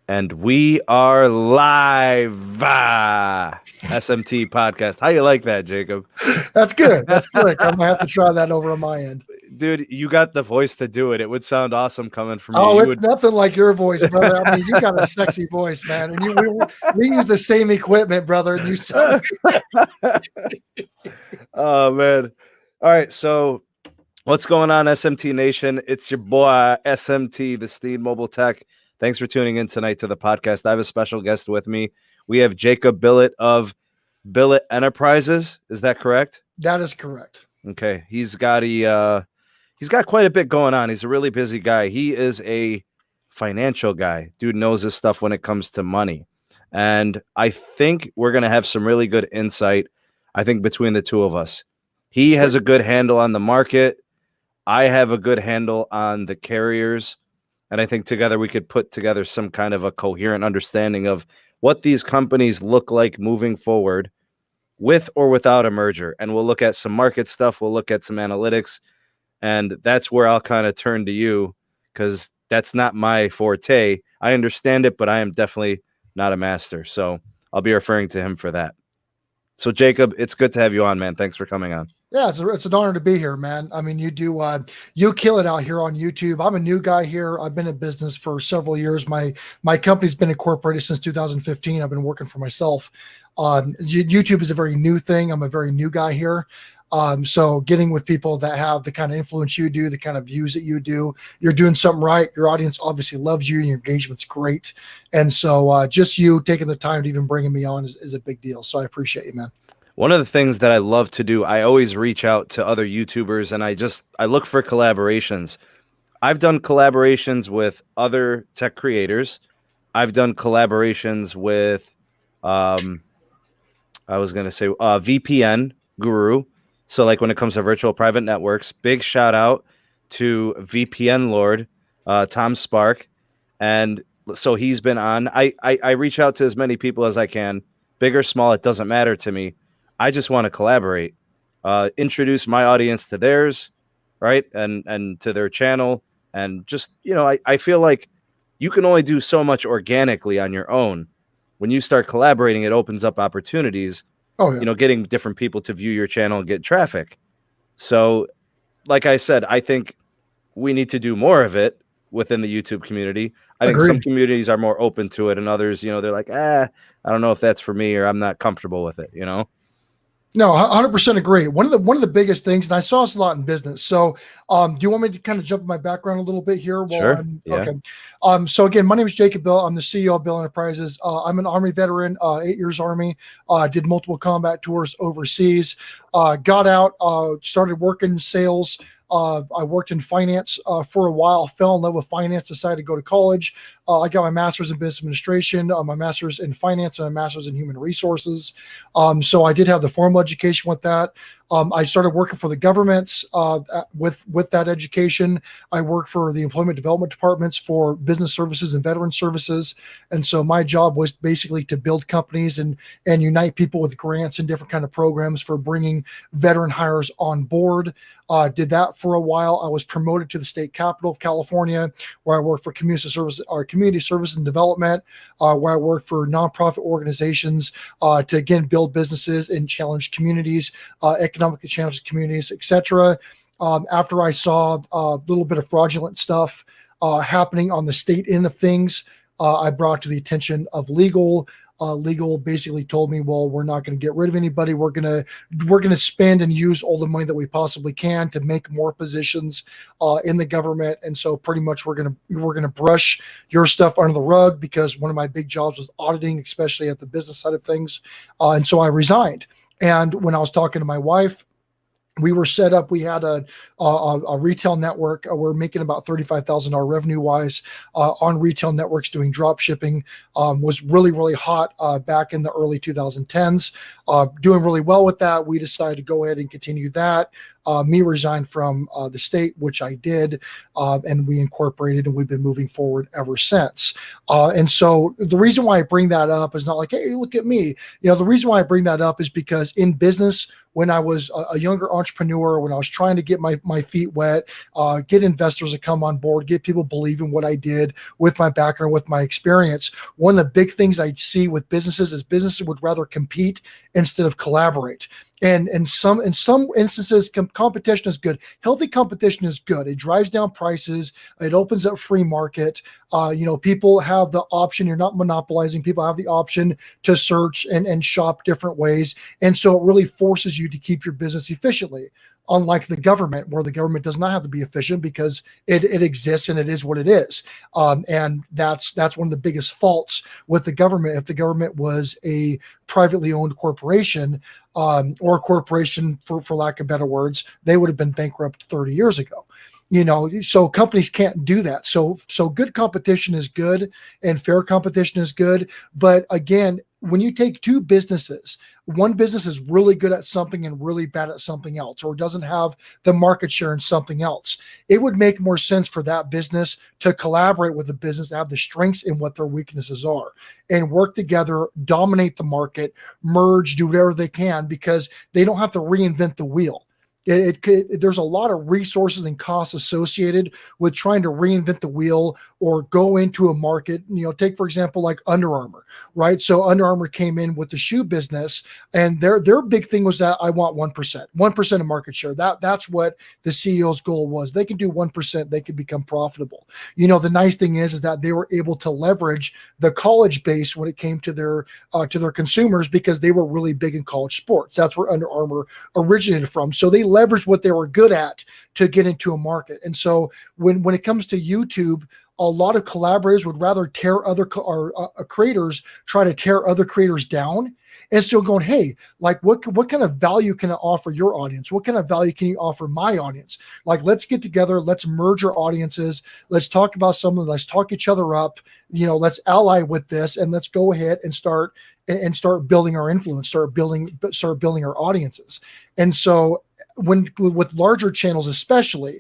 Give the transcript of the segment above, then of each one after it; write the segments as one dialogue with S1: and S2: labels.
S1: And we are live. SMT Podcast. How you like that, Jacob?
S2: That's good. That's good. I'm gonna have to try that over on my end.
S1: Dude, you got the voice to do it. It would sound awesome coming from you.
S2: Oh,
S1: You
S2: it's
S1: would...
S2: nothing like your voice, brother. I mean, you got a sexy voice, man. And we use the same equipment, brother. And you sound.
S1: Oh man. All right. So what's going on, SMT Nation? It's your boy SMT, the Steed Mobile Tech. Thanks for tuning in tonight to the podcast. I have a special guest with me. We have Jacob Billitt of Billitt Enterprises. Is that correct?
S2: That is correct.
S1: Okay. He's got quite a bit going on. He's a really busy guy. He is a financial guy. Dude knows his stuff when it comes to money. And I think we're going to have some really good insight, I think, between the two of us. He has a good handle on the market. I have a good handle on the carriers. And I think together we could put together some kind of a coherent understanding of what these companies look like moving forward with or without a merger. And we'll look at some market stuff. We'll look at some analytics. And that's where I'll kind of turn to you because that's not my forte. I understand it, but I am definitely not a master. So I'll be referring to him for that. So, Jacob, it's good to have you on, man. Thanks for coming on.
S2: Yeah, it's an honor to be here, man. I mean, you kill it out here on YouTube. I'm a new guy here. I've been in business for several years. My company's been incorporated since 2015. I've been working for myself. YouTube is a very new thing. I'm a very new guy here. So getting with people that have the kind of influence you do, the kind of views that you do, you're doing something right. Your audience obviously loves you. Your engagement's great. And so just you taking the time to even bringing me on is a big deal. So I appreciate you, man.
S1: One of the things that I love to do, I always reach out to other YouTubers and I look for collaborations. I've done collaborations with other tech creators. I've done collaborations with, VPN Guru. So like when it comes to virtual private networks, big shout out to VPN Lord, Tom Spark. And so he's been on. I reach out to as many people as I can, big or small, it doesn't matter to me. I just want to collaborate, introduce my audience to theirs, right? And to their channel. And just, I feel like you can only do so much organically on your own. When you start collaborating, it opens up opportunities. Oh, yeah. Getting different people to view your channel and get traffic. So, like I said, I think we need to do more of it within the YouTube community. I think some communities are more open to it, and others, they're like, I don't know if that's for me, or I'm not comfortable with it,
S2: No, 100% agree. One of the biggest things, and I saw this a lot in business. So, do you want me to kind of jump in my background a little bit here?
S1: Sure. Yeah.
S2: Okay. So again, my name is Jacob Billitt. I'm the CEO of Billitt Enterprises. I'm an Army veteran, 8 years Army. Did multiple combat tours overseas. Got out. Started working in sales. I worked in finance for a while, fell in love with finance, decided to go to college. I got my master's in business administration, my master's in finance, and a master's in human resources. So I did have the formal education with that. I started working for the governments with that education. I worked for the employment development departments for business services and veteran services. And so my job was basically to build companies and unite people with grants and different kind of programs for bringing veteran hires on board. Did that for a while. I was promoted to the state capital of California, where I worked for community service and development, where I worked for nonprofit organizations to again build businesses and challenge communities, economically challenged communities, etc. After I saw a little bit of fraudulent stuff happening on the state end of things, I brought to the attention of legal. Legal basically told me, well, we're not going to get rid of anybody. We're going to spend and use all the money that we possibly can to make more positions in the government. And so pretty much we're going to brush your stuff under the rug, because one of my big jobs was auditing, especially at the business side of things. And so I resigned. And when I was talking to my wife, we were set up. We had a retail network. We're making about $35,000 revenue wise on retail networks doing drop shipping. Was really, really hot back in the early 2010s. Doing really well with that. We decided to go ahead and continue that. me resign from the state, which I did, and we incorporated, and we've been moving forward ever since. And so the reason why I bring that up is not like, hey, look at me. The reason why I bring that up is because in business, when I was a younger entrepreneur, when I was trying to get my feet wet, get investors to come on board, get people believe in what I did with my background, with my experience, one of the big things I'd see with businesses is businesses would rather compete instead of collaborate. And in some instances, competition is good. Healthy competition is good. It drives down prices. It opens up free market. People have the option. You're not monopolizing. People have the option to search and shop different ways. And so it really forces you to keep your business efficiently. Unlike the government, where the government does not have to be efficient because it exists and it is what it is. And that's one of the biggest faults with the government. If the government was a privately owned corporation, or a corporation, for lack of better words, they would have been bankrupt 30 years ago. So companies can't do that. So good competition is good and fair competition is good. But again, when you take two businesses, one business is really good at something and really bad at something else, or doesn't have the market share in something else, it would make more sense for that business to collaborate with the business, have the strengths and what their weaknesses are, and work together, dominate the market, merge, do whatever they can, because they don't have to reinvent the wheel. There's a lot of resources and costs associated with trying to reinvent the wheel or go into a market. Take for example, like Under Armour, right? So Under Armour came in with the shoe business, and their big thing was that I want 1% of market share. That's what the CEO's goal was. They can do 1%, they can become profitable. The nice thing is that they were able to leverage the college base when it came to their consumers, because they were really big in college sports. That's where Under Armour originated from. So they leverage what they were good at to get into a market. And so when it comes to YouTube, a lot of collaborators would rather tear other creators, try to tear other creators down, and still going, hey, like what kind of value can I offer your audience? What kind of value can you offer my audience? Like, let's get together, let's merge our audiences, let's talk about something, let's talk each other up, let's ally with this, and let's go ahead and start building our influence, start building our audiences. And so with larger channels, especially,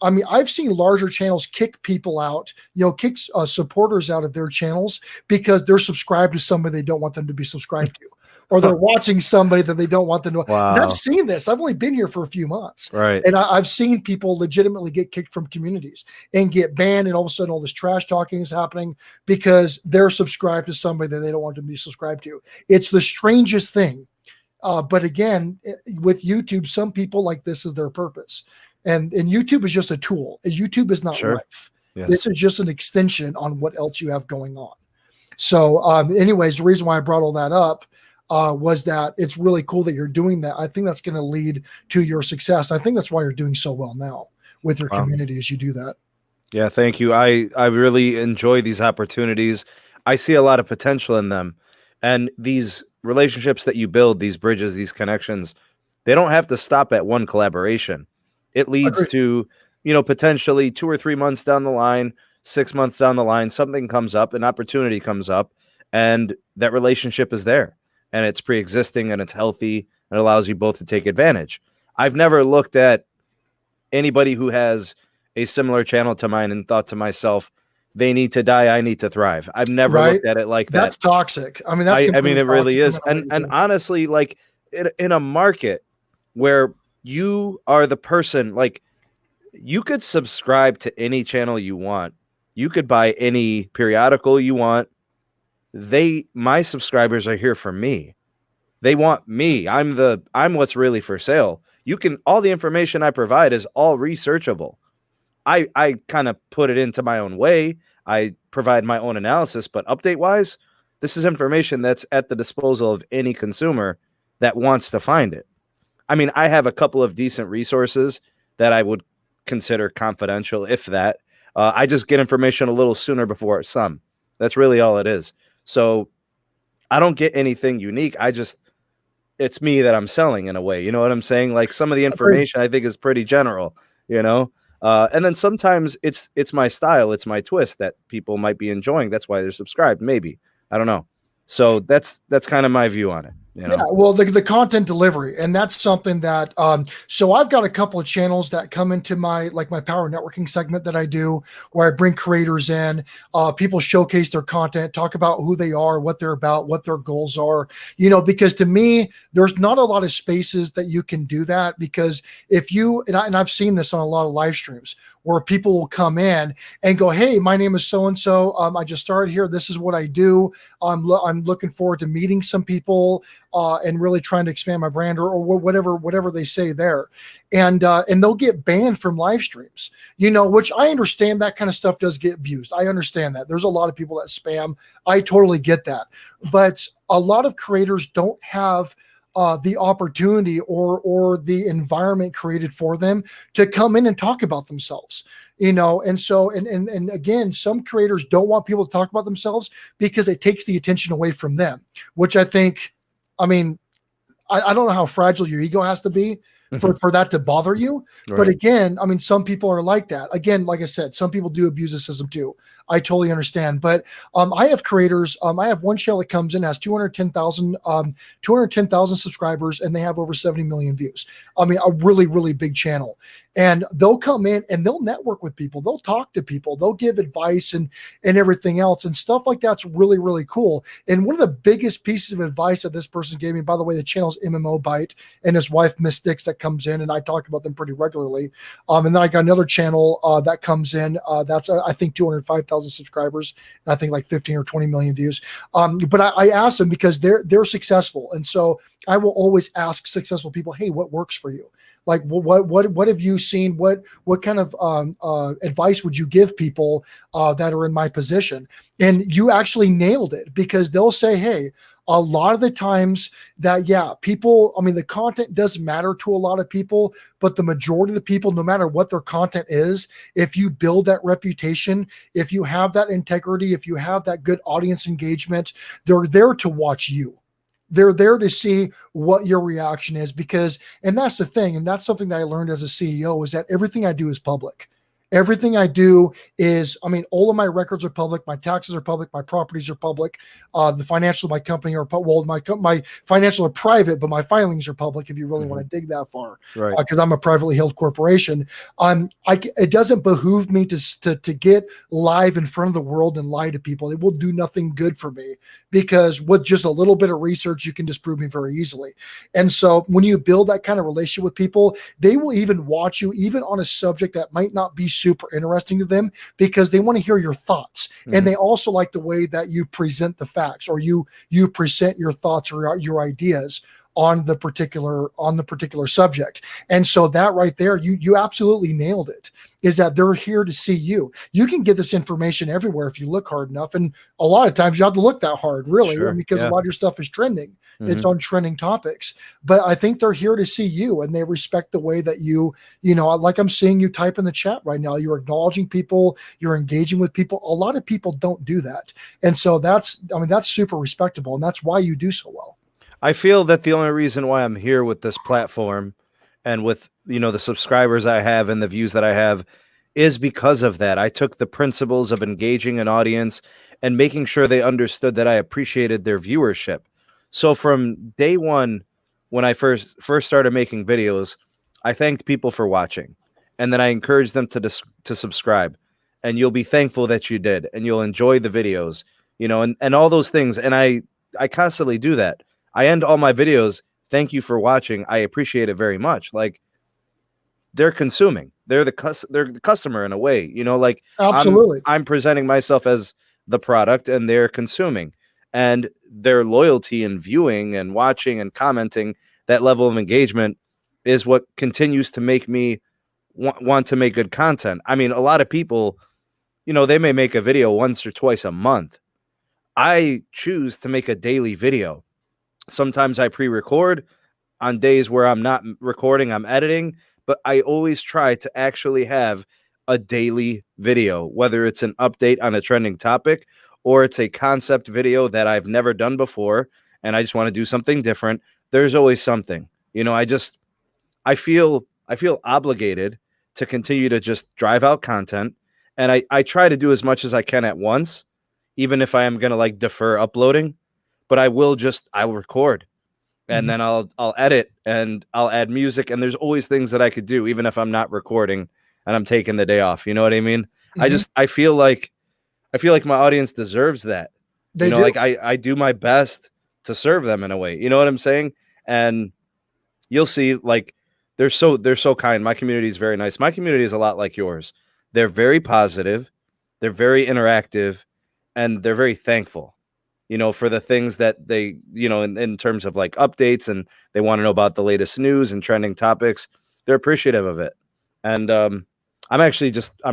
S2: I've seen larger channels kick people out, kick supporters out of their channels because they're subscribed to somebody they don't want them to be subscribed to, or they're watching somebody that they don't want them to.
S1: Wow.
S2: And I've seen this. I've only been here for a few months,
S1: right?
S2: And I've seen people legitimately get kicked from communities and get banned, and all of a sudden all this trash talking is happening because they're subscribed to somebody that they don't want to be subscribed to. It's the strangest thing. But again, with YouTube, some people like this is their purpose, and YouTube is just a tool. YouTube is not life. Yes. This is just an extension on what else you have going on. So anyways, the reason why I brought all that up was that it's really cool that you're doing that. I think that's going to lead to your success. I think that's why you're doing so well now with your community as you do that.
S1: Yeah, thank you. I really enjoy these opportunities. I see a lot of potential in them, and these relationships that you build, these bridges, these connections, they don't have to stop at one collaboration. It leads to, potentially 2 or 3 months down the line, 6 months down the line, something comes up, an opportunity comes up, and that relationship is there, and it's pre-existing, and it's healthy, and allows you both to take advantage. I've never looked at anybody who has a similar channel to mine and thought to myself, they need to die, I need to thrive. I've never looked at it like that.
S2: That's toxic. I mean, it
S1: really is. And honestly, like in a market where you are the person, like you could subscribe to any channel you want. You could buy any periodical you want. My subscribers are here for me. They want me. I'm what's really for sale. All the information I provide is all researchable. I kind of put it into my own way. I provide my own analysis, but update-wise, this is information that's at the disposal of any consumer that wants to find it. I mean, I have a couple of decent resources that I would consider confidential, if that. I just get information a little sooner before some. That's really all it is. So I don't get anything unique. It's me that I'm selling in a way. You know what I'm saying? Like some of the information I think is pretty general, and then sometimes it's my style, it's my twist that people might be enjoying. That's why they're subscribed. Maybe, I don't know. So that's kind of my view on it. You know?
S2: Yeah, well, the content delivery, and that's something that so I've got a couple of channels that come into my power networking segment that I do, where I bring creators in, people showcase their content, talk about who they are, what they're about, what their goals are, because to me, there's not a lot of spaces that you can do that, because if you and I've seen this on a lot of live streams where people will come in and go, hey, my name is so and so, I just started here, this is what I do, I'm looking forward to meeting some people and really trying to expand my brand, or whatever they say there, and they'll get banned from live streams, which I understand. That kind of stuff does get abused. I understand that there's a lot of people that spam. I totally get that, but a lot of creators don't have the opportunity or the environment created for them to come in and talk about themselves, and so and again, some creators don't want people to talk about themselves because it takes the attention away from them, which I think, I mean, I don't know how fragile your ego has to be for that to bother you. Right. But again, I mean, some people are like that. Again, like I said, some people do abuse the system too. I totally understand. But I have creators. I have one channel that comes in, has 210,000 subscribers, and they have over 70 million views. I mean, a really, really big channel. And they'll come in and they'll network with people. They'll talk to people. They'll give advice and everything else and stuff like that's really, really cool. And one of the biggest pieces of advice that this person gave me, by the way, the channel's MMO Bite and his wife Mystics that comes in, and I talk about them pretty regularly. And then I got another channel that comes in. That's I think 205,000 subscribers, and I think like 15 or 20 million views. But I asked them because they're successful, and so I will always ask successful people, hey, what works for you? Like, what have you seen? What kind of advice would you give people that are in my position? And you actually nailed it, because they'll say, hey, a lot of the times that, people, I mean, the content does matter to a lot of people, but the majority of the people, no matter what their content is, if you build that reputation, if you have that integrity, if you have that good audience engagement, they're there to watch you. They're there to see what your reaction is, and that's the thing. And that's something that I learned as a CEO, is that everything I do is public. Everything I do is, I mean, all of my records are public. My taxes are public. My properties are public. The financials of my company are my financials are private, but my filings are public. If you really want to dig that far,
S1: right?
S2: Because I'm a privately held corporation. It doesn't behoove me to get live in front of the world and lie to people. It will do nothing good for me, because with just a little bit of research, you can disprove me very easily. And so when you build that kind of relationship with people, they will even watch you, even on a subject that might not be super interesting to them, because they want to hear your thoughts. And they also like the way that you present the facts, or you present your thoughts or your ideas on the particular subject. And so that right there, you absolutely nailed it, is that they're here to see you. You can get this information everywhere if you look hard enough. And a lot of times you have to look that hard, really, because a lot of your stuff is trending. It's on trending topics. But I think they're here to see you, and they respect the way that you like I'm seeing you type in the chat right now. You're acknowledging people, you're engaging with people. A lot of people don't do that. And so that's super respectable, and that's why you do so well.
S1: I feel that the only reason why I'm here with this platform and with, the subscribers I have and the views that I have is because of that. I took the principles of engaging an audience and making sure they understood that I appreciated their viewership. So from day one, when I first started making videos, I thanked people for watching, and then I encouraged them to subscribe, and you'll be thankful that you did, and you'll enjoy the videos, and all those things. And I constantly do that. I end all my videos, thank you for watching. I appreciate it very much. Like, they're consuming. They're the customer in a way, like,
S2: absolutely.
S1: I'm presenting myself as the product, and they're consuming, and their loyalty and viewing and watching and commenting, that level of engagement is what continues to make me want to make good content. I mean, a lot of people, they may make a video once or twice a month. I choose to make a daily video. Sometimes I pre-record on days where I'm not recording, I'm editing, but I always try to actually have a daily video, whether it's an update on a trending topic or it's a concept video that I've never done before and I just want to do something different. There's always something. I feel obligated to continue to just drive out content, and I try to do as much as I can at once, even if I am going to defer uploading. But I'll record, and then I'll edit and I'll add music, and there's always things that I could do even if I'm not recording and I'm taking the day off. You know what I mean? I feel like my audience deserves that.
S2: They do.
S1: Like I do my best to serve them in a way. You know what I'm saying? And you'll see, like, they're so kind. My community is very nice. My community is a lot like yours. They're very positive, they're very interactive, and they're very thankful, for the things that they, in terms of like updates, and they want to know about the latest news and trending topics. They're appreciative of it. And I'm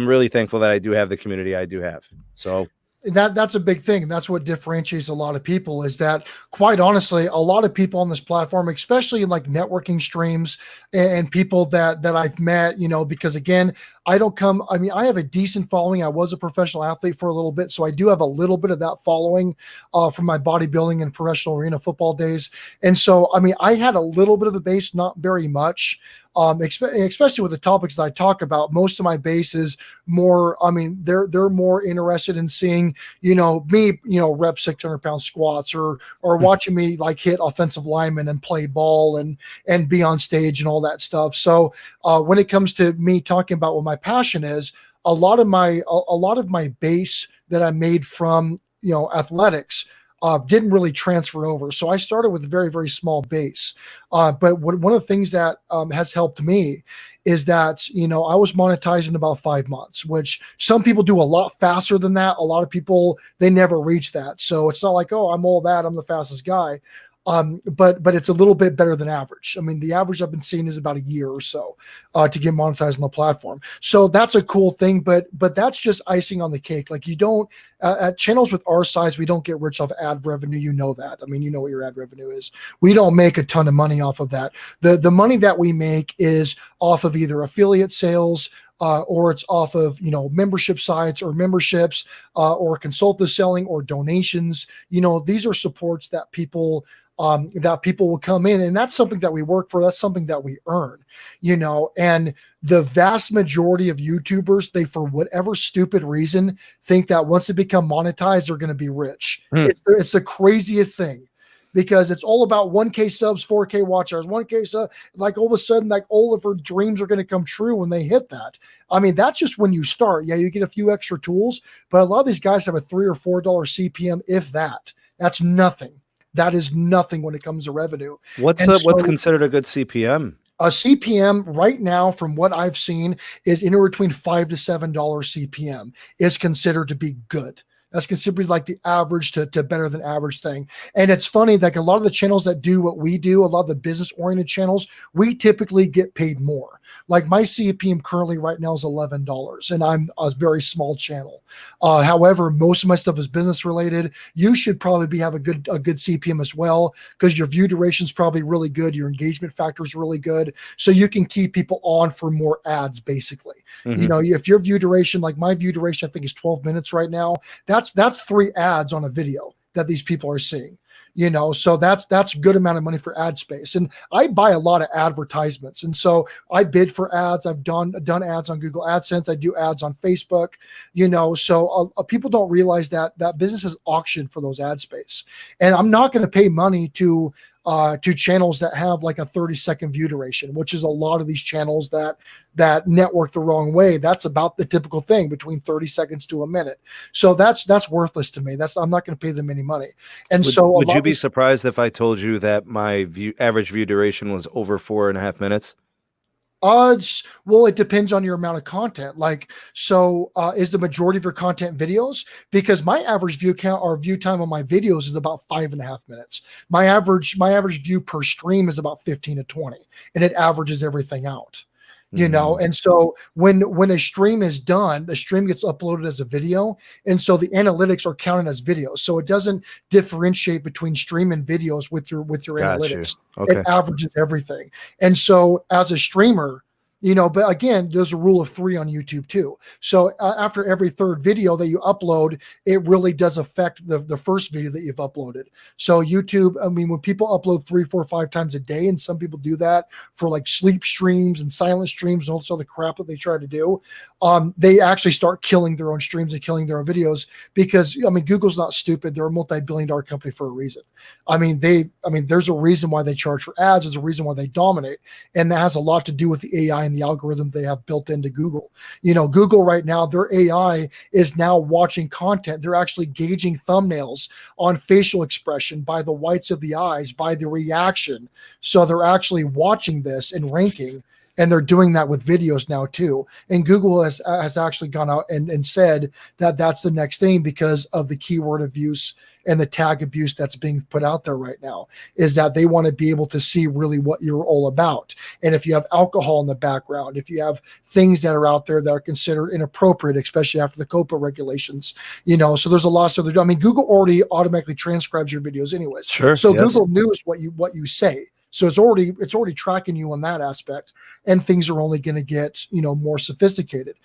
S1: really thankful that I do have the community I do have. So
S2: that's a big thing. That's what differentiates a lot of people, is that, quite honestly, a lot of people on this platform, especially in like networking streams and people that I've met, because again, I have a decent following. I was a professional athlete for a little bit, so I do have a little bit of that following from my bodybuilding and professional arena football days. And so, I had a little bit of a base, not very much. Especially with the topics that I talk about, most of my base is more, they're more interested in seeing, me, rep 600-pound squats or watching me like hit offensive linemen and play ball and be on stage and all that stuff. So when it comes to me talking about what my passion is, a lot of my base that I made from, athletics, didn't really transfer over. So I started with a very, very small base. But one of the things that has helped me is that, I was monetized in about 5 months, which some people do a lot faster than that. A lot of people, they never reach that. So it's not like, oh, I'm all that, I'm the fastest guy. But it's a little bit better than average. The average I've been seeing is about a year or so to get monetized on the platform. So that's a cool thing, but that's just icing on the cake. Like, you don't at channels with our size, we don't get rich off ad revenue. You know that. You know what your ad revenue is. We don't make a ton of money off of that. The money that we make is off of either affiliate sales, or it's off of, membership sites or memberships, or consultative selling or donations. These are supports that people will come in, and that's something that we work for. That's something that we earn, and the vast majority of YouTubers, they, for whatever stupid reason, think that once they become monetized, they're going to be rich. It's the craziest thing, because it's all about 1K subs, 4K watch hours, 1K sub. Like, all of a sudden, like, all of our dreams are going to come true when they hit that. That's just when you start. Yeah, you get a few extra tools, but a lot of these guys have a $3 or $4 CPM, if that. That's nothing. That is nothing when it comes to revenue.
S1: What's considered a good CPM?
S2: A CPM right now, from what I've seen, is anywhere between $5 to $7 CPM is considered to be good. That's considered like the average to better than average thing. And it's funny, like, a lot of the channels that do what we do, a lot of the business oriented channels, we typically get paid more. Like, my CPM currently right now is $11, and I'm a very small channel. However, most of my stuff is business related. You should probably have a good CPM as well, because your view duration is probably really good. Your engagement factor is really good. So you can keep people on for more ads, basically. If your view duration, like my view duration, I think is 12 minutes right now, that's 3 ads on a video that these people are seeing. So that's a good amount of money for ad space. And I buy a lot of advertisements. And so I bid for ads. I've done ads on Google AdSense. I do ads on Facebook, so people don't realize that business is auctioned for those ad space. And I'm not going to pay money to channels that have like a 30-second view duration, which is a lot of these channels that network the wrong way. That's about the typical thing, between 30 seconds to a minute. So that's worthless to me. I'm not going to pay them any money. And
S1: would you be surprised if I told you that my average view duration was over 4.5 minutes?
S2: Well, it depends on your amount of content. Like, so is the majority of your content videos? Because my average view count or view time on my videos is about 5.5 minutes. My average view per stream is about 15 to 20, and it averages everything out. And so when a stream is done, the stream gets uploaded as a video. And so the analytics are counted as videos. So it doesn't differentiate between stream and videos with your analytics. Okay. It averages everything. And so as a streamer, But again, there's a rule of 3 on YouTube too. So after every third video that you upload, it really does affect the first video that you've uploaded. So YouTube, I mean, when people upload 3, 4, 5 times a day, and some people do that for like sleep streams and silent streams and all this other crap that they try to do, they actually start killing their own streams and killing their own videos because, I mean, Google's not stupid. They're a multi-billion-dollar company for a reason. I mean, there's a reason why they charge for ads. There's a reason why they dominate. And that has a lot to do with the AI and the algorithm they have built into Google. Google right now, their AI is now watching content. They're actually gauging thumbnails on facial expression by the whites of the eyes, by the reaction. So they're actually watching this and ranking. And they're doing that with videos now too. And Google has actually gone out and said that that's the next thing because of the keyword abuse and the tag abuse that's being put out there right now, is that they want to be able to see really what you're all about. And if you have alcohol in the background, if you have things that are out there that are considered inappropriate, especially after the COPA regulations, so there's a lot of stuff. I mean, Google already automatically transcribes your videos anyways.
S1: Sure.
S2: So
S1: yes.
S2: Google knows what you say. So it's already tracking you on that aspect, and things are only going to get more sophisticated.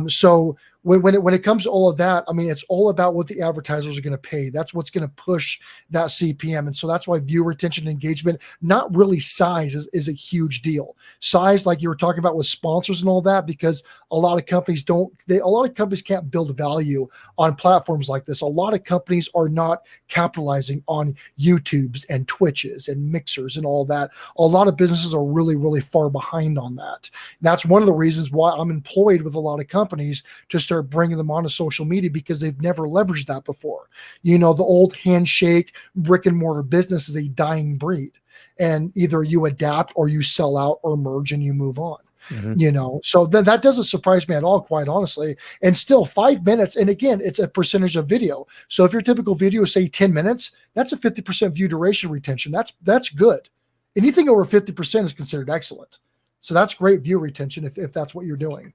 S2: So when it comes to all of that, I mean, it's all about what the advertisers are going to pay. That's what's going to push that CPM. And so that's why view retention and engagement, not really size, is a huge deal. Size, like you were talking about with sponsors and all that, because a lot of companies can't build value on platforms like this. A lot of companies are not capitalizing on YouTubes and Twitches and Mixers and all that. A lot of businesses are really, really far behind on that. That's one of the reasons why I'm employed with a lot of companies to start bringing them onto social media, because they've never leveraged that before. The old handshake brick and mortar business is a dying breed, and either you adapt or you sell out or merge and you move on. Mm-hmm. So that doesn't surprise me at all, quite honestly. And still 5 minutes. And again, it's a percentage of video. So if your typical video is say 10 minutes, that's a 50% view duration retention. That's good. Anything over 50% is considered excellent. So that's great view retention if that's what you're doing.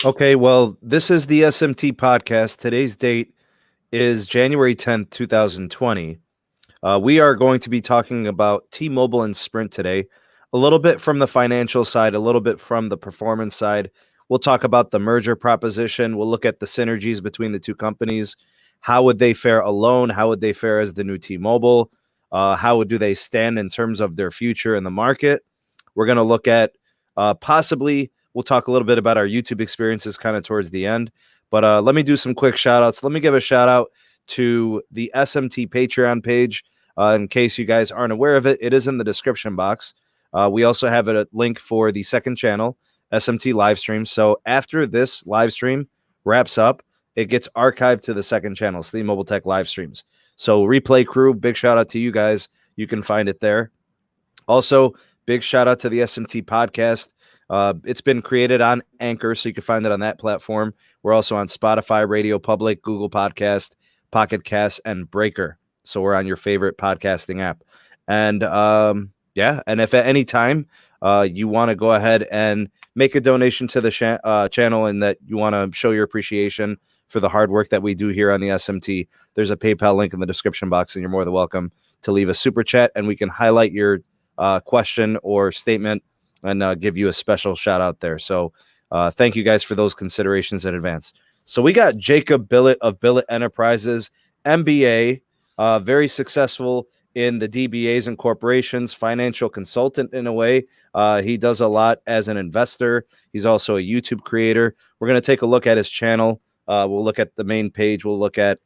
S1: Okay, well, this is the SMT Podcast. Today's date is January 10th, 2020. We are going to be talking about T-Mobile and Sprint today, a little bit from the financial side, a little bit from the performance side. We'll talk about the merger proposition. We'll look at the synergies between the two companies. How would they fare alone? How would they fare as the new T-Mobile? How do they stand in terms of their future in the market? We're going to look at possibly... We'll talk a little bit about our YouTube experiences kind of towards the end. But let me do some quick shout outs. Let me give a shout out to the SMT Patreon page. In case you guys aren't aware of it, it is in the description box. We also have a link for the second channel, SMT Livestream. So after this live stream wraps up, it gets archived to the second channel, the Mobile Tech live streams. So replay crew, big shout out to you guys. You can find it there. Also, big shout out to the SMT Podcast. It's been created on Anchor, so you can find it on that platform. We're also on Spotify, Radio Public, Google Podcast, Pocket Cast, and Breaker. So we're on your favorite podcasting app. And and if at any time you want to go ahead and make a donation to the channel, and that you want to show your appreciation for the hard work that we do here on the SMT, there's a PayPal link in the description box, and you're more than welcome to leave a super chat, and we can highlight your question or statement and give you a special shout out there. So thank you guys for those considerations in advance. So we got Jacob Billitt of Billitt Enterprises, MBA, very successful in the DBAs and corporations, financial consultant in a way. He does a lot as an investor. He's also a YouTube creator. We're going to take a look at his channel. We'll look at the main page. We'll look at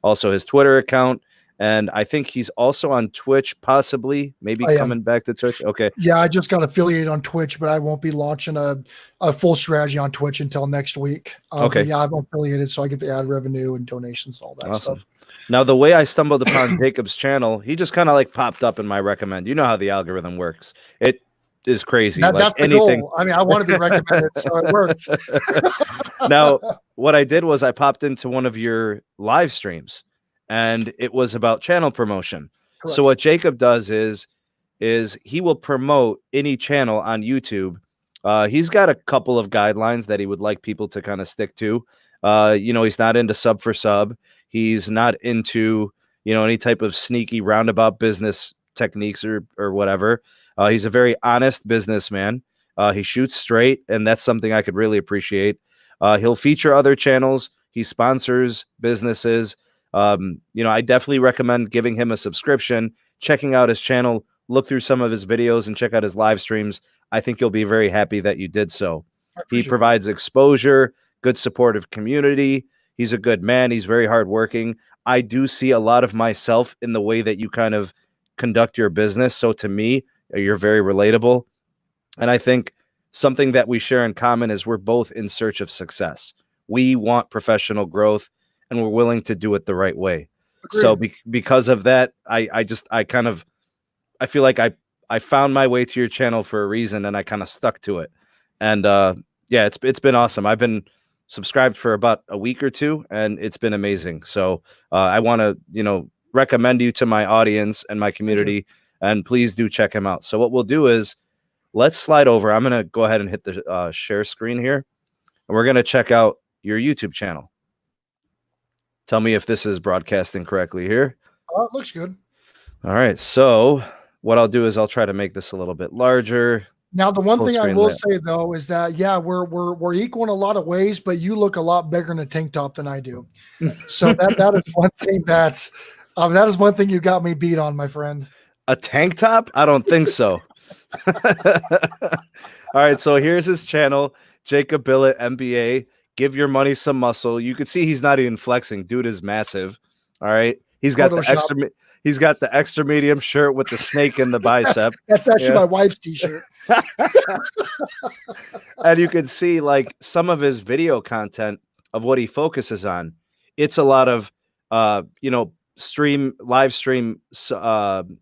S1: also his Twitter account. And I think he's also on Twitch, possibly, maybe coming back to Twitch. Okay.
S2: Yeah, I just got affiliated on Twitch, but I won't be launching a full strategy on Twitch until next week.
S1: Okay.
S2: Yeah, I'm affiliated, so I get the ad revenue and donations and all that stuff.
S1: Now, the way I stumbled upon Jacob's channel, he just kind of like popped up in my recommend. You know how the algorithm works. It is crazy.
S2: That's the goal. I mean, I want to be recommended, so it works.
S1: Now, what I did was I popped into one of your live streams, and it was about channel promotion. Correct. So what Jacob does is he will promote any channel on YouTube. He's got a couple of guidelines that he would like people to kind of stick to. He's not into sub for sub. He's not into, any type of sneaky roundabout business techniques or whatever. He's a very honest businessman. He shoots straight, and that's something I could really appreciate. He'll feature other channels. He sponsors businesses. I definitely recommend giving him a subscription, checking out his channel, look through some of his videos, and check out his live streams. I think you'll be very happy that you did so. He provides exposure, good supportive community. He's a good man. He's very hardworking. I do see a lot of myself in the way that you kind of conduct your business. So to me, you're very relatable. And I think something that we share in common is we're both in search of success. We want professional growth, and we're willing to do it the right way. Agreed. So because of that, I feel like I found my way to your channel for a reason, and I kind of stuck to it. And it's been awesome. I've been subscribed for about a week or two, and it's been amazing. So I want to, recommend you to my audience and my community, and please do check him out. So what we'll do is let's slide over. I'm going to go ahead and hit the share screen here, and we're going to check out your YouTube channel. Tell me if this is broadcasting correctly here.
S2: Oh, it looks good.
S1: All right. So what I'll do is I'll try to make this a little bit larger.
S2: Now, the one thing I will say, though, is that, we're equal in a lot of ways, but you look a lot bigger in a tank top than I do. So that is one thing that is one thing you got me beat on, my friend.
S1: A tank top? I don't think so. All right. So here's his channel, Jacob Billitt, MBA. Give your money some muscle. You can see he's not even flexing. Dude is massive. All right. He's got the extra medium shirt with the snake in the bicep.
S2: That's actually my wife's t-shirt.
S1: And you can see like some of his video content of what he focuses on. It's a lot of live stream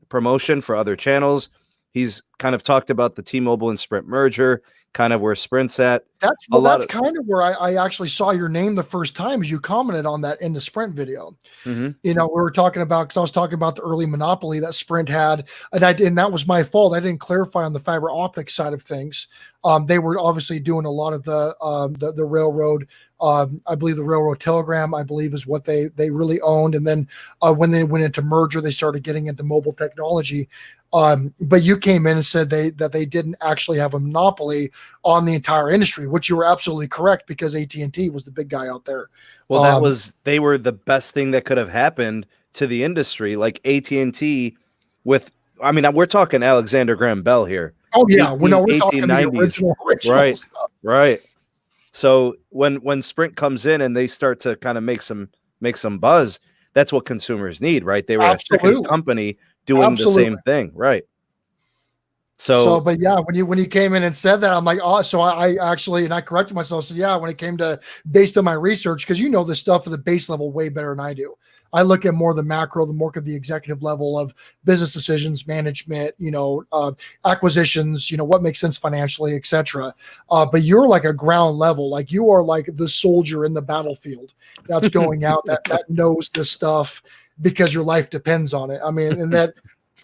S1: promotion for other channels. He's kind of talked about the T-Mobile and Sprint merger, kind of where Sprint's at.
S2: That's kind of where I actually saw your name the first time, as you commented on that in the Sprint video. Mm-hmm. We were talking about, because I was talking about the early monopoly that Sprint had, and that was my fault. I didn't clarify on the fiber optic side of things. They were obviously doing a lot of the railroad. I believe the railroad telegram, I believe, is what they really owned. And then when they went into merger, they started getting into mobile technology. But you came in and said that they didn't actually have a monopoly on the entire industry, which you were absolutely correct, because AT&T was the big guy out there.
S1: Well, they were the best thing that could have happened to the industry. Like AT&T we're talking Alexander Graham Bell here.
S2: Oh yeah, we're talking the original
S1: right,
S2: stuff.
S1: Right. So when Sprint comes in and they start to kind of make some buzz, that's what consumers need, right? They were a second company doing the same thing, right?
S2: But yeah, when you came in and said that, I'm like, oh, so I actually, and I corrected myself. So yeah, when it came to, based on my research, because this stuff at the base level way better than I do. I look at more the macro, the more of the executive level of business decisions, management, acquisitions, what makes sense financially, etc. But you're like a ground level, like you are like the soldier in the battlefield that's going out that knows this stuff because your life depends on it.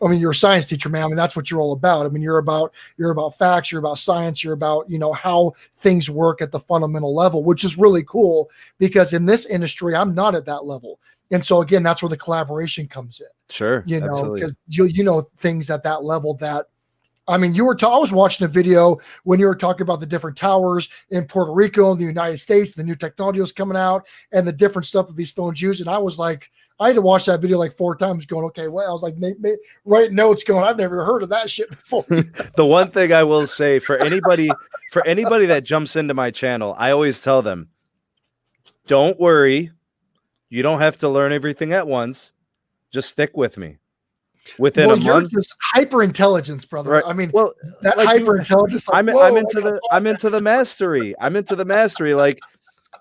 S2: You're a science teacher, man. That's what you're all about. You're about facts, you're about science, you're about, how things work at the fundamental level, which is really cool, because in this industry, I'm not at that level. And so again, that's where the collaboration comes in.
S1: Sure.
S2: Because you know things at that level that, I was watching a video when you were talking about the different towers in Puerto Rico and the United States, the new technology was coming out and the different stuff that these phones use. And I was like, I had to watch that video like 4 times going, okay, well, I was like, write notes going, I've never heard of that shit before.
S1: The one thing I will say for anybody that jumps into my channel, I always tell them, don't worry. You don't have to learn everything at once. Just stick with me. Within a month,
S2: just hyper intelligence, brother.
S1: Right.
S2: That hyper intelligence.
S1: I'm into the mastery. I'm into the mastery. Like,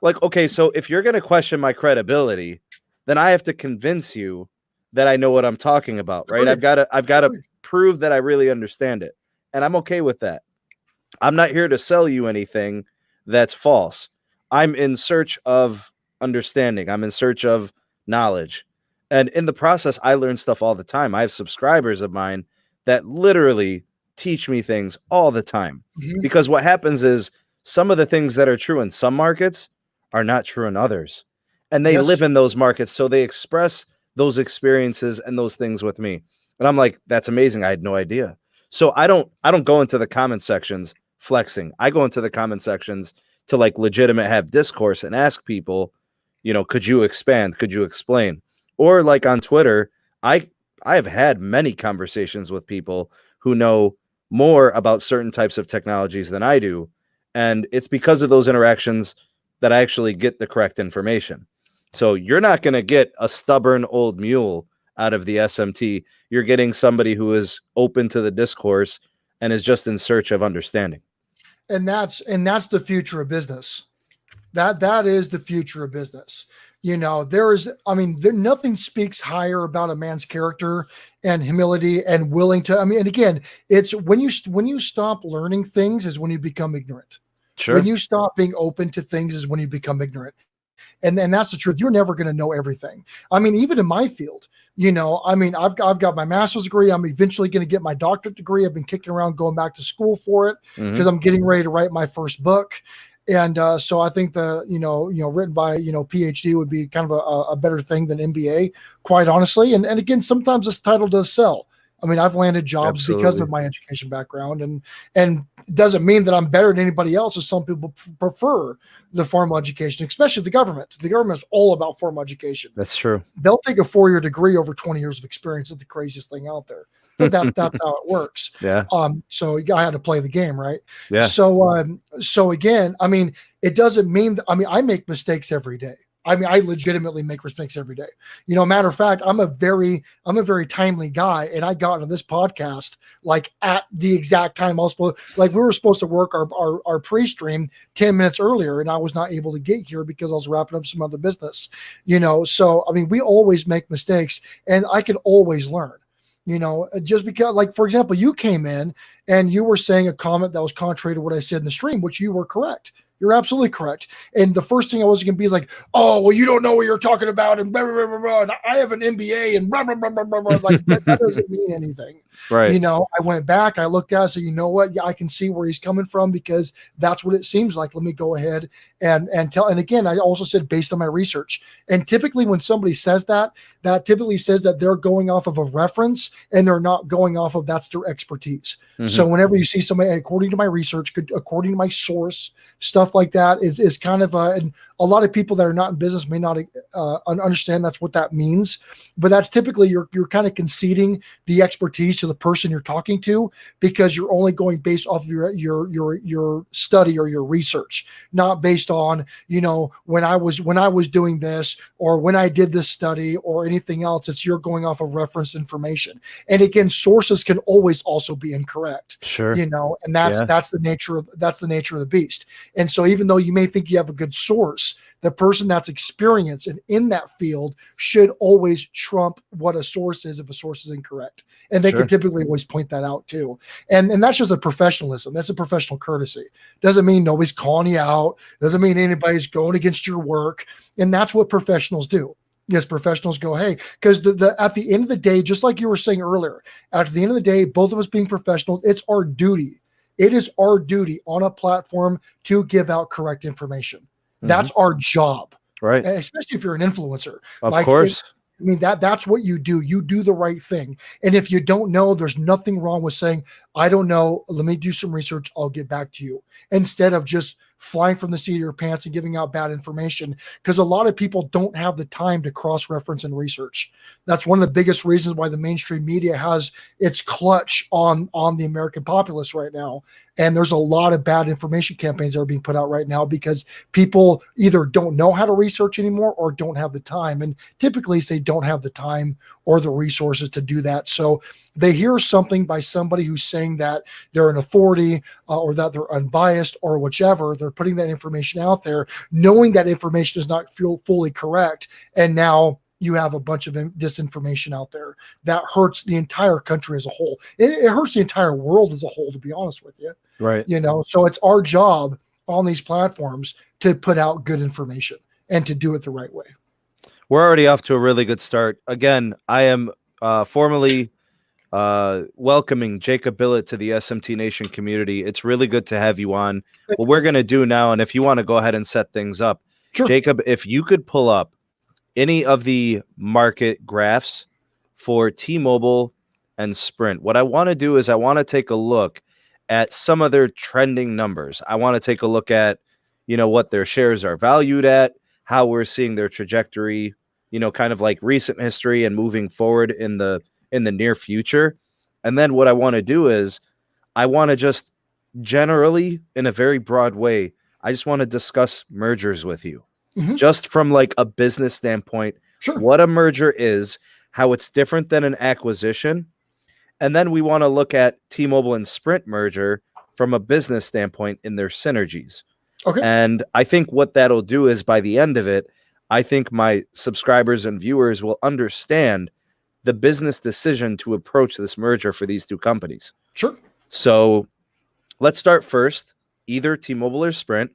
S1: okay, so if you're gonna question my credibility, then I have to convince you that I know what I'm talking about, right? I've got to prove that I really understand it, and I'm okay with that. I'm not here to sell you anything that's false. I'm in search of understanding. I'm in search of knowledge. And in the process, I learn stuff all the time. I have subscribers of mine that literally teach me things all the time. Mm-hmm. Because what happens is some of the things that are true in some markets are not true in others. And they live in those markets. So they express those experiences and those things with me. And I'm like, that's amazing. I had no idea. So I don't go into the comment sections flexing. I go into the comment sections to like legitimate have discourse and ask people, could you expand? Could you explain? Or like on Twitter, I have had many conversations with people who know more about certain types of technologies than I do. And it's because of those interactions that I actually get the correct information. So you're not going to get a stubborn old mule out of the SMT. You're getting somebody who is open to the discourse and is just in search of understanding.
S2: And that's the future of business. That is the future of business. Nothing speaks higher about a man's character and humility and willing to, and again, it's when you stop learning things is when you become ignorant.
S1: Sure.
S2: When you stop being open to things is when you become ignorant. And that's the truth. You're never going to know everything. Even in my field, I've got my master's degree. I'm eventually going to get my doctorate degree. I've been kicking around going back to school for it because I'm getting ready to write my first book. And so I think written by, PhD would be kind of a better thing than MBA, quite honestly. And again, sometimes this title does sell. I've landed jobs
S1: Absolutely.
S2: Because of my education background, and it doesn't mean that I'm better than anybody else. As some people prefer the formal education, especially the government. The government is all about formal education.
S1: That's true.
S2: They'll take a 4-year degree over 20 years of experience. It's the craziest thing out there. But that's how it works.
S1: Yeah.
S2: So I had to play the game, right?
S1: Yeah.
S2: So again, it doesn't mean that, I make mistakes every day. I legitimately make mistakes every day. Matter of fact, I'm a very timely guy, and I got into this podcast like at the exact time I was we were supposed to work our pre-stream 10 minutes earlier, and I was not able to get here because I was wrapping up some other business. So we always make mistakes, and I can always learn. Just because, for example, you came in and you were saying a comment that was contrary to what I said in the stream, which you were correct. You're absolutely correct. And the first thing I was going to be is like, oh, well, you don't know what you're talking about. And blah, blah, blah, blah, and I have an MBA and blah, blah, blah, blah, blah, blah. Like that doesn't mean anything.
S1: Right.
S2: I went back, I looked at it, so you know what? Yeah, I can see where he's coming from because that's what it seems like. Let me go ahead and tell. And again, I also said based on my research. And typically when somebody says that typically says that they're going off of a reference and they're not going off of that's their expertise. Mm-hmm. So whenever you see somebody, according to my research, according to my source, stuff like that is kind of and a lot of people that are not in business may not understand that's what that means, but that's typically you're kind of conceding the expertise to the person you're talking to because you're only going based off of your study or your research, not based on when I was doing this or when I did this study or anything else. It's you're going off of reference information, and again, sources can always also be incorrect.
S1: Sure,
S2: and that's the nature of the beast. And so even though you may think you have a good source, the person that's experienced and in that field should always trump what a source is if a source is incorrect. And they can typically always point that out too. And that's just a professionalism. That's a professional courtesy. Doesn't mean nobody's calling you out. Doesn't mean anybody's going against your work. And that's what professionals do. Yes, professionals go, hey, because at the end of the day, just like you were saying earlier, at the end of the day, both of us being professionals, it's our duty. It is our duty on a platform to give out correct information. Mm-hmm. That's our job,
S1: right?
S2: Especially if you're an influencer.
S1: Of course.
S2: That's what you do. You do the right thing. And if you don't know, there's nothing wrong with saying, I don't know. Let me do some research. I'll get back to you. Instead of just flying from the seat of your pants and giving out bad information, because a lot of people don't have the time to cross-reference and research. That's one of the biggest reasons why the mainstream media has its clutch on the American populace right now. And there's a lot of bad information campaigns that are being put out right now because people either don't know how to research anymore or don't have the time. And typically they don't have the time or the resources to do that. So they hear something by somebody who's saying that they're an authority or that they're unbiased or whichever. They're putting that information out there, knowing that information is not fully correct. And now you have a bunch of disinformation out there that hurts the entire country as a whole. It hurts the entire world as a whole, to be honest with you.
S1: Right.
S2: So it's our job on these platforms to put out good information and to do it the right way.
S1: We're already off to a really good start. Again, I am formally welcoming Jacob Billitt to the SMT Nation community. It's really good to have you on. What we're going to do now, and if you want to go ahead and set things up,
S2: sure.
S1: Jacob, if you could pull up any of the market graphs for T-Mobile and Sprint. What I want to do is I want to take a look at some of their trending numbers. I want to take a look at, what their shares are valued at, how we're seeing their trajectory, kind of like recent history and moving forward in the near future. And then what I want to do is I want to just generally, in a very broad way, I just want to discuss mergers with you, just from like a business standpoint, what a merger is, how it's different than an acquisition. And then we want to look at T-Mobile and Sprint merger from a business standpoint in their synergies. Okay. And I think what that'll do is by the end of it, I think my subscribers and viewers will understand the business decision to approach this merger for these two companies.
S2: Sure.
S1: So let's start first, either T-Mobile or Sprint.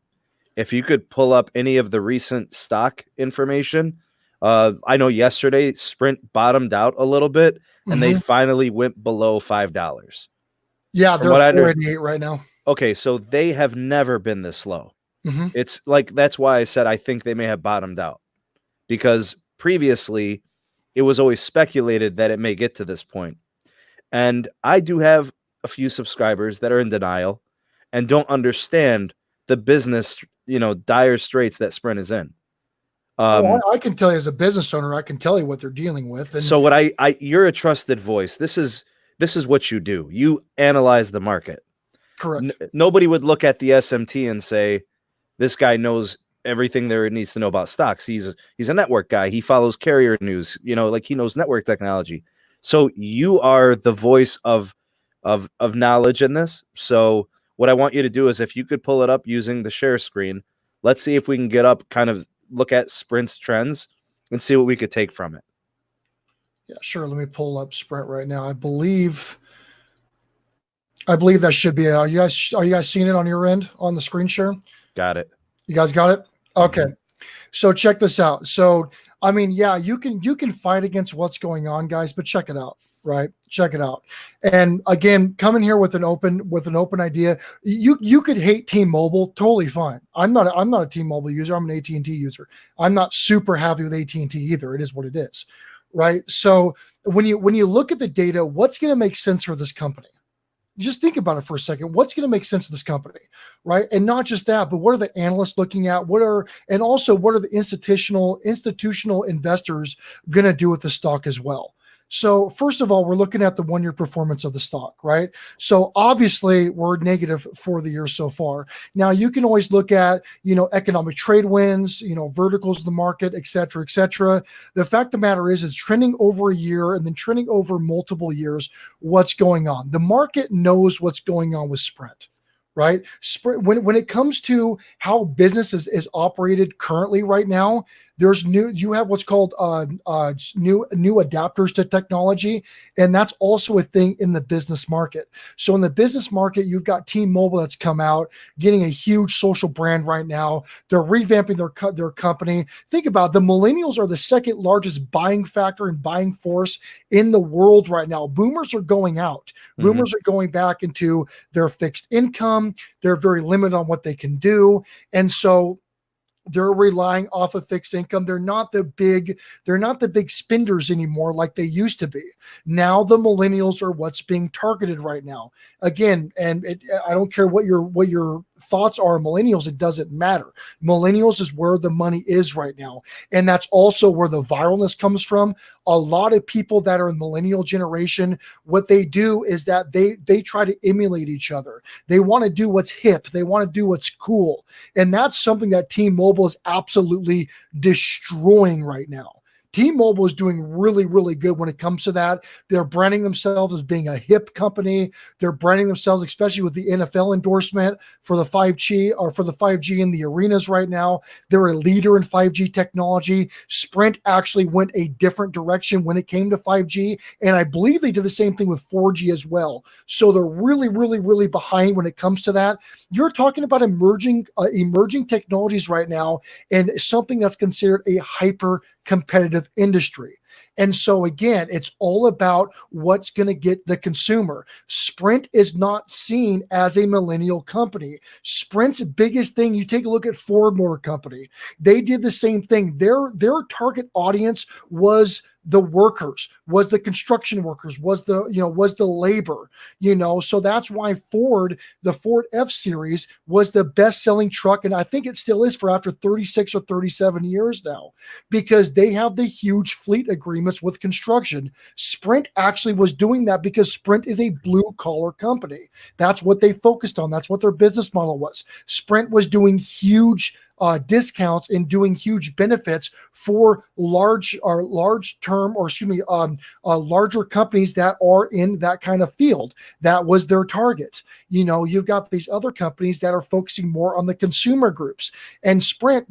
S1: If you could pull up any of the recent stock information. I know yesterday Sprint bottomed out a little bit and they finally went below $5.
S2: Yeah, they're 488 right now.
S1: Okay, so they have never been this low. It's like, that's why I said I think they may have bottomed out, because previously it was always speculated that it may get to this point. And I do have a few subscribers that are in denial and don't understand the business, dire straits that Sprint is in.
S2: I can tell you as a business owner, I can tell you what they're dealing with. And
S1: so what you're a trusted voice. This is what you do. You analyze the market.
S2: Correct.
S1: Nobody would look at the SMT and say, this guy knows everything there needs to know about stocks. He's a network guy. He follows carrier news, like he knows network technology. So you are the voice of knowledge in this. So what I want you to do is, if you could pull it up using the share screen, let's see if we can get up, kind of look at Sprint's trends and see what we could take from it.
S2: Yeah, sure. Let me pull up Sprint right now. I believe that should be. Are you guys seeing it on your end on the screen share?
S1: Got it.
S2: You guys got it? Okay. So check this out. So, I mean, yeah, you can fight against what's going on, guys, but check it out, right? Check it out. And again, coming here with an open idea, you could hate T-Mobile, totally fine. I'm not a T-Mobile user. I'm an AT&T user. I'm not super happy with AT&T either. It is what it is, right? So when you look at the data, what's going to make sense for this company? Just think about it for a second. What's going to make sense to this company, right? And not just that, but what are the analysts looking at? And also what are the institutional investors going to do with the stock as well? So first of all, we're looking at the 1-year performance of the stock, right? So obviously we're negative for the year so far. Now you can always look at, economic trade wins, verticals of the market, et cetera, et cetera. The fact of the matter is trending over a year and then trending over multiple years. What's going on? The market knows what's going on with Sprint. Right? When it comes to how business is operated currently right now, you have what's called new adapters to technology, and that's also a thing in the business market. So in the business market, you've got T-Mobile that's come out, getting a huge social brand right now. They're revamping their company. Think about it, the millennials are the second largest buying factor and buying force in the world right now. Boomers are going out. Boomers are going back into their fixed income. They're very limited on what they can do. And so they're relying off of fixed income. They're not the big spenders anymore like they used to be. Now the millennials are what's being targeted right now. Again, and I don't care what your thoughts are, millennials, it doesn't matter. Millennials is where the money is right now. And that's also where the viralness comes from. A lot of people that are in millennial generation, what they do is that they try to emulate each other. They want to do what's hip. They want to do what's cool. And that's something that T-Mobile is absolutely destroying right now. T-Mobile is doing really, really good when it comes to that. They're branding themselves as being a hip company. They're branding themselves, especially with the NFL endorsement for the 5G in the arenas right now. They're a leader in 5G technology. Sprint actually went a different direction when it came to 5G, and I believe they did the same thing with 4G as well. So they're really, really, really behind when it comes to that. You're talking about emerging technologies right now, and something that's considered a hyper competitive industry. And so again, it's all about what's going to get the consumer. Sprint is not seen as a millennial company. Sprint's biggest thing, you take a look at Ford Motor Company. They did the same thing. Their target audience was the workers, was the construction workers, was the labor, so that's why the Ford F-Series was the best-selling truck, and I think it still is for after 36 or 37 years now, because they have the huge fleet agreements with construction. Sprint actually was doing that because Sprint is a blue-collar company. That's what they focused on. That's what their business model was. Sprint was doing huge discounts and doing huge benefits for larger companies that are in that kind of field. That was their target. You've got these other companies that are focusing more on the consumer groups, and Sprint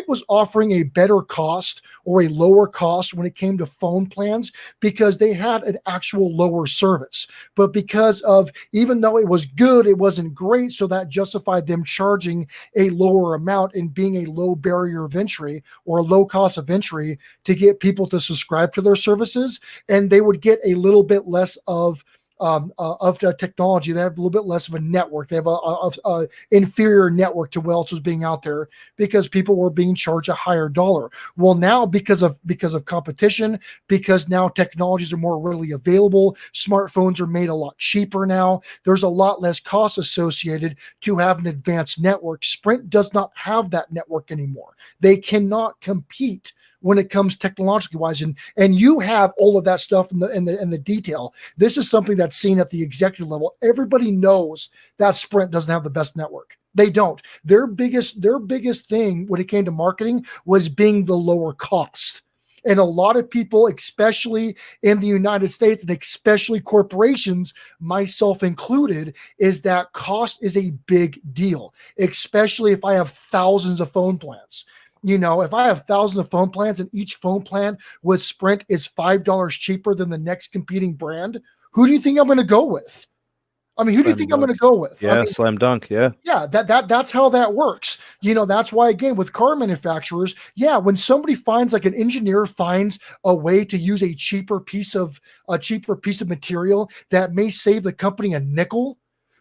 S2: was offering a better cost or a lower cost when it came to phone plans because they had an actual lower service. But because of, even though it was good, it wasn't great, so that justified them charging a lower amount and being a low barrier of entry or a low cost of entry to get people to subscribe to their services. And they would get a little bit less of the technology. They have a little bit less of a network. They have a inferior network to what else was being out there because people were being charged a higher dollar. Well, now because of competition, because now technologies are more readily available, smartphones are made a lot cheaper now. There's a lot less cost associated to have an advanced network. Sprint does not have that network anymore. They cannot compete when it comes technologically wise, and you have all of that stuff in the detail. This is something that's seen at the executive level. Everybody knows that Sprint doesn't have the best network. They don't. Their biggest thing when it came to marketing was being the lower cost. And a lot of people, especially in the United States and especially corporations, myself included, is that cost is a big deal, especially if I have thousands of phone plans. If I have thousands of phone plans and each phone plan with Sprint is $5 cheaper than the next competing brand, who do you think I'm going to go with? I mean, who do you think I'm going to go with?
S1: Yeah, slam dunk. Yeah.
S2: Yeah, that's how that works. That's why, again, with car manufacturers, when somebody finds, like an engineer finds a way to use a cheaper piece of material that may save the company a nickel,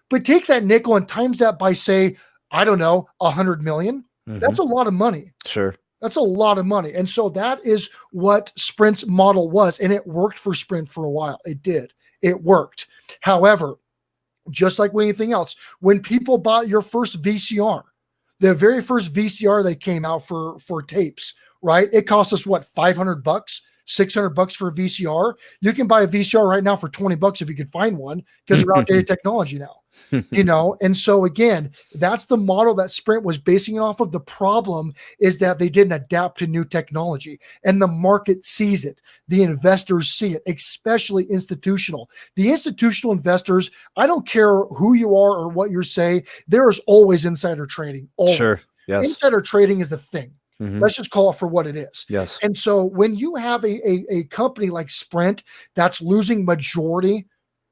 S2: but take that nickel and times that by, say, I don't know, 100 million. That's a lot of money.
S1: Sure.
S2: That's a lot of money. And so that is what Sprint's model was. And it worked for Sprint for a while. It did. It worked. However, just like with anything else, when people bought your first VCR, the very first VCR that came out for tapes, right? It cost us what, $500, $600 for a VCR. You can buy a VCR right now for $20 if you can find one, because they're outdated technology now. And so again, that's the model that Sprint was basing it off of. The problem is that they didn't adapt to new technology, and the market sees it. The investors see it, especially institutional. The institutional investors, I don't care who you are or what you say, there is always insider trading. Always. Sure. Yes. Insider trading is the thing. Let's just call it for what it is.
S1: Yes.
S2: And so when you have a company like Sprint that's losing majority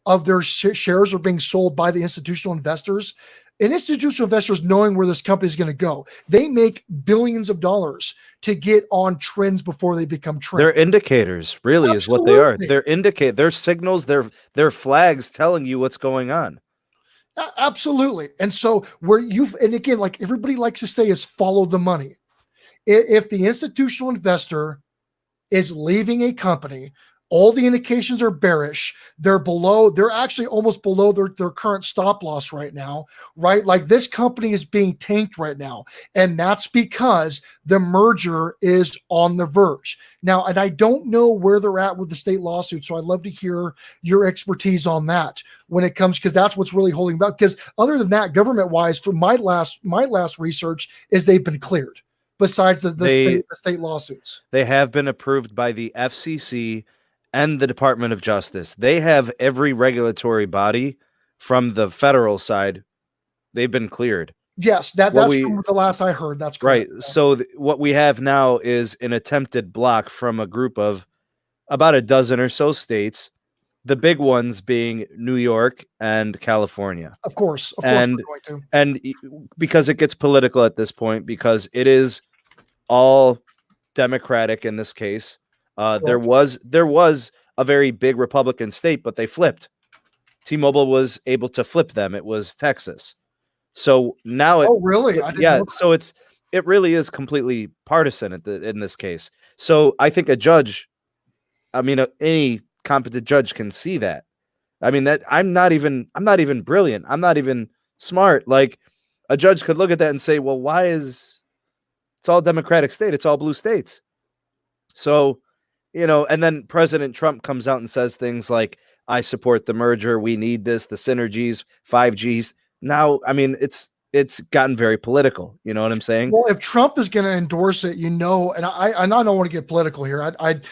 S2: of their shares are being sold by the institutional investors, and institutional investors knowing where this company is going to go, they make billions of dollars to get on trends before they become trends.
S1: They're indicators, really. Absolutely. Is what they are. They're signals, they're flags telling you what's going on.
S2: Absolutely. And so and again, like everybody likes to say, is follow the money. If the institutional investor is leaving a company, all the indications are bearish. They're actually almost below their current stop loss right now, right? Like this company is being tanked right now. And that's because the merger is on the verge. Now, and I don't know where they're at with the state lawsuit. So I'd love to hear your expertise on that when it comes, because that's what's really holding back. Because other than that, government wise, from my last research is they've been cleared. Besides the state lawsuits, they
S1: have been approved by the FCC and the Department of Justice. They have every regulatory body from the federal side. They've been cleared.
S2: Yes, that's from the last I heard. That's correct.
S1: Right. So what we have now is an attempted block from a group of about a dozen or so states, the big ones being New York and California.
S2: Of course
S1: and because it gets political at this point, because it is all Democratic in this case. There was a very big Republican state, but they flipped. T-Mobile was able to flip them. It was Texas. So now
S2: really?
S1: So it really is completely partisan in this case. So I think a judge, any competent judge can see that. I mean, that I'm not even brilliant. I'm not even smart. Like, a judge could look at that and say, well, it's all Democratic state. It's all blue states. So, and then President Trump comes out and says things like, I support the merger. We need this, the synergies, 5Gs. Now, I mean, it's gotten very political. You know what I'm saying?
S2: Well, if Trump is going to endorse it, and I don't want to get political here.
S1: But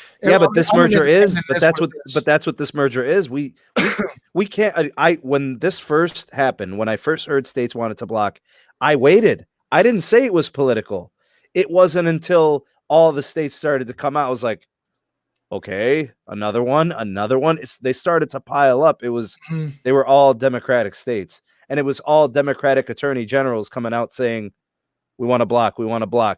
S1: that's what this merger is. We can't. When this first happened, when I first heard states wanted to block, I waited. I didn't say it was political. It wasn't until all the states started to come out. I was like, okay, another one. They started to pile up. They were all Democratic states. And it was all Democratic attorney generals coming out saying, we want to block.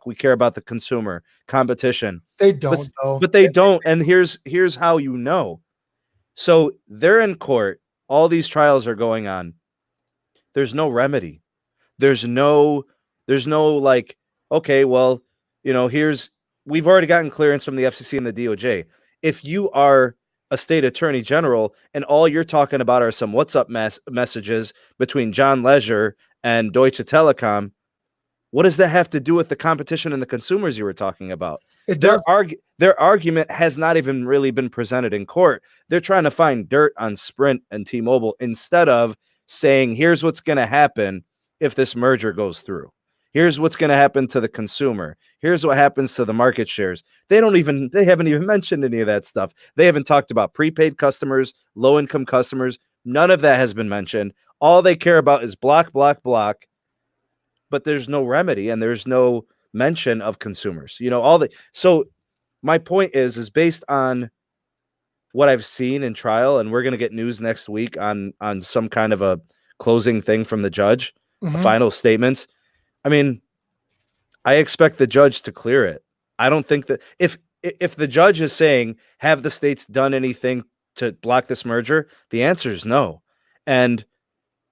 S1: We care about the consumer, competition.
S2: They don't, though.
S1: But they don't. And here's how you know. So they're in court. All these trials are going on. There's no remedy. There's no like, okay, well, we've already gotten clearance from the FCC and the DOJ. If you are a state attorney general and all you're talking about are some WhatsApp messages between John Leisure and Deutsche Telekom, what does that have to do with the competition and the consumers you were talking about? Their argument has not even really been presented in court. They're trying to find dirt on Sprint and T-Mobile instead of saying, here's what's going to happen if this merger goes through. Here's what's going to happen to the consumer. Here's what happens to the market shares. They haven't even mentioned any of that stuff. They haven't talked about prepaid customers, low-income customers. None of that has been mentioned. All they care about is block. But there's no remedy and there's no mention of consumers. So my point is based on what I've seen in trial, and we're going to get news next week on some kind of a closing thing from the judge, a final statement. I mean, I expect the judge to clear it. I don't think that if the judge is saying, have the states done anything to block this merger? The answer is no. And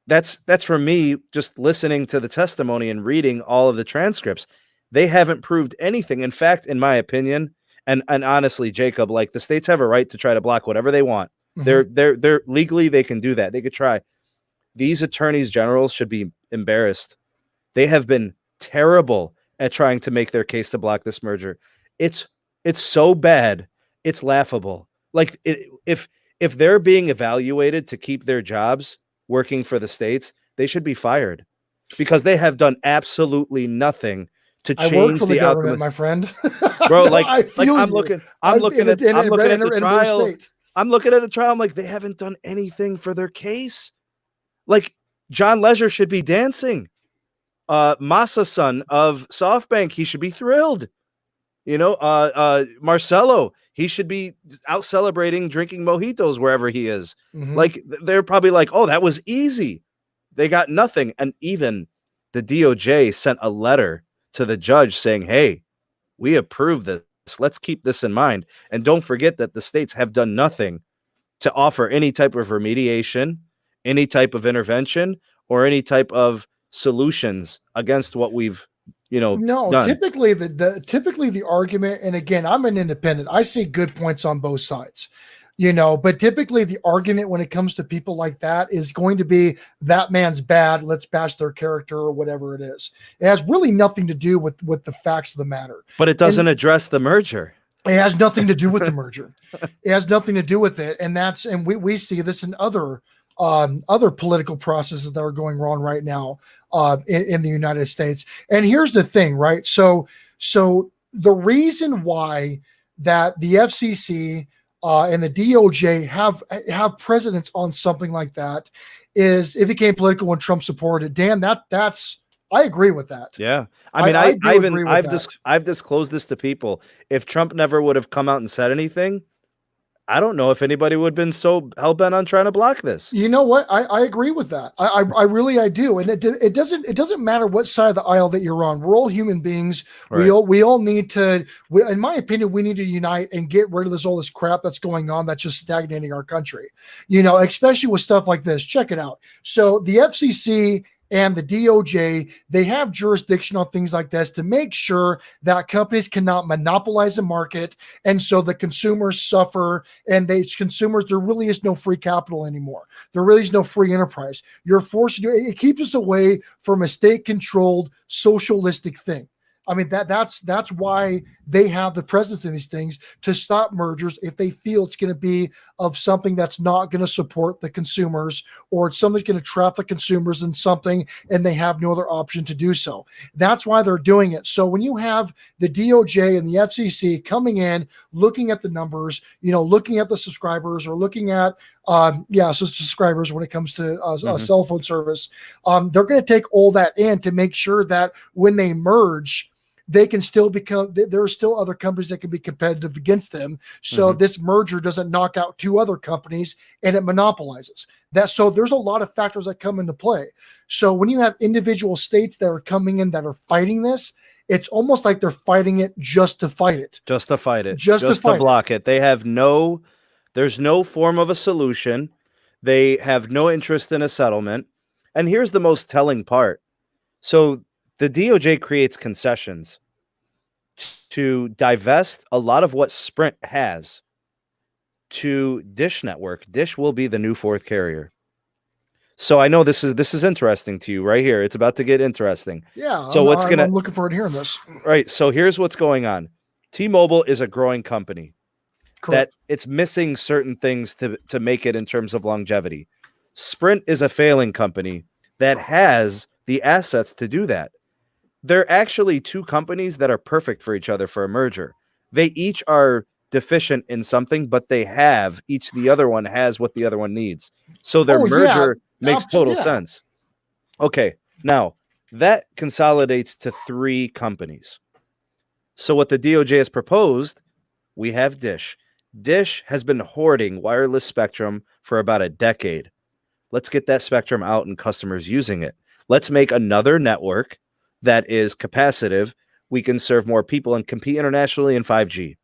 S1: that's for me, just listening to the testimony and reading all of the transcripts. They haven't proved anything. In fact, in my opinion, and honestly, Jacob, like, the states have a right to try to block whatever they want. They're legally, they can do that. They could try. These attorneys generals should be embarrassed. They have been terrible at trying to make their case to block this merger. It's so bad, it's laughable. Like, if they're being evaluated to keep their jobs working for the states, they should be fired because they have done absolutely nothing to change
S2: I work for the government,
S1: outcome.
S2: my friend.
S1: Bro, like I'm looking at the trial. I'm looking at the trial. I'm like, they haven't done anything for their case. Like, John Leisure should be dancing. Masa son of SoftBank, he should be thrilled. Marcelo, he should be out celebrating, drinking mojitos wherever he is. Like, they're probably like, oh, that was easy. They got nothing. And even the DOJ sent a letter to the judge saying, hey, we approve this. Let's keep this in mind. And don't forget that the states have done nothing to offer any type of remediation, any type of intervention, or any type of solutions against what we've done.
S2: Typically the argument, and again, I'm an independent, I see good points on both sides, but typically the argument when it comes to people like that is going to be, that man's bad, let's bash their character or whatever it is. It has really nothing to do with the facts of the matter. But
S1: it doesn't address the merger.
S2: It has nothing to do with the merger. It has nothing to do with it. And we see this in other political processes that are going on right now in the United States. And here's the thing, right? So the reason why that the FCC and the DOJ have precedence on something like that is it became political when Trump supported. Dan, that's I agree with that.
S1: Yeah. I've disclosed this to people. If Trump never would have come out and said anything, I don't know if anybody would have been so hell-bent on trying to block this. You know what? I agree with that. I really do. And it doesn't matter what side of the aisle that you're on. We're all human beings. Right. We all need to, in my opinion, we need to unite and get rid of all this crap that's going on that's just stagnating our country. Especially with stuff like this. Check it out. So the FCC
S2: and the DOJ, they have jurisdiction on things like this to make sure that companies cannot monopolize the market. And so the consumers suffer, and there really is no free capital anymore. There really is no free enterprise. You're forced to do it. It keeps us away from a state-controlled socialistic thing. I mean, that's why they have the presence in these things, to stop mergers if they feel it's going to be of something that's not going to support the consumers, or it's something that's going to trap the consumers in something and they have no other option to do so. That's why they're doing it. So when you have the DOJ and the FCC coming in, looking at the numbers, looking at the subscribers, or looking at subscribers when it comes to cell phone service, they're going to take all that in to make sure that when they merge, they can still there are still other companies that can be competitive against them. So this merger doesn't knock out two other companies and it monopolizes that. So there's a lot of factors that come into play. So when you have individual states that are coming in that are fighting this, it's almost like they're fighting it just to fight it.
S1: Just to fight it. Just to block it. They have there's no form of a solution. They have no interest in a settlement. And here's the most telling part. So the DOJ creates concessions to divest a lot of what Sprint has to Dish Network. Dish will be the new fourth carrier. So I know this is interesting to you right here. It's about to get interesting.
S2: Yeah.
S1: So
S2: I'm looking forward to hearing this.
S1: Right. So here's what's going on. T-Mobile is a growing company. Correct. That it's missing certain things to make it in terms of longevity. Sprint is a failing company that has the assets to do that. They're actually two companies that are perfect for each other for a merger. They each are deficient in something, but the other one has what the other one needs. So their merger makes total sense. Okay, now that consolidates to three companies. So what the DOJ has proposed, we have Dish. Dish has been hoarding wireless spectrum for about a decade. Let's get that spectrum out and customers using it. Let's make another network that is capacitive. We can serve more people and compete internationally in 5G.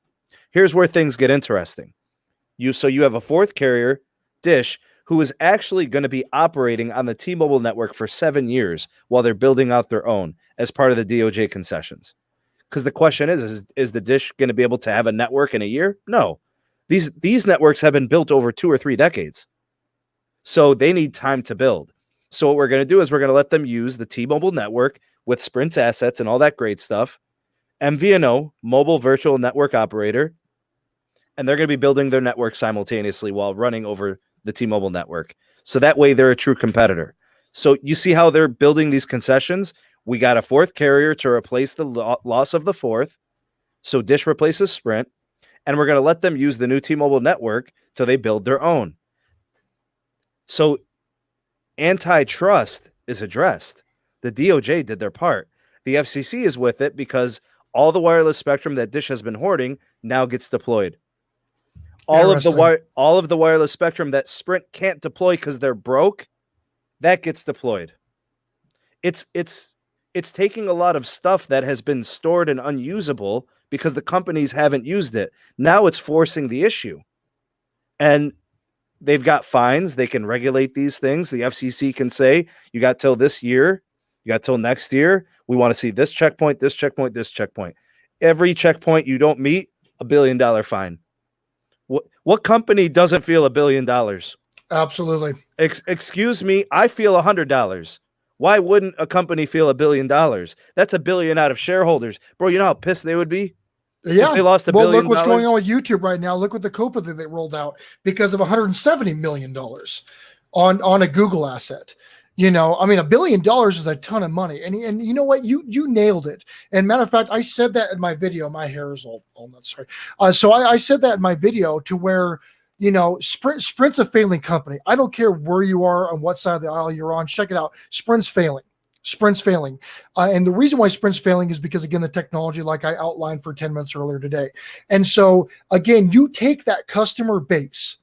S1: Here's where things get interesting. You have a fourth carrier, Dish, who is actually going to be operating on the T-Mobile network for 7 years while they're building out their own as part of the DOJ concessions. Because the question is the Dish going to be able to have a network in a year? No. These networks have been built over 2 or 3 decades. So they need time to build. So what we're going to do is we're going to let them use the T-Mobile network with Sprint's assets and all that great stuff, MVNO, mobile virtual network operator, and they're going to be building their network simultaneously while running over the T-Mobile network. So that way they're a true competitor. So you see how they're building these concessions? We got a fourth carrier to replace the loss of the fourth. So Dish replaces Sprint, and we're going to let them use the new T-Mobile network till they build their own. So antitrust is addressed. The DOJ did their part. The FCC is with it because all the wireless spectrum that Dish has been hoarding now gets deployed. All of the wireless spectrum that Sprint can't deploy because they're broke, that gets deployed. It's taking a lot of stuff that has been stored and unusable because the companies haven't used it. Now it's forcing the issue. And they've got fines. They can regulate these things. The FCC can say, you got till this year. You got till next year. We want to see this checkpoint, this checkpoint, this checkpoint. Every checkpoint you don't meet, $1 billion fine. What company doesn't feel $1 billion?
S2: Absolutely.
S1: Excuse me, I feel $100. Why wouldn't a company feel $1 billion? That's $1 billion out of shareholders. Bro, you know how pissed they would be?
S2: Yeah.
S1: If they lost $1 billion.
S2: Look what's going on with YouTube right now. Look what the COPA that they rolled out because of $170 million on a Google asset. $1 billion is a ton of money. And you know what? You nailed it. And matter of fact, I said that in my video. My hair is all nuts. Sorry. So I said that in my video to where, Sprint's a failing company. I don't care where you are on what side of the aisle you're on. Check it out. Sprint's failing. And the reason why Sprint's failing is because, again, the technology, like I outlined for 10 minutes earlier today. And so, again, you take that customer base,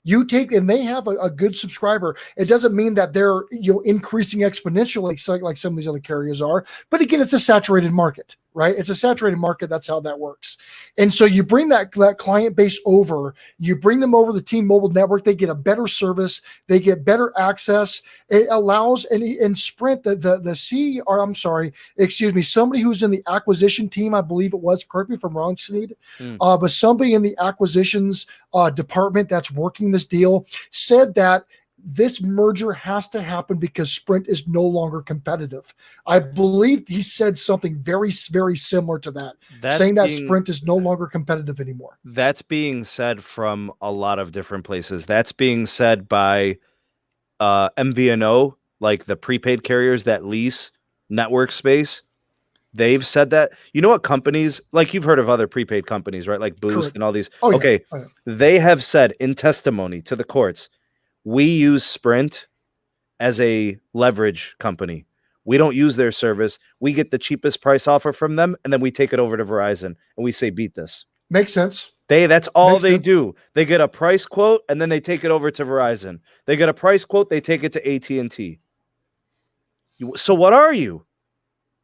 S2: and they have a good subscriber. It doesn't mean that they're increasing exponentially like some of these other carriers are. But again, it's a saturated market. right? It's a saturated market. That's how that works. And so you bring that client base over, you bring them over the T-Mobile network, they get a better service, they get better access. It allows, and Sprint, the CEO, or I'm sorry, excuse me, somebody who's in the acquisition team, I believe it was, correct me if I'm wrong, Sneed, but somebody in the acquisitions department that's working this deal said that this merger has to happen because Sprint is no longer competitive. I believe he said something very, very similar to that, saying that Sprint is no longer competitive anymore.
S1: That's being said from a lot of different places. That's being said by MVNO, like the prepaid carriers that lease network space. They've said that. You know what companies, like you've heard of other prepaid companies, right? Like Boost
S2: Correct.
S1: and all these.
S2: Oh,
S1: okay.
S2: Yeah. Oh, yeah.
S1: They have said in testimony to the courts, we use Sprint as a leverage company. We don't use their service. We get the cheapest price offer from them, and then we take it over to Verizon, and we say, beat this.
S2: Makes sense.
S1: That's all
S2: Makes
S1: they
S2: sense.
S1: do. They get a price quote, and then they take it over to Verizon. They get a price quote, they take it to AT&T. So what are you?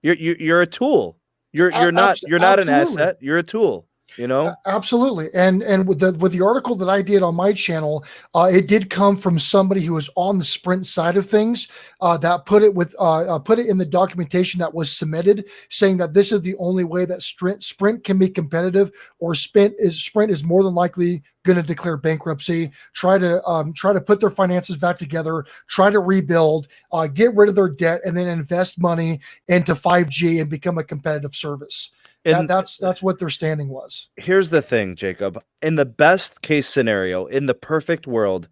S1: You're a tool. You're not an asset. You're a tool. You know,
S2: absolutely. And with the article that I did on my channel, it did come from somebody who was on the Sprint side of things that put it in the documentation that was submitted, saying that this is the only way that Sprint can be competitive, or Sprint is more than likely going to declare bankruptcy, try to put their finances back together, try to rebuild, get rid of their debt, and then invest money into 5G and become a competitive service. And that's what their standing was.
S1: Here's the thing, Jacob. In the best case scenario, in the perfect world,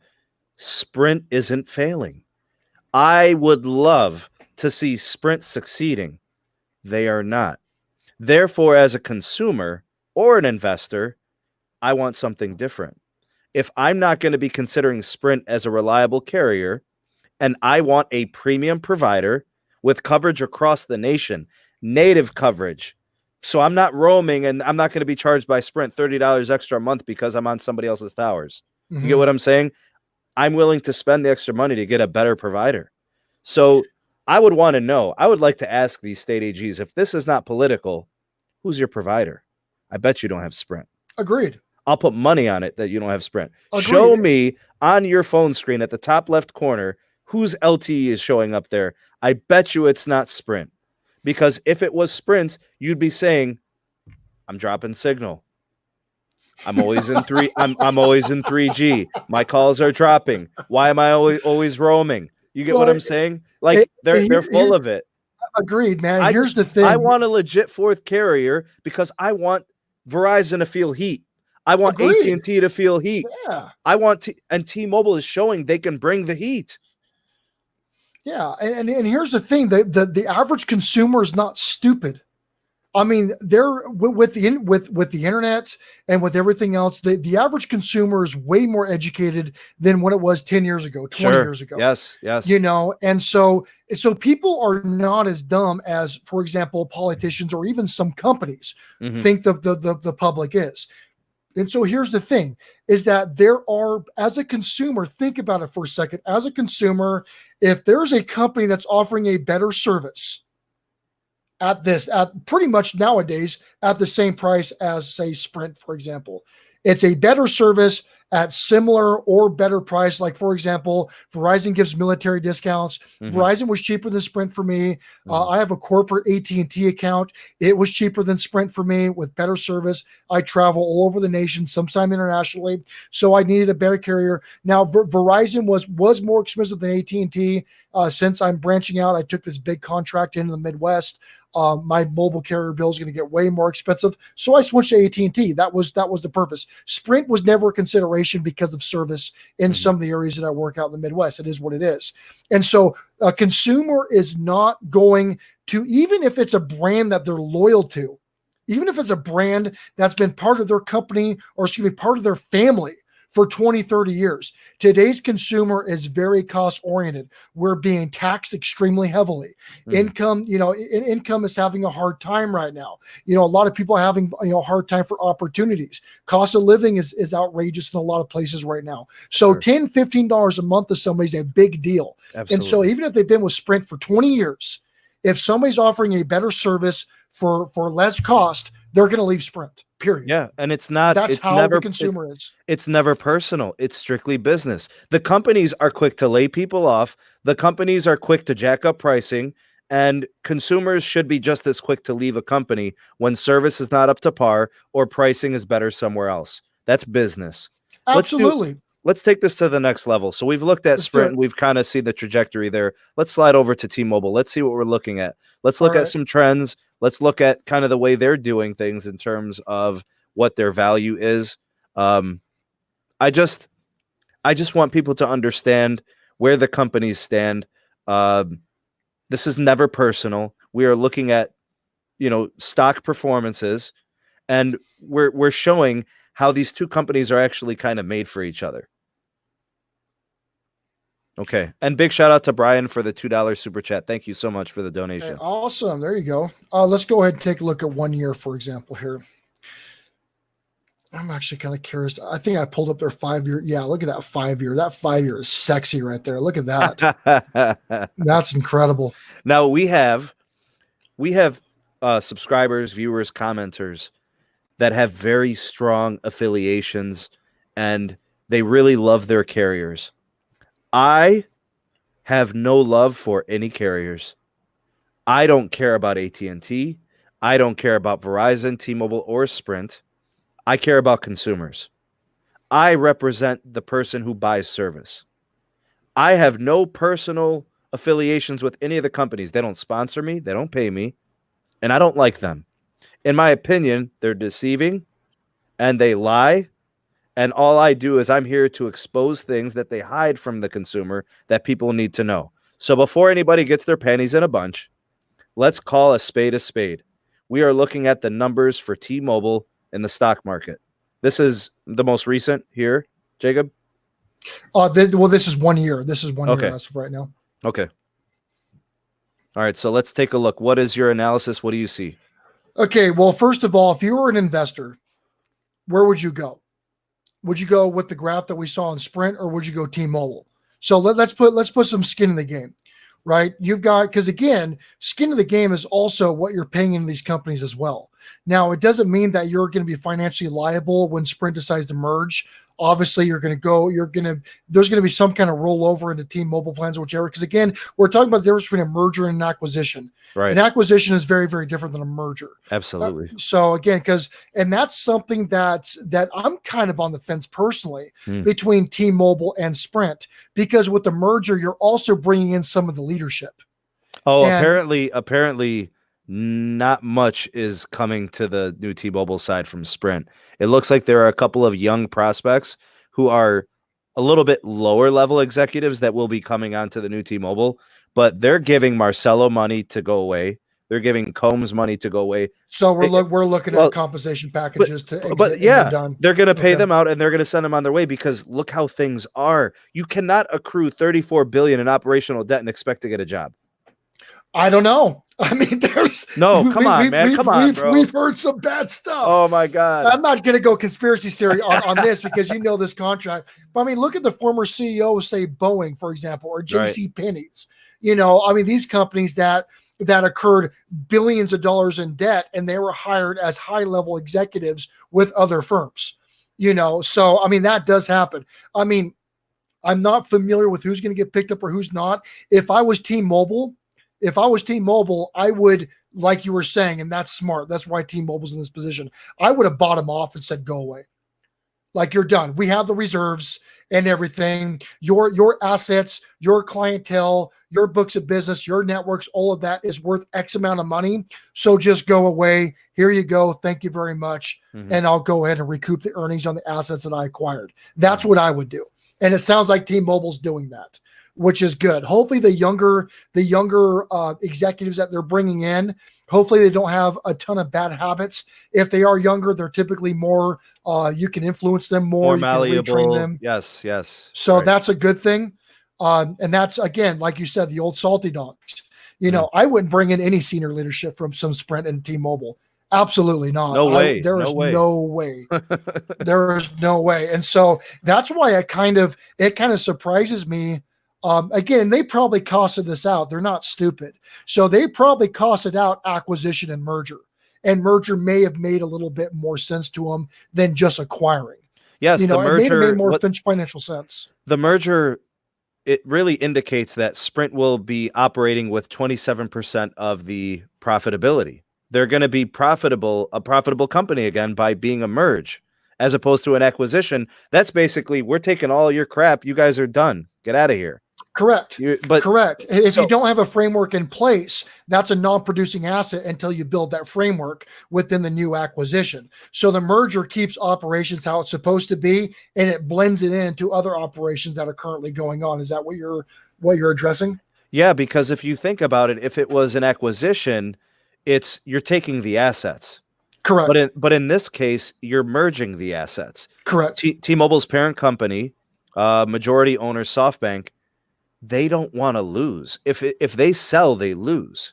S1: Sprint isn't failing. I would love to see Sprint succeeding. They are not. Therefore, as a consumer or an investor, I want something different. If I'm not going to be considering Sprint as a reliable carrier, and I want a premium provider with coverage across the nation, native coverage, so I'm not roaming, and I'm not going to be charged by Sprint $30 extra a month because I'm on somebody else's towers. Mm-hmm. You get what I'm saying? I'm willing to spend the extra money to get a better provider. So I would want to know, I would like to ask these state AGs, if this is not political, who's your provider? I bet you don't have Sprint.
S2: Agreed.
S1: I'll put money on it that you don't have Sprint.
S2: Agreed.
S1: Show me on your phone screen at the top left corner whose LTE is showing up there. I bet you it's not Sprint. Because if it was Sprint, you'd be saying, I'm dropping signal. I'm always in I'm always in 3G. My calls are dropping. Why am I always roaming? You get what I'm saying? Like they're full of it.
S2: Agreed, man. Here's the thing.
S1: I want a legit fourth carrier because I want Verizon to feel heat. I want AT&T to feel heat.
S2: Yeah.
S1: I want and T-Mobile is showing they can bring the heat.
S2: Yeah, and here's the thing: the average consumer is not stupid. I mean, they're with the internet and with everything else. The average consumer is way more educated than when it was 10 years ago, 20 years ago.
S1: Yes.
S2: You know, and so people are not as dumb as, for example, politicians or even some companies think the public is. And so here's the thing, is that there are, as a consumer, think about it for a second. As a consumer, if there's a company that's offering a better service at pretty much nowadays at the same price as, say, Sprint, for example, it's a better service at similar or better price. Like, for example, Verizon gives military discounts. Verizon was cheaper than Sprint for me. I have a corporate AT&T account. It was cheaper than Sprint for me with better service. I travel all over the nation, sometimes internationally. So I needed a better carrier. Now, Verizon was more expensive than AT&T. Since I'm branching out, I took this big contract into the Midwest. My mobile carrier bill is going to get way more expensive. So I switched to AT&T. That was the purpose. Sprint was never a consideration because of service in some of the areas that I work out in the Midwest. It is what it is. And so a consumer is not going to, even if it's a brand that they're loyal to, even if it's a brand that's been part of their company or part of their family for 20, 30 years. Today's consumer is very cost oriented. We're being taxed extremely heavily. Income is having a hard time right now. A lot of people are having a hard time for opportunities. Cost of living is outrageous in a lot of places right now. So $10, $15 a month to somebody's a big deal.
S1: Absolutely.
S2: And so even if they've been with Sprint for 20 years, if somebody's offering a better service for less cost, they're going to leave Sprint. Period.
S1: Yeah, and it's not.
S2: That's
S1: it's
S2: how
S1: never,
S2: the consumer is.
S1: It's never personal. It's strictly business. The companies are quick to lay people off. The companies are quick to jack up pricing, and consumers should be just as quick to leave a company when service is not up to par or pricing is better somewhere else. That's business.
S2: Absolutely.
S1: Let's take this to the next level. So we've looked at Sprint and we've kind of seen the trajectory there. Let's slide over to T-Mobile. Let's see what we're looking at. Let's look at some trends. Let's look at kind of the way they're doing things in terms of what their value is. I just want people to understand where the companies stand. This is never personal. We are looking at, stock performances, and we're showing how these two companies are actually kind of made for each other. Okay. And big shout out to Brian for the $2 super chat. Thank you so much for the donation.
S2: Hey, awesome. There you go. Let's go ahead and take a look at 1 year, for example, here. I'm actually kind of curious. I think I pulled up their 5 year. Yeah, look at that 5 year. That 5 year is sexy right there. Look at that. That's incredible.
S1: Now we have subscribers, viewers, commenters that have very strong affiliations, and they really love their carriers. I have no love for any carriers. I don't care about AT&T. I don't care about Verizon, T-Mobile, or Sprint. I care about consumers. I represent the person who buys service. I have no personal affiliations with any of the companies. They don't sponsor me. They don't pay me. And I don't like them. In my opinion, they're deceiving and they lie. And all I do is I'm here to expose things that they hide from the consumer that people need to know. So before anybody gets their panties in a bunch, let's call a spade a spade. We are looking at the numbers for T-Mobile in the stock market. This is the most recent here, Jacob?
S2: This is 1 year. This is 1 year as of right now.
S1: Okay. All right, so let's take a look. What is your analysis? What do you see?
S2: Okay, well, first of all, if you were an investor, where would you go? Would you go with the graph that we saw in Sprint, or would you go T-Mobile? So let's put some skin in the game, right? You've got, because again, skin in the game is also what you're paying into these companies as well. Now, it doesn't mean that you're going to be financially liable when Sprint decides to merge. Obviously, there's going to be some kind of rollover into T-Mobile plans or whichever. Because again, we're talking about the difference between a merger and an acquisition.
S1: Right.
S2: An acquisition is very, very different than a merger.
S1: Absolutely.
S2: So again, and that's something that I'm kind of on the fence personally between T-Mobile and Sprint, because with the merger, you're also bringing in some of the leadership.
S1: Oh, apparently not much is coming to the new T-Mobile side from Sprint. It looks like there are a couple of young prospects who are a little bit lower level executives that will be coming onto the new T-Mobile, but they're giving Marcelo money to go away. They're giving Combs money to go away.
S2: So we're looking at compensation packages to exit.
S1: But yeah, they're going to pay them out and they're going to send them on their way, because look how things are. You cannot accrue $34 billion in operational debt and expect to get a job.
S2: I don't know. I mean,
S1: come on, bro.
S2: We've heard some bad stuff.
S1: Oh my God.
S2: I'm not going to go conspiracy theory on this, because this contract. But I mean, look at the former CEO, say Boeing, for example, or J.C. Penney's. These companies that occurred billions of dollars in debt, and they were hired as high-level executives with other firms. So I mean, that does happen. I mean, I'm not familiar with who's going to get picked up or who's not. If I was T-Mobile, I would, like you were saying, and that's smart. That's why T-Mobile's in this position. I would have bought him off and said, go away. Like, you're done. We have the reserves and everything. Your assets, your clientele, your books of business, your networks, all of that is worth X amount of money. So just go away. Here you go. Thank you very much. And I'll go ahead and recoup the earnings on the assets that I acquired. That's what I would do. And it sounds like T-Mobile's doing that, which is good. Hopefully the younger executives that they're bringing in, hopefully they don't have a ton of bad habits. If they are younger, they're typically more, you can influence them more, you
S1: malleable.
S2: Can retrain them.
S1: Yes.
S2: So that's a good thing. And that's, again, like you said, the old salty dogs. I wouldn't bring in any senior leadership from some Sprint and T-Mobile. Absolutely not.
S1: No way.
S2: There is no way. There is no way. And so that's why it kind of surprises me. Again, they probably costed this out. They're not stupid. So they probably costed out acquisition and merger. and merger may have made a little bit more sense to them than just acquiring.
S1: Yes,
S2: You know,
S1: the merger
S2: it made more financial sense.
S1: The merger, it really indicates that Sprint will be operating with 27% of the profitability. They're going to be a profitable company again by being a merge, as opposed to an acquisition. That's basically, we're taking all your crap. You guys are done. Get out of here.
S2: Correct. Correct. If you don't have a framework in place, that's a non-producing asset until you build that framework within the new acquisition. So the merger keeps operations how it's supposed to be, and it blends it into other operations that are currently going on. Is that what you're addressing?
S1: Yeah, because if you think about it, if it was an acquisition, you're taking the assets.
S2: Correct.
S1: But in this case, you're merging the assets.
S2: Correct.
S1: T-Mobile's parent company, majority owner SoftBank, they don't want to lose. If they sell, they lose.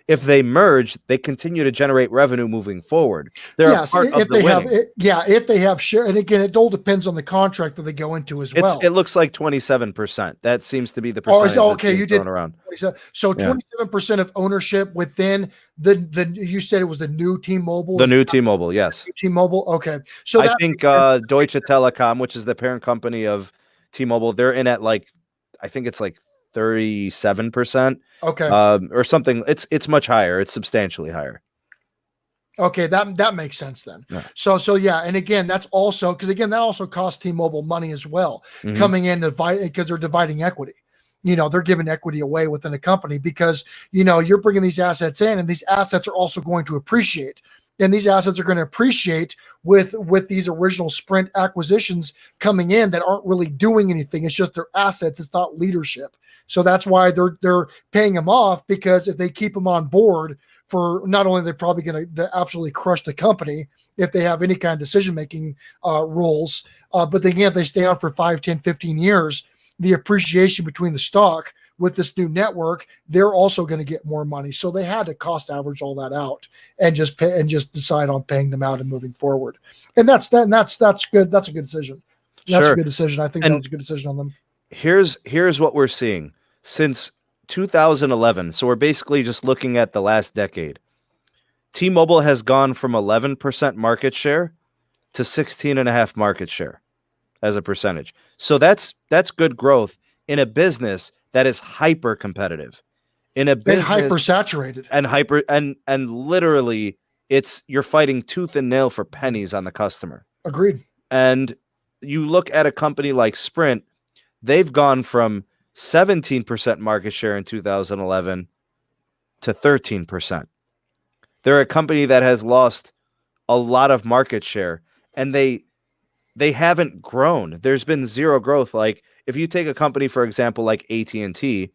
S1: If they merge, they continue to generate revenue moving forward.
S2: If they have share, and again, it all depends on the contract that they go into as well.
S1: It looks like 27%. That seems to be the percentage.
S2: You did around. So 27% of ownership within the you said it was the new T-Mobile.
S1: The new T-Mobile, yes.
S2: T-Mobile. Okay. So
S1: I think Deutsche Telekom, which is the parent company of T-Mobile, they're in at I think it's 37%.
S2: Okay.
S1: Or something. It's much higher. It's substantially higher.
S2: Okay, that makes sense then. Yeah. So yeah, and again, that's also because that also costs T-Mobile money as well, coming in because they're dividing equity. They're giving equity away within a company because you're bringing these assets in, and these assets are also going to appreciate. And these assets are going to appreciate with these original Sprint acquisitions coming in that aren't really doing anything. It's just their assets. It's not leadership. So that's why they're paying them off, because if they keep them on board for, not only they're probably going to absolutely crush the company if they have any kind of decision-making roles, but again, if they stay on for 5, 10, 15 years, the appreciation between the stock with this new network, they're also going to get more money. So they had to cost average all that out and just decide on paying them out and moving forward. And that's good. That's a good decision. That's a good decision. I think that was a good decision on them.
S1: Here's what we're seeing since 2011. So we're basically just looking at the last decade. T-Mobile has gone from 11% market share to 16.5% market share as a percentage. So that's good growth in a business that is hyper competitive, in a business
S2: hyper saturated
S1: and literally you're fighting tooth and nail for pennies on the customer.
S2: Agreed.
S1: And you look at a company like Sprint, they've gone from 17% market share in 2011 to 13%. They're a company that has lost a lot of market share, and they haven't grown. There's been zero growth. Like if you take a company, for example, like AT&T,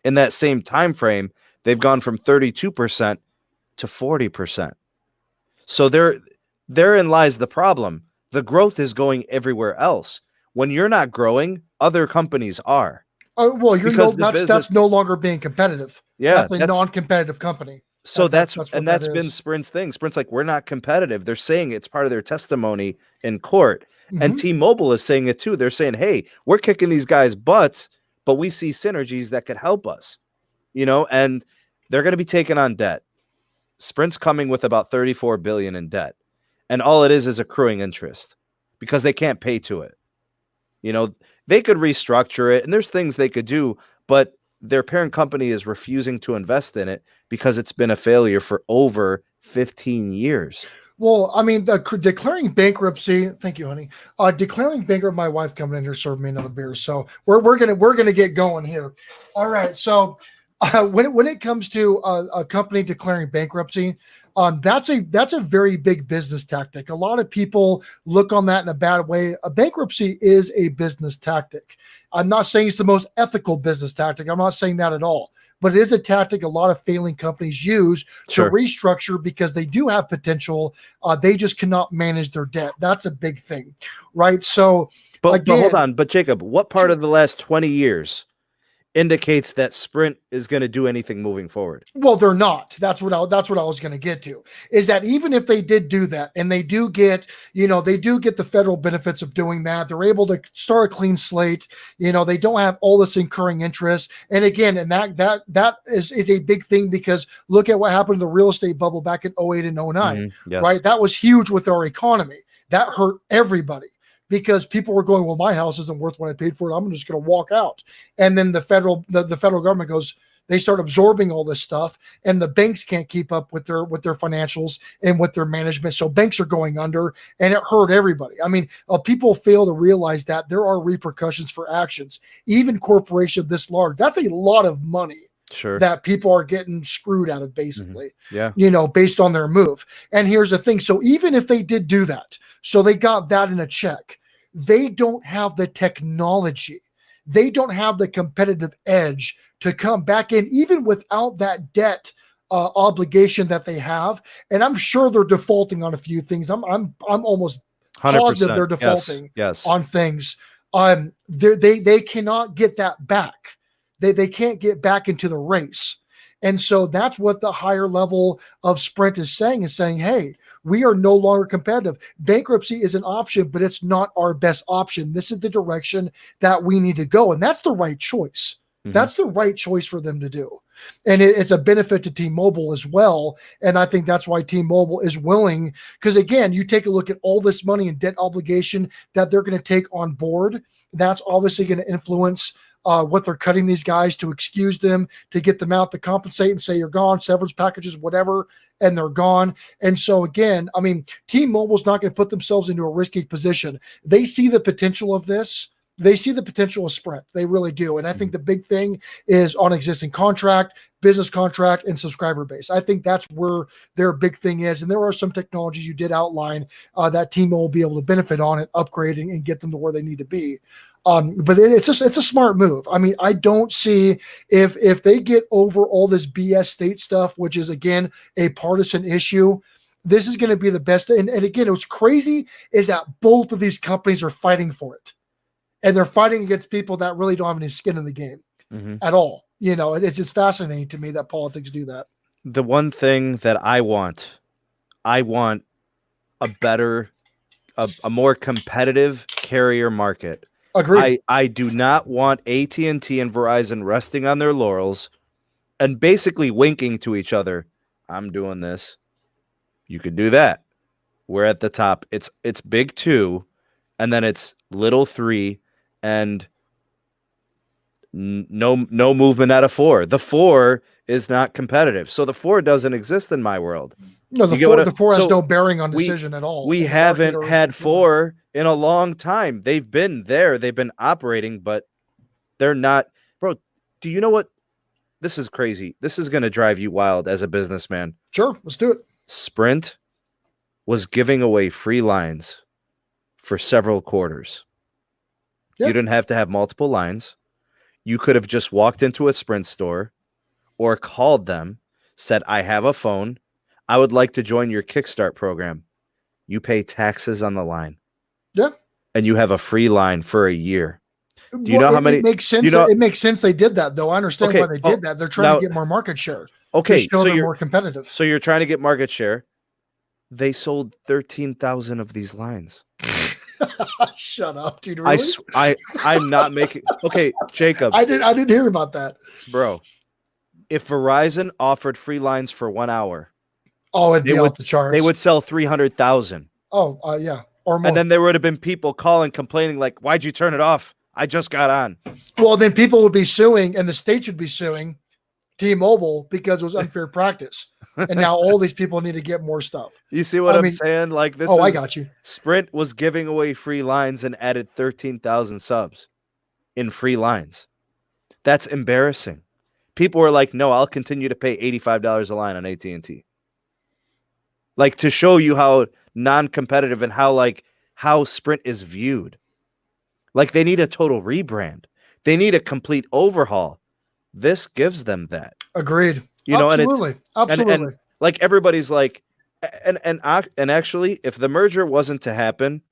S1: in that same time frame, they've gone from 32% to 40%. So therein lies the problem. The growth is going everywhere else. When you're not growing, other companies are.
S2: Oh, well, that's no longer being competitive.
S1: Yeah,
S2: that's a non-competitive company.
S1: So that's been Sprint's thing. Sprint's like, we're not competitive. They're saying it's part of their testimony in court. And T-Mobile is saying it too. They're saying, hey, we're kicking these guys' butts, but we see synergies that could help us, and they're going to be taking on debt. Sprint's coming with about $34 billion in debt. And all it is accruing interest because they can't pay to it. They could restructure it and there's things they could do, but their parent company is refusing to invest in it because it's been a failure for over 15 years.
S2: Well, I mean, declaring bankruptcy. Thank you, honey. Declaring bankruptcy. My wife coming in here serving me another beer, so we're gonna get going here. All right. So when it comes to a company declaring bankruptcy, that's a very big business tactic. A lot of people look on that in a bad way. A bankruptcy is a business tactic. I'm not saying it's the most ethical business tactic. I'm not saying that at all. But it is a tactic a lot of failing companies use to restructure because they do have potential. They just cannot manage their debt. That's a big thing, right? So,
S1: but hold on. But Jacob, what part of the last 20 years indicates that Sprint is going to do anything moving forward.
S2: Well, they're not. That's what I was going to get to, is that even if they did do that, and they do get the federal benefits of doing that, they're able to start a clean slate. They don't have all this incurring interest. And again, and that is a big thing, because look at what happened to the real estate bubble back in 08 and 09,
S1: yes.
S2: right? That was huge with our economy. That hurt everybody, because people were going, well, my house isn't worth what I paid for it, I'm just going to walk out. And then the federal government goes, they start absorbing all this stuff, and the banks can't keep up with their financials and with their management. So banks are going under, and it hurt everybody. I mean, people fail to realize that there are repercussions for actions. Even corporations this large, that's a lot of money.
S1: Sure.
S2: That people are getting screwed out of, basically,
S1: Yeah.
S2: Based on their move. And here's the thing. So even if they did do that, so they got that in a check, they don't have the technology. They don't have the competitive edge to come back in, even without that debt obligation that they have. And I'm sure they're defaulting on a few things. I'm almost
S1: 100%.
S2: positive they're defaulting
S1: yes.
S2: on things. They cannot get that back. They can't get back into the race. And so that's what the higher level of Sprint is saying, hey, we are no longer competitive. Bankruptcy is an option, but it's not our best option. This is the direction that we need to go. And that's the right choice. Mm-hmm. That's the right choice for them to do. And it's a benefit to T-Mobile as well. And I think that's why T-Mobile is willing, because again, you take a look at all this money and debt obligation that they're going to take on board. That's obviously going to influence what they're cutting these guys, to excuse them, to get them out, to compensate and say you're gone, severance packages, whatever, and they're gone. And so again, I mean, T-Mobile's not going to put themselves into a risky position. They see the potential of this. They see the potential of Sprint. They really do. And I think the big thing is on existing contract, business contract, and subscriber base. I think that's where their big thing is. And there are some technologies you did outline that T-Mobile will be able to benefit on it, upgrading and get them to where they need to be. But it's a smart move. I mean, I don't see if they get over all this BS state stuff, which is again a partisan issue, this is going to be the best. And again, what's crazy is that both of these companies are fighting for it, and they're fighting against people that really don't have any skin in the game at all. It's just fascinating to me that politics do that.
S1: The one thing that I want a more competitive carrier market.
S2: Agreed.
S1: I do not want AT&T and Verizon resting on their laurels and basically winking to each other. I'm doing this. You could do that. We're at the top. It's big 2, and then it's little 3, and no movement out of 4. The 4 is not competitive. So the 4 doesn't exist in my world.
S2: No, the 4 has no bearing on decision at all.
S1: We haven't had 4 in a long time. They've been there. They've been operating, but they're not. Bro, do you know what? This is crazy. This is going to drive you wild as a businessman.
S2: Sure, let's do it.
S1: Sprint was giving away free lines for several quarters. Yep. You didn't have to have multiple lines. You could have just walked into a Sprint store or called them, said, I have a phone. I would like to join your Kickstart program. You pay taxes on the line.
S2: Yeah.
S1: And you have a free line for a year. Do you know how many?
S2: It makes sense. It makes sense they did that, though. I understand why they did that. They're trying to get more market share.
S1: Okay.
S2: So they're more competitive.
S1: So you're trying to get market share. They sold 13,000 of these lines.
S2: Shut up, dude. Really?
S1: I'm not making. Okay, Jacob.
S2: I didn't hear about that.
S1: Bro, if Verizon offered free lines for 1 hour,
S2: it'd be off the charts.
S1: They would sell 300,000.
S2: Yeah. Or more.
S1: And then there would have been people calling, complaining, like, why'd you turn it off? I just got on.
S2: Well, then people would be suing, and the states would be suing T-Mobile because it was unfair practice. And now all these people need to get more stuff.
S1: You see what I'm saying? Like this.
S2: I got you.
S1: Sprint was giving away free lines and added 13,000 subs in free lines. That's embarrassing. People were like, no, I'll continue to pay $85 a line on AT&T. Like, to show you how non-competitive and how Sprint is viewed. Like, they need a total rebrand. They need a complete overhaul. This gives them that.
S2: Agreed.
S1: Absolutely.
S2: Absolutely.
S1: And like, everybody's like, and actually, if the merger wasn't to happen,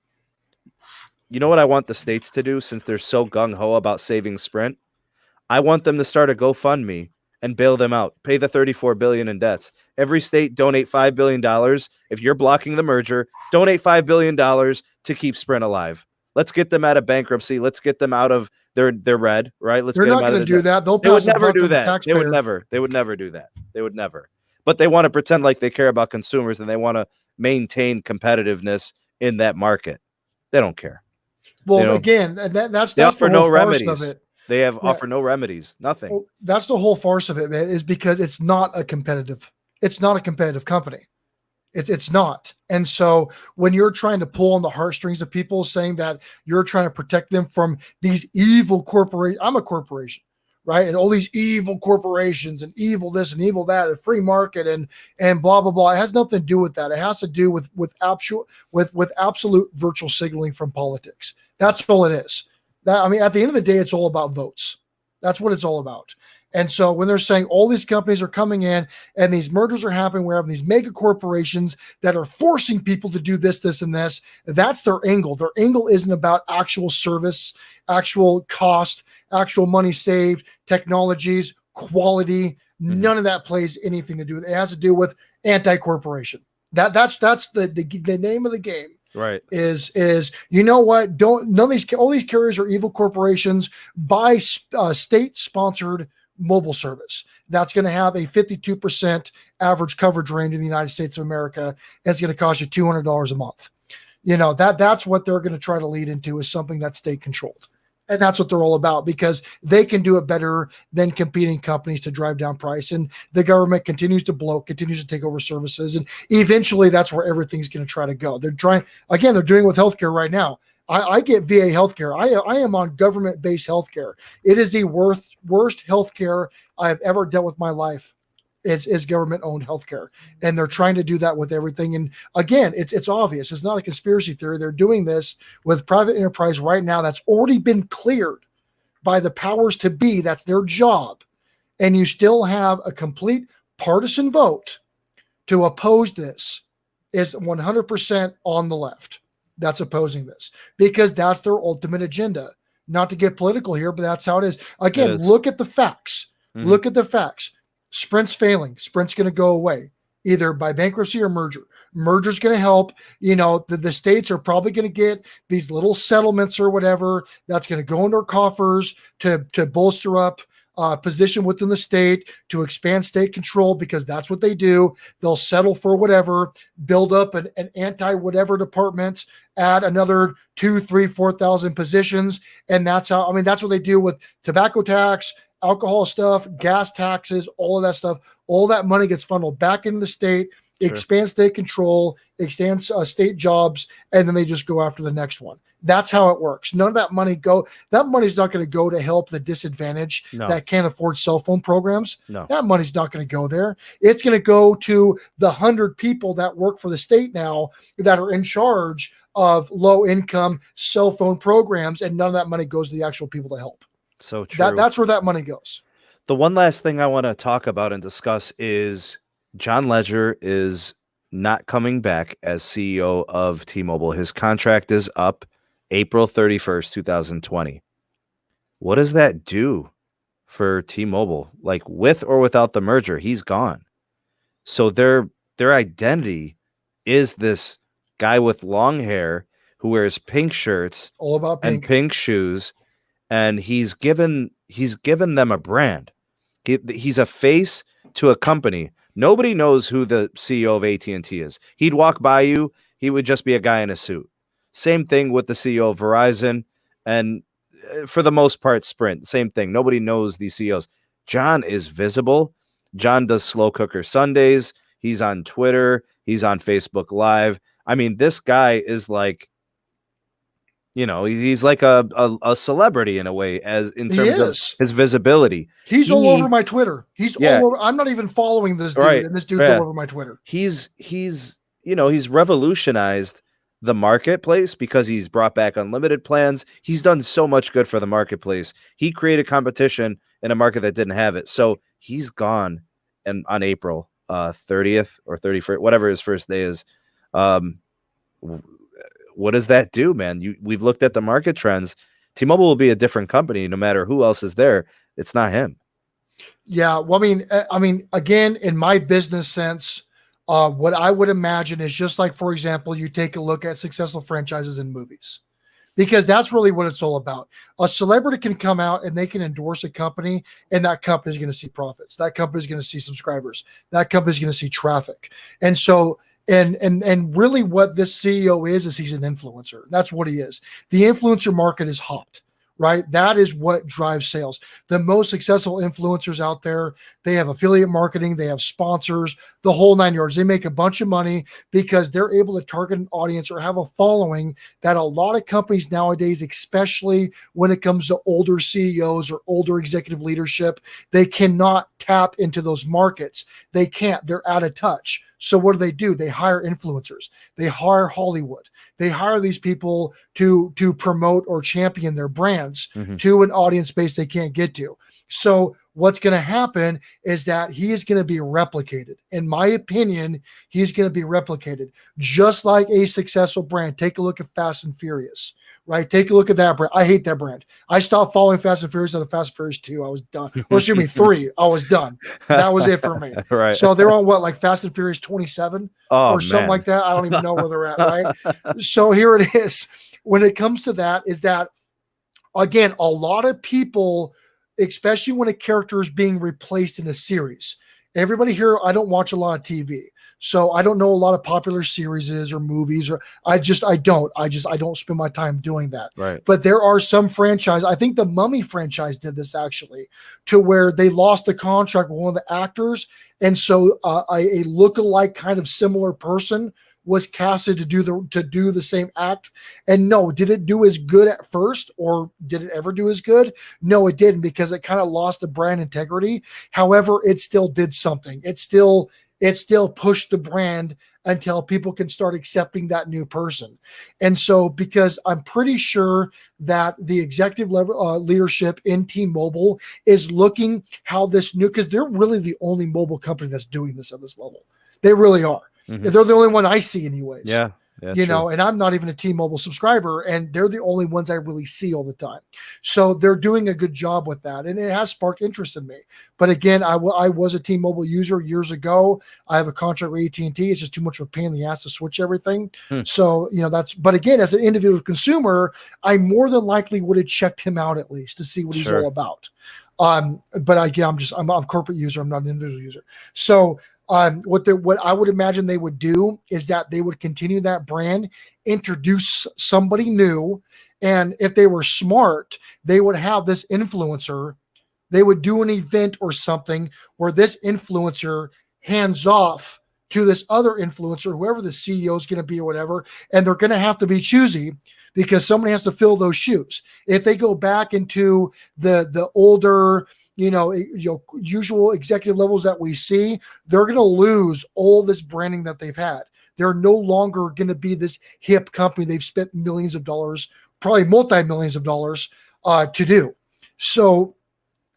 S1: you know what I want the states to do, since they're so gung-ho about saving Sprint? I want them to start a GoFundMe and bail them out. Pay the $34 billion in debts. Every state donate $5 billion. If you're blocking the merger, donate $5 billion to keep Sprint alive. Let's get them out of bankruptcy. Let's get them out of their red, right?
S2: They're not going to do that. They'll
S1: They would
S2: pass a
S1: never
S2: buck
S1: do
S2: on the
S1: that. They would
S2: taxpayer.
S1: never. They would never do that. They would never. But they want to pretend like they care about consumers and they want to maintain competitiveness in that market. They don't care.
S2: Well, again, that's
S1: they offer
S2: the whole
S1: no
S2: farce
S1: remedies.
S2: of it.
S1: They offer no remedies. Nothing.
S2: Well, that's the whole farce of it, man, is because it's not a competitive company. It's not. And so when you're trying to pull on the heartstrings of people saying that you're trying to protect them from these evil corporations, I'm a corporation, right? And all these evil corporations and evil this and evil that and free market and blah, blah, blah. It has nothing to do with that. It has to do with absolute virtual signaling from politics. That's all it is. At the end of the day, it's all about votes. That's what it's all about. And so when they're saying all these companies are coming in and these mergers are happening, we're having these mega corporations that are forcing people to do this, this, and this, that's their angle. Their angle isn't about actual service, actual cost, actual money saved, technologies, quality. None of that plays anything to do with it. It has to do with anti-corporation. That's the name of the game.
S1: Right.
S2: Is you know what? All these carriers are evil corporations. Buy state-sponsored mobile service that's going to have a 52% average coverage range in the United States of America, and it's going to cost you $200 a month. That's what they're going to try to lead into, is something that's state controlled. And that's what they're all about, because they can do it better than competing companies to drive down price. And the government continues to bloat, continues to take over services. And eventually that's where everything's going to try to go. They're doing it with healthcare right now. I get VA healthcare. I am on government-based healthcare. It is the worst healthcare I've ever dealt with in my life. Is government-owned healthcare, and they're trying to do that with everything. And again, it's obvious. It's not a conspiracy theory. They're doing this with private enterprise right now that's already been cleared by the powers to be. That's their job, and you still have a complete partisan vote to oppose this. Is 100% on the left that's opposing this, because that's their ultimate agenda. Not to get political here, but that's how it is. Again, look at the facts. Mm-hmm. Look at the facts. Sprint's failing. Sprint's going to go away either by bankruptcy or merger. Merger's going to help. The states are probably going to get these little settlements or whatever that's going to go into their coffers to bolster up position within the state, to expand state control, because that's what they do. They'll settle for whatever, build up an anti-whatever department, add another 2,000, 3,000, 4,000 positions. And that's what they do with tobacco tax, alcohol stuff, gas taxes, all of that stuff. All that money gets funneled back into the state, expands state control, extends state jobs, and then they just go after the next one. That's how it works. None of that money that money's not going to go to help the disadvantaged that can't afford cell phone programs. No. That money's not going to go there. It's going to go to the 100 people that work for the state now that are in charge of low income cell phone programs, and none of that money goes to the actual people to help.
S1: So true.
S2: That's where that money goes.
S1: The one last thing I want to talk about and discuss is John Legere is not coming back as CEO of T-Mobile. His contract is up April 31st, 2020. What does that do for T-Mobile? Like, with or without the merger, he's gone. So their identity is this guy with long hair who wears pink shirts,
S2: all about pink,
S1: and pink shoes. And he's given them a brand. He's a face to a company. Nobody knows who the CEO of AT&T is. He'd walk by you. He would just be a guy in a suit. Same thing with the CEO of Verizon. And for the most part, Sprint, same thing. Nobody knows these CEOs. John is visible. John does Slow Cooker Sundays. He's on Twitter. He's on Facebook Live. I mean, this guy is like, he's like a celebrity in a way, as in terms of his visibility.
S2: He's all over my Twitter. He's all over. I'm not even following this dude, and this dude's all over my Twitter.
S1: He's revolutionized the marketplace because he's brought back unlimited plans. He's done so much good for the marketplace. He created competition in a market that didn't have it. So he's gone, and on April 30th or 31st, whatever his first day is. What does that do, man? We've looked at the market trends. T-Mobile will be a different company no matter who else is there. It's not him.
S2: Yeah. Well, I mean, again, in my business sense, what I would imagine is just like, for example, you take a look at successful franchises in movies, because that's really what it's all about. A celebrity can come out and they can endorse a company, and that company is going to see profits. That company is going to see subscribers. That company is going to see traffic. And so, and really what this CEO is he's an influencer. That's what he is. The influencer market is hot, right? That is what drives sales. The most successful influencers out there, they have affiliate marketing, they have sponsors, the whole 9 yards. They make a bunch of money because they're able to target an audience or have a following that a lot of companies nowadays, especially when it comes to older CEOs or older executive leadership, they cannot tap into those markets. They can't. They're out of touch. So what do? They hire influencers. They hire Hollywood. They hire these people to promote or champion their brands to an audience base they can't get to. So what's going to happen is that he is going to be replicated. In my opinion, he's going to be replicated just like a successful brand. Take a look at Fast and Furious, right? Take a look at that brand. I hate that brand. I stopped following Fast and Furious on the Fast and Furious 2. I was done. Well, excuse me, 3. I was done. That was it for me.
S1: Right.
S2: So they're on what, like Fast and Furious 27 or something like that. I don't even know where they're at, right? So here it is. When it comes to that, is that, again, a lot of people, especially when a character is being replaced in a series. Everybody here, I don't watch a lot of TV. So I don't know a lot of popular series or movies, or I don't spend my time doing that.
S1: Right.
S2: But there are some franchise. I think the Mummy franchise did this actually, to where they lost the contract with one of the actors. And so a lookalike kind of similar person was casted to do the same act. And no, did it do as good at first, or did it ever do as good? No, it didn't, because it kind of lost the brand integrity. However, it still did something. It still pushed the brand until people can start accepting that new person. And so, because I'm pretty sure that the executive level leadership in T-Mobile is looking how this new, because they're really the only mobile company that's doing this at this level. They really are. They're the only one I see anyways.
S1: Yeah.
S2: You know, and I'm not even a T-Mobile subscriber, and they're the only ones I really see all the time. So they're doing a good job with that, and it has sparked interest in me. But again, I was a T-Mobile user years ago. I have a contract with AT&T. It's just too much of a pain in the ass to switch everything. So, you know, but again, as an individual consumer, I more than likely would have checked him out at least to see what he's all about. But again, I'm a corporate user. I'm not an individual user. So, what I would imagine they would do is that they would continue that brand, introduce somebody new, and if they were smart, they would have this influencer. They would do an event or something where this influencer hands off to this other influencer, whoever the CEO is going to be or whatever, and they're going to have to be choosy because somebody has to fill those shoes. If they go back into the older, usual executive levels that we see, they're going to lose all this branding that they've had. They're no longer going to be this hip company they've spent millions of dollars, probably multi-millions of dollars to do. So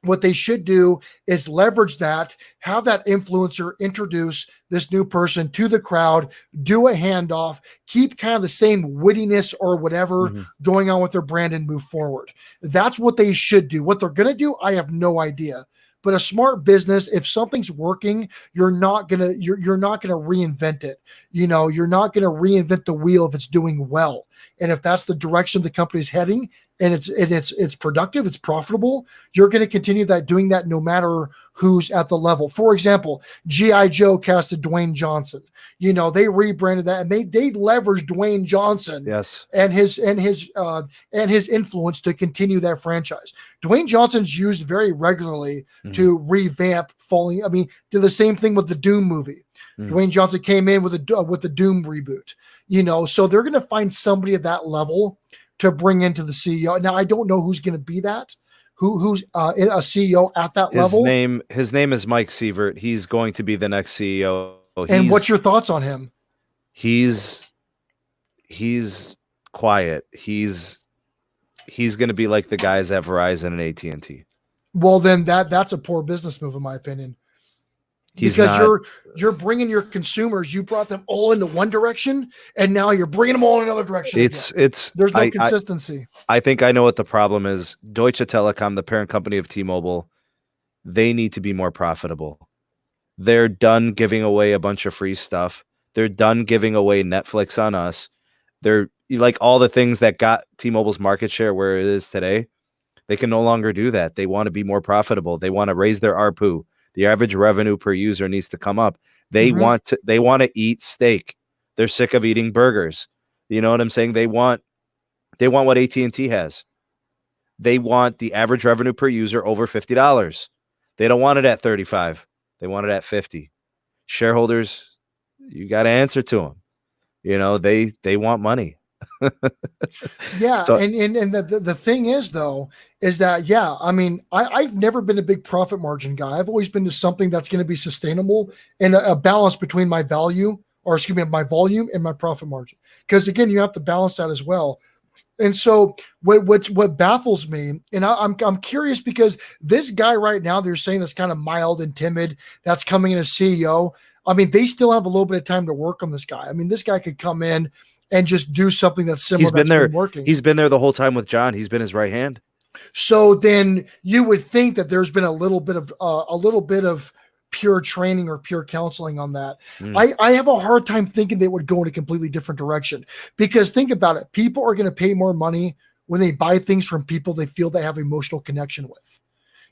S2: what they should do is leverage that, have that influencer introduce this new person to the crowd, do a handoff, keep kind of the same wittiness or whatever going on with their brand, and move forward. That's what they should do. What they're going to do, I have no idea. But a smart business, if something's working, you're not gonna reinvent it. You're not gonna reinvent the wheel if it's doing well. And if that's the direction the company's heading, and it's productive, it's profitable, you're going to continue doing that no matter who's at the level. For example, G.I. Joe casted Dwayne Johnson. They rebranded that, and they leveraged Dwayne Johnson,
S1: yes, and
S2: his influence to continue that franchise. Dwayne Johnson's used very regularly to revamp did the same thing with the Doom movie. Dwayne Johnson came in with the Doom reboot. So they're going to find somebody at that level to bring into the CEO. Now, I don't know who's going to be that, who's a CEO at that level.
S1: His name is Mike Sievert. He's going to be the next CEO.
S2: And what's your thoughts on him?
S1: He's quiet. He's going to be like the guys at Verizon and AT&T.
S2: Well, then that's a poor business move, in my opinion.
S1: He's
S2: because
S1: not.
S2: you're bringing your consumers, you brought them all into one direction, and now you're bringing them all in another direction.
S1: It's
S2: there's no consistency.
S1: I think I know what the problem is. Deutsche Telekom, the parent company of T-Mobile, they need to be more profitable. They're done giving away a bunch of free stuff. They're done giving away Netflix on us. They're like all the things that got T-Mobile's market share where it is today. They can no longer do that. They want to be more profitable. They want to raise their ARPU. The average revenue per user needs to come up. They want to eat steak. They're sick of eating burgers. You know what I'm saying? They want what AT&T has. They want the average revenue per user over $50. They don't want it at 35. They want it at 50. Shareholders, you got to answer to them. You know, they want money.
S2: Yeah. So, and the thing is, though, is that, yeah, I mean, I've never been a big profit margin guy. I've always been to something that's going to be sustainable and a balance between my volume and my profit margin. Because again, you have to balance that as well. And so what baffles me, and I'm curious because this guy right now, they're saying that's kind of mild and timid, that's coming in as CEO. I mean, they still have a little bit of time to work on this guy. I mean, this guy could come in and just do something that's similar.
S1: He's been working. He's been there the whole time with John. He's been his right hand.
S2: So then you would think that there's been a little bit of pure training or pure counseling on that. I have a hard time thinking they would go in a completely different direction, because think about it. People are going to pay more money when they buy things from people they feel they have emotional connection with.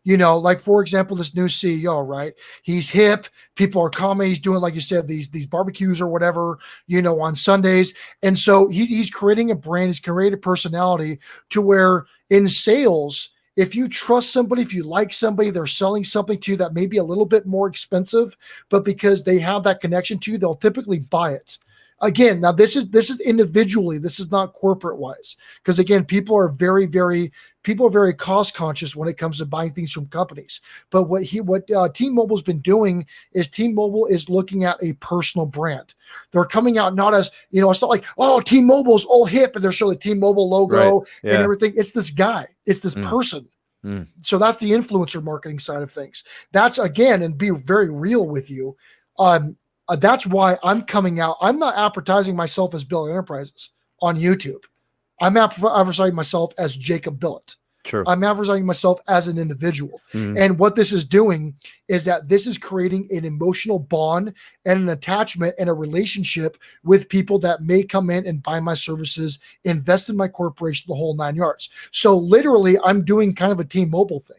S2: You know, like, for example, this new CEO, right? He's hip. People are calm. He's doing, like you said, these barbecues or whatever, you know, on Sundays. And so he's creating a brand. He's created a personality to where in sales, if you trust somebody, if you like somebody, they're selling something to you that may be a little bit more expensive, but because they have that connection to you, they'll typically buy it. Again, now this is individually. This is not corporate wise, because again, people are very cost conscious when it comes to buying things from companies. But what T-Mobile's been doing is T-Mobile is looking at a personal brand. They're coming out not as, you know, it's not like, oh, T-Mobile's all hip and they're showing the T-Mobile logo and everything. It's this guy. It's this person. So that's the influencer marketing side of things. That's, again, and be very real with you. That's why I'm coming out. I'm not advertising myself as Billitt Enterprises on YouTube. I'm advertising myself as Jacob Billitt.
S1: Sure.
S2: I'm advertising myself as an individual. And what this is doing is that this is creating an emotional bond and an attachment and a relationship with people that may come in and buy my services, invest in my corporation, the whole 9 yards. So literally, I'm doing kind of a T-Mobile thing.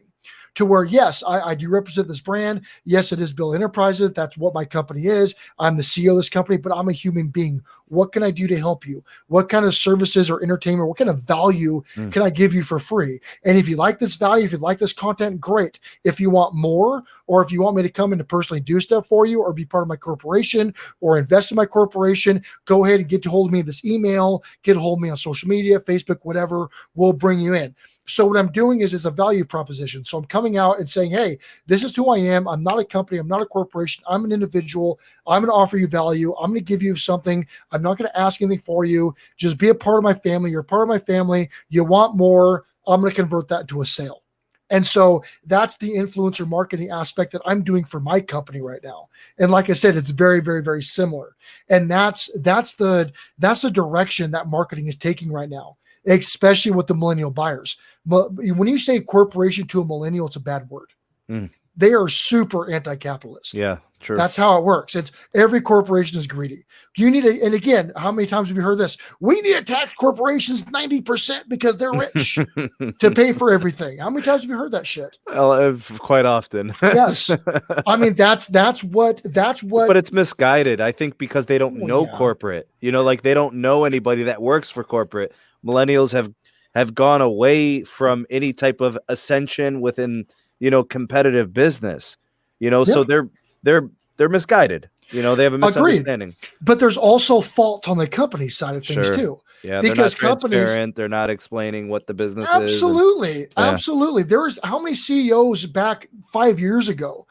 S2: To where, yes, I do represent this brand. Yes, it is Billitt Enterprises. That's what my company is. I'm the CEO of this company, but I'm a human being. What can I do to help you? What kind of services or entertainment, what kind of value can I give you for free? And if you like this value, if you like this content, great. If you want more, or if you want me to come in to personally do stuff for you or be part of my corporation or invest in my corporation, go ahead and get a hold of me in this email, get a hold of me on social media, Facebook, whatever. We'll bring you in. So what I'm doing is a value proposition. So I'm coming out and saying, hey, this is who I am. I'm not a company. I'm not a corporation. I'm an individual. I'm going to offer you value. I'm going to give you something. I'm not going to ask anything for you. Just be a part of my family. You're a part of my family. You want more. I'm going to convert that into a sale. And so that's the influencer marketing aspect that I'm doing for my company right now. And like I said, it's very, very, very similar. And that's the direction that marketing is taking right now, especially with the millennial buyers. When you say corporation to a millennial, it's a bad word. They are super anti-capitalist.
S1: Yeah, true.
S2: That's how it works. It's every corporation is greedy. You need and again, how many times have you heard this? We need to tax corporations 90% because they're rich to pay for everything. How many times have you heard that shit?
S1: Well, quite often.
S2: Yes. I mean, that's what.
S1: But it's misguided. I think because they don't know corporate. You know, like they don't know anybody that works for corporate. Millennials have gone away from any type of ascension within, you know, competitive business, you know, so they're misguided, you know, they have a misunderstanding.
S2: Agreed. But there's also fault on the company side of things too.
S1: Yeah, because companies, they're not explaining what the business is.
S2: Absolutely. There was how many CEOs back 5 years ago,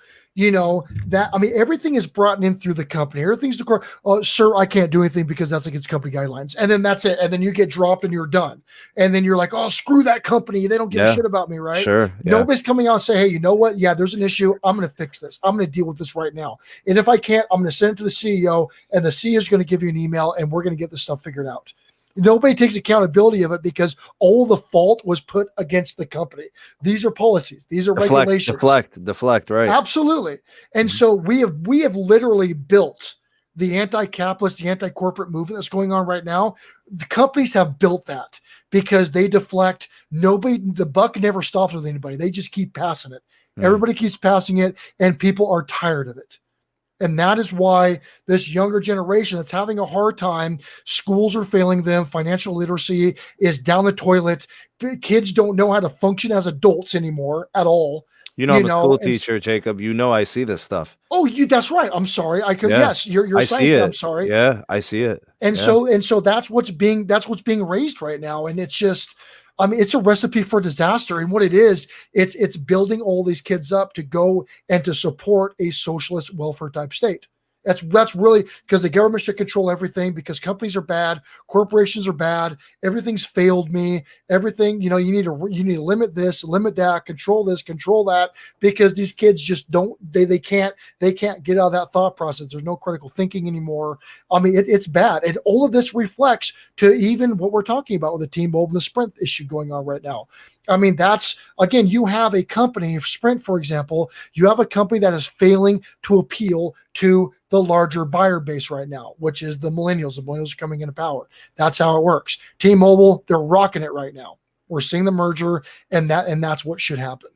S2: that, everything is brought in through the company. Everything's the core. Oh, sir, I can't do anything because that's against company guidelines. And then that's it. And then you get dropped and you're done. And then you're like, oh, screw that company. They don't give a shit about me, right?
S1: Sure. Yeah.
S2: Nobody's coming out and say, hey, you know what? Yeah, there's an issue. I'm going to fix this. I'm going to deal with this right now. And if I can't, I'm going to send it to the CEO, and the CEO is going to give you an email, and we're going to get this stuff figured out. Nobody takes accountability of it because all the fault was put against the company. These are policies. These are regulations.
S1: Deflect, right?
S2: Absolutely. And so we have literally built the anti-capitalist, the anti-corporate movement that's going on right now. The companies have built that because they deflect. The buck never stops with anybody. They just keep passing it. Everybody keeps passing it, and people are tired of it. And that is why this younger generation that's having a hard time, schools are failing them, financial literacy is down the toilet. Kids don't know how to function as adults anymore at all.
S1: I'm a school teacher, Jacob. I see this stuff.
S2: Oh, that's right. I'm sorry. Yes, you're saying it. I'm sorry.
S1: Yeah, I see it.
S2: And so that's what's being raised right now. And it's just, it's a recipe for disaster. And what it is, it's building all these kids up to go and to support a socialist welfare type state. That's really because the government should control everything because companies are bad, corporations are bad, everything's failed me, everything, you need to limit this, limit that, control this, control that, because these kids just they can't get out of that thought process. There's no critical thinking anymore. It's bad. And all of this reflects to even what we're talking about with the T-Mobile and the Sprint issue going on right now. That's, again, you have a company, Sprint, for example, you have a company that is failing to appeal to the larger buyer base right now, which is the millennials. The millennials are coming into power. That's how it works. T-Mobile, they're rocking it right now. We're seeing the merger, and that's what should happen.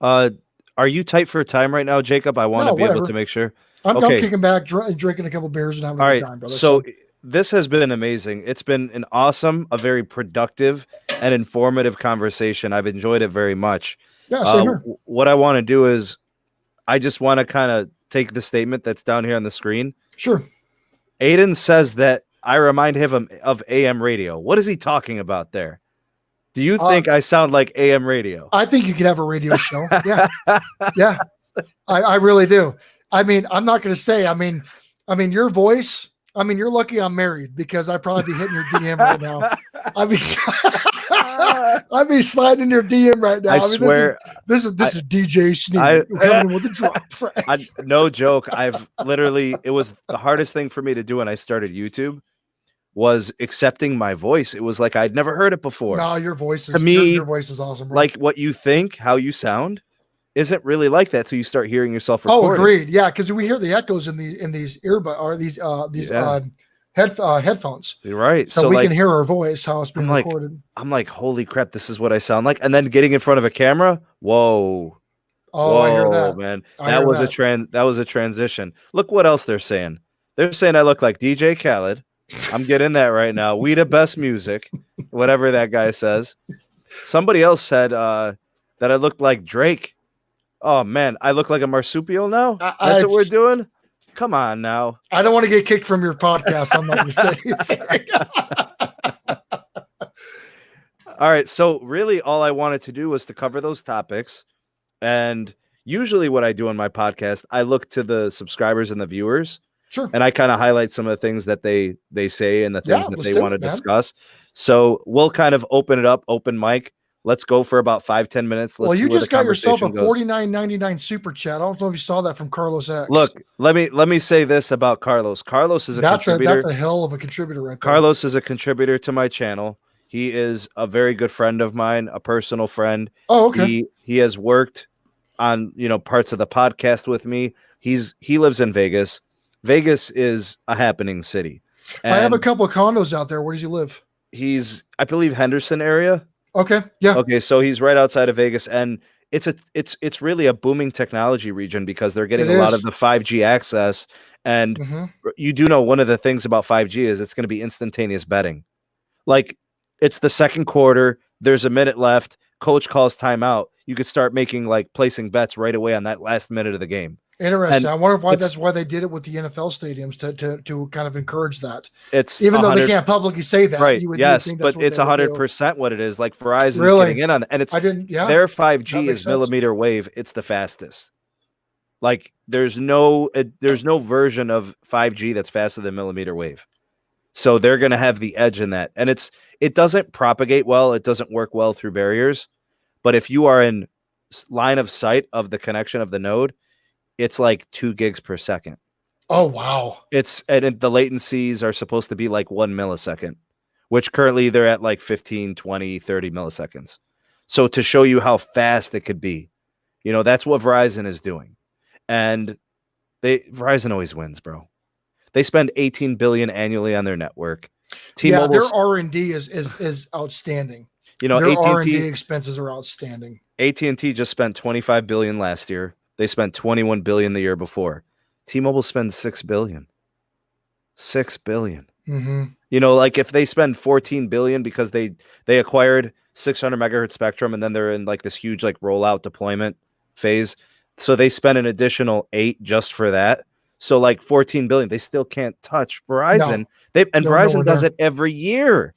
S1: Are you tight for time right now, Jacob? I want to be able to make sure.
S2: I'm kicking back, drinking a couple beers and having a good time, brother.
S1: So this has been amazing. It's been an awesome, a very productive and informative conversation. I've enjoyed it very much.
S2: Yeah, same here.
S1: What I want to do is I just want to kind of take the statement that's down here on the screen.
S2: Sure.
S1: Aiden says that I remind him of AM radio. What is he talking about there? Do you think I sound like AM radio?
S2: I think you could have a radio show. Yeah. Yeah. I really do. I'm not going to say, your voice, you're lucky I'm married because I'd probably be hitting your DM right now. I'd be sliding in your DM right now.
S1: I swear.
S2: This is DJ Sneak coming with a drop. Right?
S1: No joke. It was the hardest thing for me to do when I started YouTube was accepting my voice. It was like I'd never heard it before.
S2: No, your voice is, to me, your voice is awesome, bro.
S1: Like what you think, how you sound isn't really like that till you start hearing yourself recording.
S2: Oh, agreed. Yeah, because we hear the echoes in these earbud or these headphones.
S1: You're right.
S2: So we can hear our voice, how it's being recorded.
S1: I'm like, holy crap, this is what I sound like. And then getting in front of a camera, whoa.
S2: Oh, I hear that,
S1: man. That was a transition. Look what else they're saying. They're saying I look like DJ Khaled. I'm getting that right now. We the best music, whatever that guy says. Somebody else said that I looked like Drake. Oh man, I look like a marsupial now. That's what we're doing. Come on now.
S2: I don't want to get kicked from your podcast. I'm not going to say anything.
S1: All right. So really all I wanted to do was to cover those topics. And usually what I do on my podcast, I look to the subscribers and the viewers.
S2: Sure.
S1: And I kind of highlight some of the things that they say and the things that they want to discuss. So we'll kind of open it up, open mic. Let's go for about 5-10 minutes.
S2: Well, you just got yourself a $49.99 super chat. I don't know if you saw that from Carlos X.
S1: Look, let me say this about Carlos. Carlos is a contributor.
S2: That's a hell of a contributor right there.
S1: Carlos is a contributor to my channel. He is a very good friend of mine, a personal friend.
S2: Oh, okay.
S1: He has worked on, parts of the podcast with me. He lives in Vegas. Vegas is a happening city. And
S2: I have a couple of condos out there. Where does he live?
S1: He's, I believe, Henderson area.
S2: Okay. Yeah.
S1: Okay. So he's right outside of Vegas, and it's really a booming technology region because they're getting a lot of the 5G access. And you do know one of the things about 5G is it's going to be instantaneous betting. Like it's the second quarter. There's a minute left. Coach calls timeout. You could start placing bets right away on that last minute of the game.
S2: Interesting. And I wonder if that's why they did it with the NFL stadiums to kind of encourage that.
S1: It's
S2: even though they can't publicly say that,
S1: right? Yes, but it's 100% what it is. Like Verizon's getting in on it, and it's their 5G is millimeter wave. It's the fastest. Like there's no version of 5G that's faster than millimeter wave. So they're going to have the edge in that. And it doesn't propagate well. It doesn't work well through barriers. But if you are in line of sight of the connection of the node, it's like 2 gigs per second.
S2: Oh, wow.
S1: And the latencies are supposed to be like 1 millisecond, which currently they're at like 15, 20, 30 milliseconds. So to show you how fast it could be, that's what Verizon is doing. And Verizon always wins, bro. They spend $18 billion annually on their network.
S2: T-Mobile, their R&D is outstanding. Their
S1: AT&T,
S2: R&D expenses are outstanding.
S1: AT&T just spent $25 billion last year. They spent $21 billion the year before. T-Mobile spends $6 billion. $6 billion.
S2: Mm-hmm.
S1: Like if they spend $14 billion because they acquired 600 megahertz spectrum and then they're in like this huge like rollout deployment phase. So they spent an additional 8 just for that. So like 14 billion, they still can't touch Verizon. Verizon does it every year.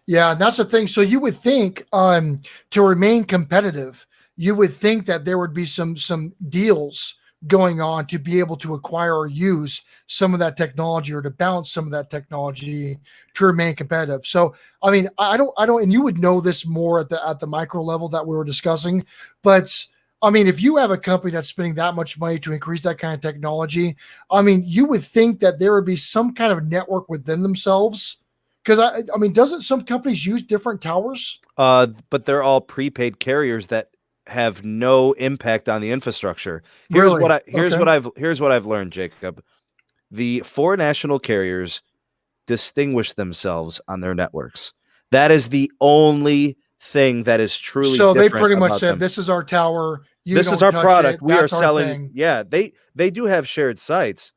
S2: Yeah, and that's the thing. So you would think to remain competitive, you would think that there would be some deals going on to be able to acquire or use some of that technology or to balance some of that technology to remain competitive. So, I mean, I don't, and you would know this more at the micro level that we were discussing, but I mean, if you have a company that's spending that much money to increase that kind of technology, I mean, you would think that there would be some kind of network within themselves. Because I mean, doesn't some companies use different towers?
S1: But they're all prepaid carriers that have no impact on the infrastructure. Here's
S2: Really?
S1: what I've learned, Jacob. The 4 national carriers distinguish themselves on their networks. That is the only thing that is truly
S2: so they
S1: different
S2: pretty much said
S1: them.
S2: This is our tower,
S1: this is our product, we are selling. Yeah, they do have shared sites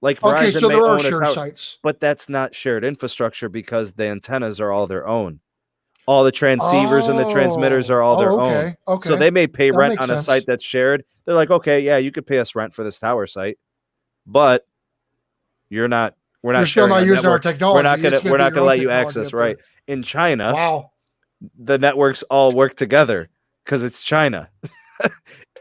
S1: like Verizon.
S2: Okay, so there are shared sites,
S1: but that's not shared infrastructure because the antennas are all their own. All the transceivers and the transmitters are all their own.
S2: Okay,
S1: so they may pay rent on a site that's shared. They're like, okay, yeah, you could pay us rent for this tower site, but we're not
S2: still not using our technology.
S1: We're not gonna let you access. Right. In China,
S2: wow,
S1: the networks all work together because it's China.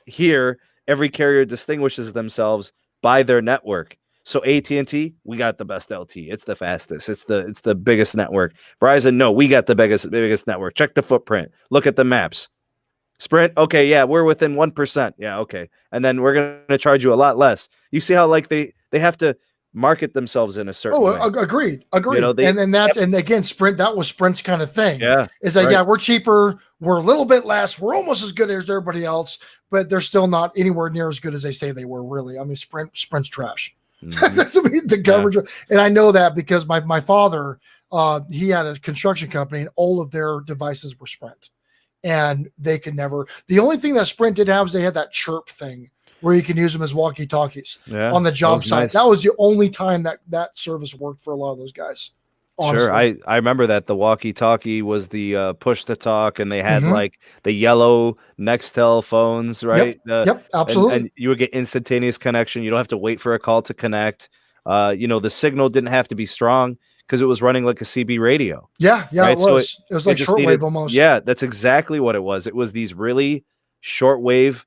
S1: Here, every carrier distinguishes themselves by their network. So AT&T, we got the best LTE. It's the fastest. It's the biggest network. Verizon, no, we got the biggest network. Check the footprint. Look at the maps. Sprint, okay, yeah, we're within 1%. Yeah, okay. And then we're going to charge you a lot less. You see how like they have to market themselves in a certain way.
S2: Agreed. And again, Sprint, that was Sprint's kind of thing.
S1: Yeah.
S2: Is that, yeah, we're cheaper. We're a little bit less. We're almost as good as everybody else, but they're still not anywhere near as good as they say they were, really. I mean, Sprint's trash.
S1: Mm-hmm.
S2: That's the coverage. Yeah. And I know that because my father, he had a construction company and all of their devices were Sprint. And they could never. The only thing that Sprint did have is they had that chirp thing where you can use them as walkie-talkies on the job site. Nice. That was the only time that service worked for a lot of those guys. Honestly.
S1: Sure, I remember that the walkie-talkie was the push to talk, and they had like the yellow Nextel phones, right?
S2: Yep, absolutely.
S1: And you would get instantaneous connection. You don't have to wait for a call to connect. The signal didn't have to be strong because it was running like a CB radio.
S2: Yeah, right? It was.
S1: So
S2: it was like shortwave almost.
S1: Yeah, that's exactly what it was. It was these really shortwave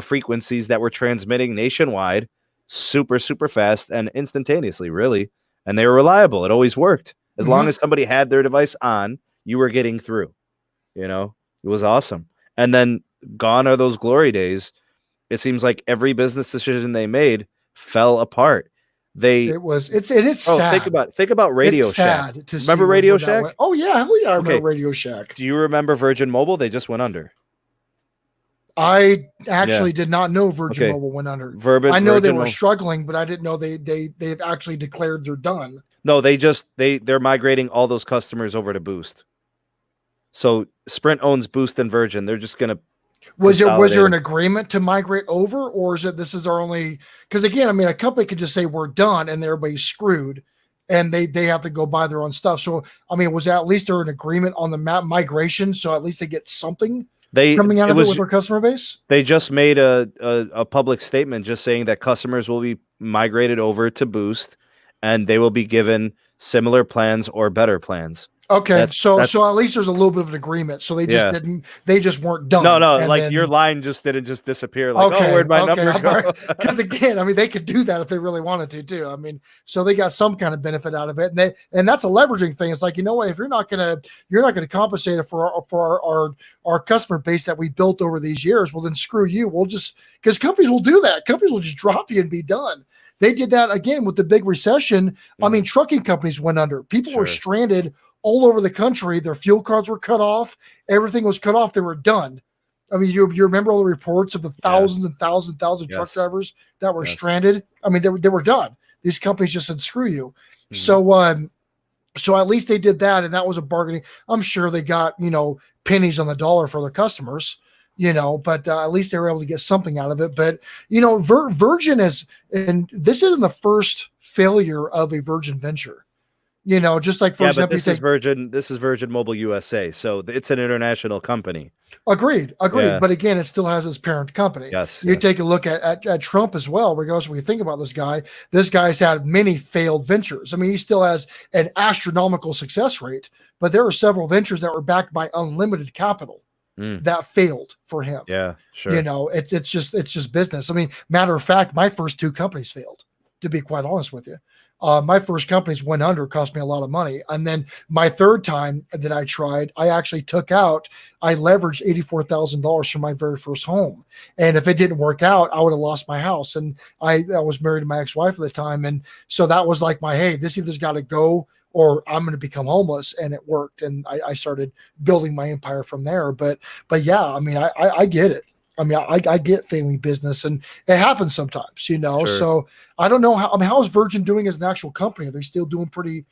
S1: frequencies that were transmitting nationwide, super, super fast and instantaneously, really. And they were reliable. It always worked. As long as somebody had their device on, you were getting through. It was awesome. And then gone are those glory days. It seems like every business decision they made fell apart.
S2: It's sad.
S1: Think about Radio Shack. Remember Radio Shack?
S2: Oh yeah, hell yeah, I remember Radio Shack.
S1: Do you remember Virgin Mobile? They just went under.
S2: I actually did not know Virgin Mobile went under. I know they were struggling, but I didn't know they've actually declared they're done.
S1: No, they're migrating all those customers over to Boost. So Sprint owns Boost and Virgin. They're just gonna.
S2: Was there an agreement to migrate over, or is it this is our only? Because again, I mean, a company could just say we're done, and everybody's screwed, and they have to go buy their own stuff. So I mean, was that at least there an agreement on the migration? So at least they get something coming out of it with their customer base.
S1: They just made a public statement just saying that customers will be migrated over to Boost, and they will be given similar plans or better plans.
S2: Okay, so at least there's a little bit of an agreement. So they just they just weren't done.
S1: No, like your line just didn't just disappear. Like,
S2: okay,
S1: where'd my number go?
S2: Because again, I mean, they could do that if they really wanted to too. I mean, so they got some kind of benefit out of it, and that's a leveraging thing. It's like, you know what, if you're not gonna compensate it for our customer base that we built over these years, well then screw you. We'll just, because companies will do that. Companies will just drop you and be done. They did that again with the big recession. I mean, trucking companies went under. People were stranded all over the country. Their fuel cards were cut off. Everything was cut off. They were done. I mean, you remember all the reports of the thousands and thousands truck drivers that were stranded. I mean, they were done. These companies just said, screw you. So at least they did that. And that was a bargaining. I'm sure they got, pennies on the dollar for their customers, but at least they were able to get something out of it. But, Virgin and this isn't the first failure of a Virgin venture. Just like, for example,
S1: this is Virgin Mobile USA. So it's an international company.
S2: Agreed. Yeah. But again, it still has its parent company. You take a look at Trump as well, regardless of what you think about this guy's had many failed ventures. I mean, he still has an astronomical success rate, but there are several ventures that were backed by unlimited capital that failed for him.
S1: Yeah, sure.
S2: It's just business. I mean, matter of fact, my first two companies failed, to be quite honest with you. My first companies went under, cost me a lot of money. And then my third time that I tried, I actually I leveraged $84,000 from my very first home. And if it didn't work out, I would have lost my house. And I was married to my ex-wife at the time. And so that was like hey, this either's got to go or I'm going to become homeless. And it worked. And I started building my empire from there. But yeah, I mean, I get it. I mean, I get failing business, and it happens sometimes, Sure. So I don't know how is Virgin doing as an actual company? Are they still doing pretty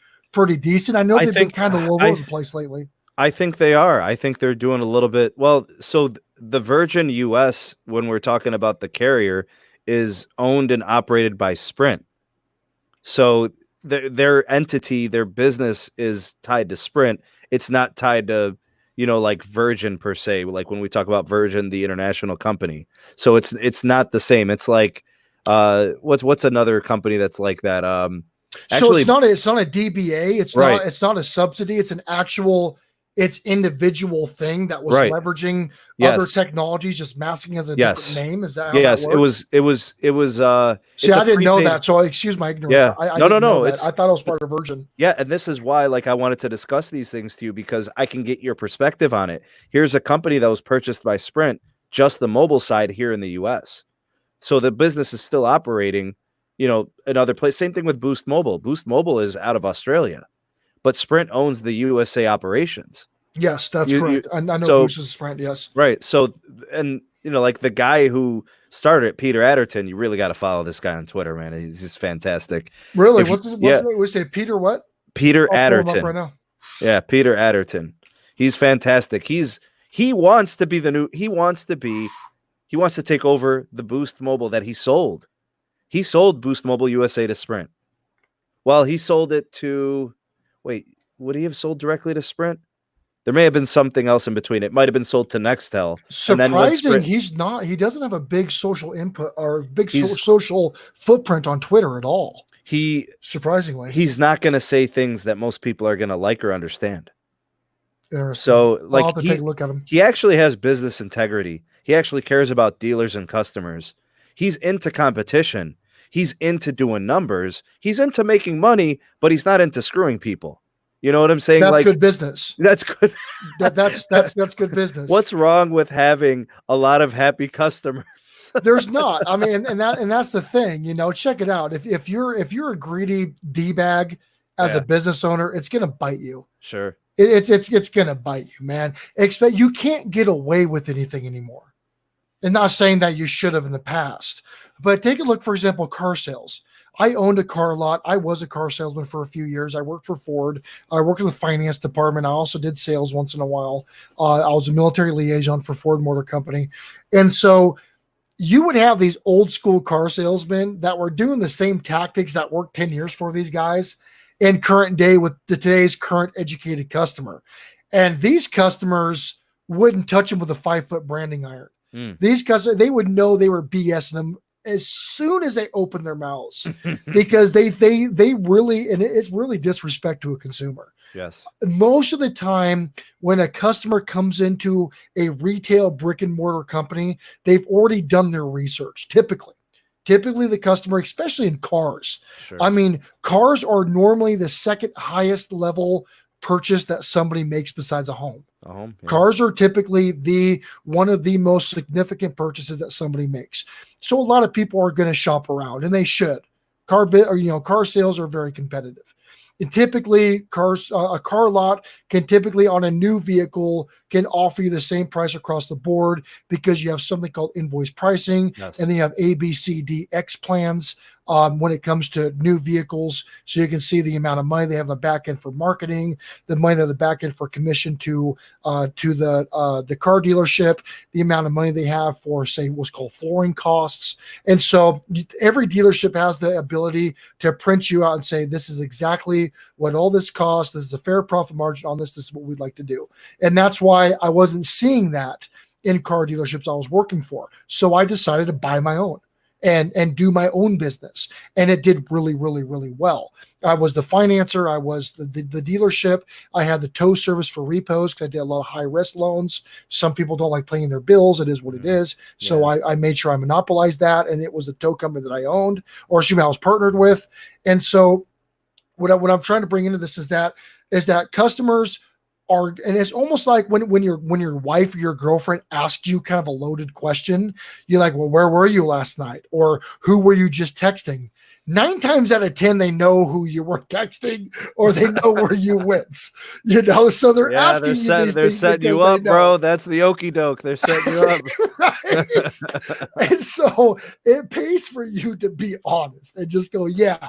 S2: decent? I know they've been kind of all over the place lately.
S1: I think they are. I think they're doing a little bit well. So the Virgin US, when we're talking about the carrier, is owned and operated by Sprint. So their entity, their business is tied to Sprint. It's not tied to like Virgin per se, like when we talk about Virgin, the international company. So it's not the same. It's like what's another company that's like that?
S2: Actually, so it's not a DBA. It's not a subsidy. It's an actual individual thing that was leveraging other technologies, just masking as a different name. Is that how that works? It was See, I didn't know that, so excuse my ignorance.
S1: Yeah. No.
S2: I thought it was part of Virgin.
S1: Yeah, and this is why I wanted to discuss these things to you, because I can get your perspective on it. Here's a company that was purchased by Sprint, just the mobile side here in the US. So the business is still operating, in other places. Same thing with Boost Mobile. Boost Mobile is out of Australia, but Sprint owns the USA operations.
S2: Yes, that's correct. I know Boost is Sprint, yes.
S1: Right. So, and, like the guy who started it, Peter Adderton, you really got to follow this guy on Twitter, man. He's just fantastic.
S2: Really? What's his name? We say Peter what?
S1: Peter Adderton.
S2: Right now.
S1: Yeah, Peter Adderton. He's fantastic. He wants to take over the Boost Mobile that he sold. He sold Boost Mobile USA to Sprint. Well, he sold it to, would he have sold directly to Sprint? There may have been something else in between. It might have been sold to Nextel.
S2: Surprising, he doesn't have a big social input or big social footprint on Twitter at all. Surprisingly,
S1: he's not going to say things that most people are going to like or understand.
S2: So, I'll have to take a look at him.
S1: He actually has business integrity. He actually cares about dealers and customers. He's into competition. He's into doing numbers. He's into making money, but he's not into screwing people. You know what I'm saying?
S2: That's good business.
S1: That's good.
S2: That's good business.
S1: What's wrong with having a lot of happy customers?
S2: There's not. I mean, and that's the thing. Check it out. If you're a greedy D-bag as a business owner, it's gonna bite you.
S1: Sure.
S2: It's gonna bite you, man. You can't get away with anything anymore. And not saying that you should have in the past, but take a look, for example, car sales. I owned a car lot. I was a car salesman for a few years. I worked for Ford. I worked in the finance department. I also did sales once in a while. I was a military liaison for Ford Motor Company. And so you would have these old school car salesmen that were doing the same tactics that worked 10 years for these guys in current day with today's current educated customer. And these customers wouldn't touch them with a 5-foot branding iron. These customers, they would know they were BSing them as soon as they open their mouths, because they really, and it's really disrespect to a consumer.
S1: Yes.
S2: Most of the time when a customer comes into a retail brick and mortar company, they've already done their research. Typically the customer, especially in cars.
S1: Sure.
S2: I mean, cars are normally the second highest level purchase that somebody makes besides a home.
S1: Yeah.
S2: Cars are typically one of the most significant purchases that somebody makes. So a lot of people are going to shop around, and they should. Car sales are very competitive. And typically, a car lot can typically on a new vehicle can offer you the same price across the board because you have something called invoice pricing,
S1: Yes.
S2: and then you have A, B, C, D, X plans when it comes to new vehicles. So you can see the amount of money they have on the back end for marketing, the money they have on the back end for commission to the car dealership, the amount of money they have for, say, what's called flooring costs. And so every dealership has the ability to print you out and say, this is exactly what all this costs. This is a fair profit margin on this. This is what we'd like to do. And that's why I wasn't seeing that in car dealerships I was working for. So I decided to buy my own and do my own business. And it did really, really, really well. I was the financer. I was the dealership. I had the tow service for repos because I did a lot of high risk loans. Some people don't like paying their bills. It is what it is. So I made sure I monopolized that. And it was a tow company that I owned, or I was partnered with. And so what I'm trying to bring into this is that customers are, and it's almost like when your wife or your girlfriend asks you kind of a loaded question, you're like, well, where were you last night? Or who were you just texting? 9 times out of 10, they know who you were texting, or they know where you went, so they're asking you these
S1: they're
S2: things
S1: setting you up, bro. That's the okie doke. They're setting you up.
S2: Right? And so it pays for you to be honest and just go, yeah,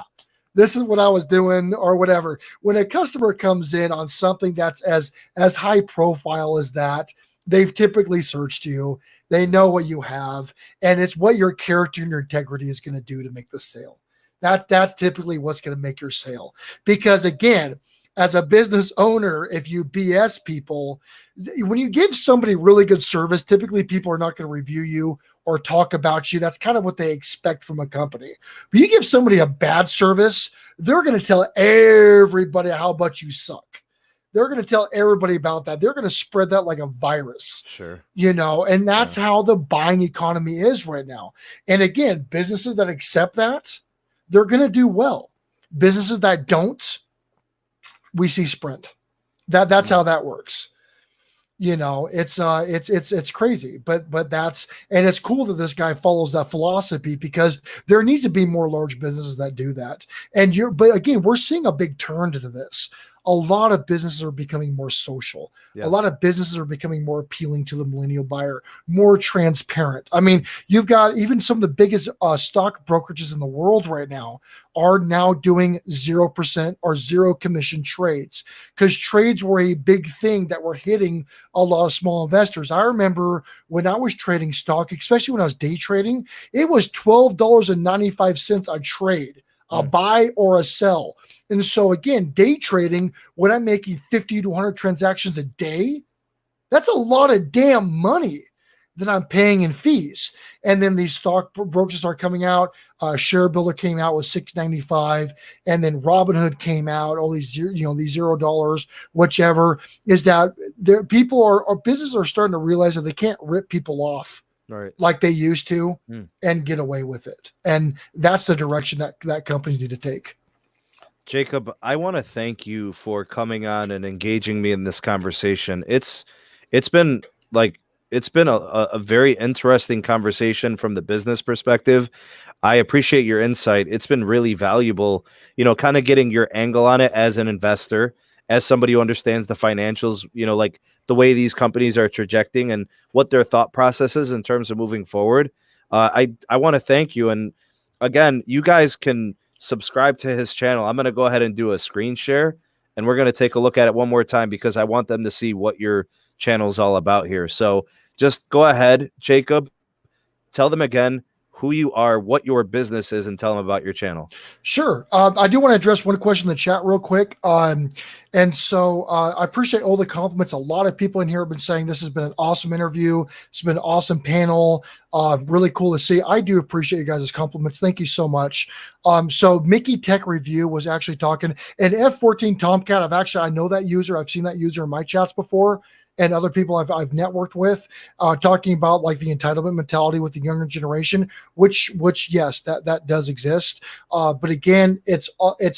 S2: this is what I was doing, or whatever. When a customer comes in on something that's as high profile as that, they've typically searched you. They know what you have, and it's what your character and your integrity is going to do to make the sale. That's typically what's going to make your sale. Because again, as a business owner, if you BS people, when you give somebody really good service, typically people are not going to review you or talk about you. That's kind of what they expect from a company. But you give somebody a bad service, they're going to tell everybody how much you suck. They're going to tell everybody about that. They're going to spread that like a virus.
S1: Sure.
S2: And that's how the buying economy is right now. And again, businesses that accept that, they're going to do well. Businesses that don't, we see sprint. That's how that works. It's crazy, but that's, and it's cool that this guy follows that philosophy, because there needs to be more large businesses that do that. But again, we're seeing a big turn into this. A lot of businesses are becoming more social. Yes. A lot of businesses are becoming more appealing to the millennial buyer, more transparent. I mean, you've got even some of the biggest stock brokerages in the world right now are now doing 0% or zero commission trades, because trades were a big thing that were hitting a lot of small investors. I remember when I was trading stock, especially when I was day trading, it was $12.95 a trade. A buy or a sell. And so again, day trading, when I'm making 50 to 100 transactions a day, that's a lot of damn money that I'm paying in fees. And then these stock brokers are coming out. Share Builder came out with $6.95, and then Robinhood came out. All these these $0, whichever is that. There, people or businesses are starting to realize that they can't rip people off. Right. Like they used to and get away with it. And that's the direction that companies need to take.
S1: Jacob, I want to thank you for coming on and engaging me in this conversation. It's been a very interesting conversation from the business perspective. I appreciate your insight. It's been really valuable, kind of getting your angle on it as an investor, as somebody who understands the financials, like the way these companies are trajecting and what their thought process is in terms of moving forward. I want to thank you. And again, you guys can subscribe to his channel. I'm going to go ahead and do a screen share, and we're going to take a look at it one more time because I want them to see what your channel is all about here. So just go ahead, Jacob, tell them again who you are, what your business is, and tell them about your channel.
S2: Sure. I do want to address one question in the chat real quick. And so I appreciate all the compliments. A lot of people in here have been saying this has been an awesome interview. It's been an awesome panel. Really cool to see. I do appreciate you guys' compliments. Thank you so much. So Mickey Tech Review was actually talking, and F14 Tomcat, I know that user. I've seen that user in my chats before, and other people I've networked with, talking about like the entitlement mentality with the younger generation, which yes, that does exist. But again, it's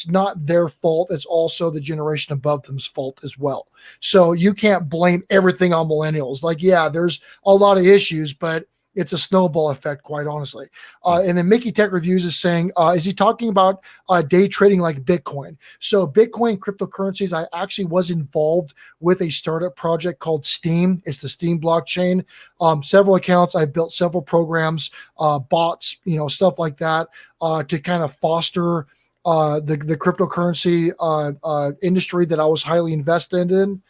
S2: not their fault. It's also the generation above them's fault as well. So you can't blame everything on millennials. Like, yeah, there's a lot of issues, but it's a snowball effect, quite honestly. And then Mickey Tech Reviews is saying, is he talking about day trading like Bitcoin? So Bitcoin cryptocurrencies, I actually was involved with a startup project called Steam. It's the Steam blockchain. Several accounts. I built several programs, bots, stuff like that, to kind of foster the cryptocurrency industry that I was highly invested in.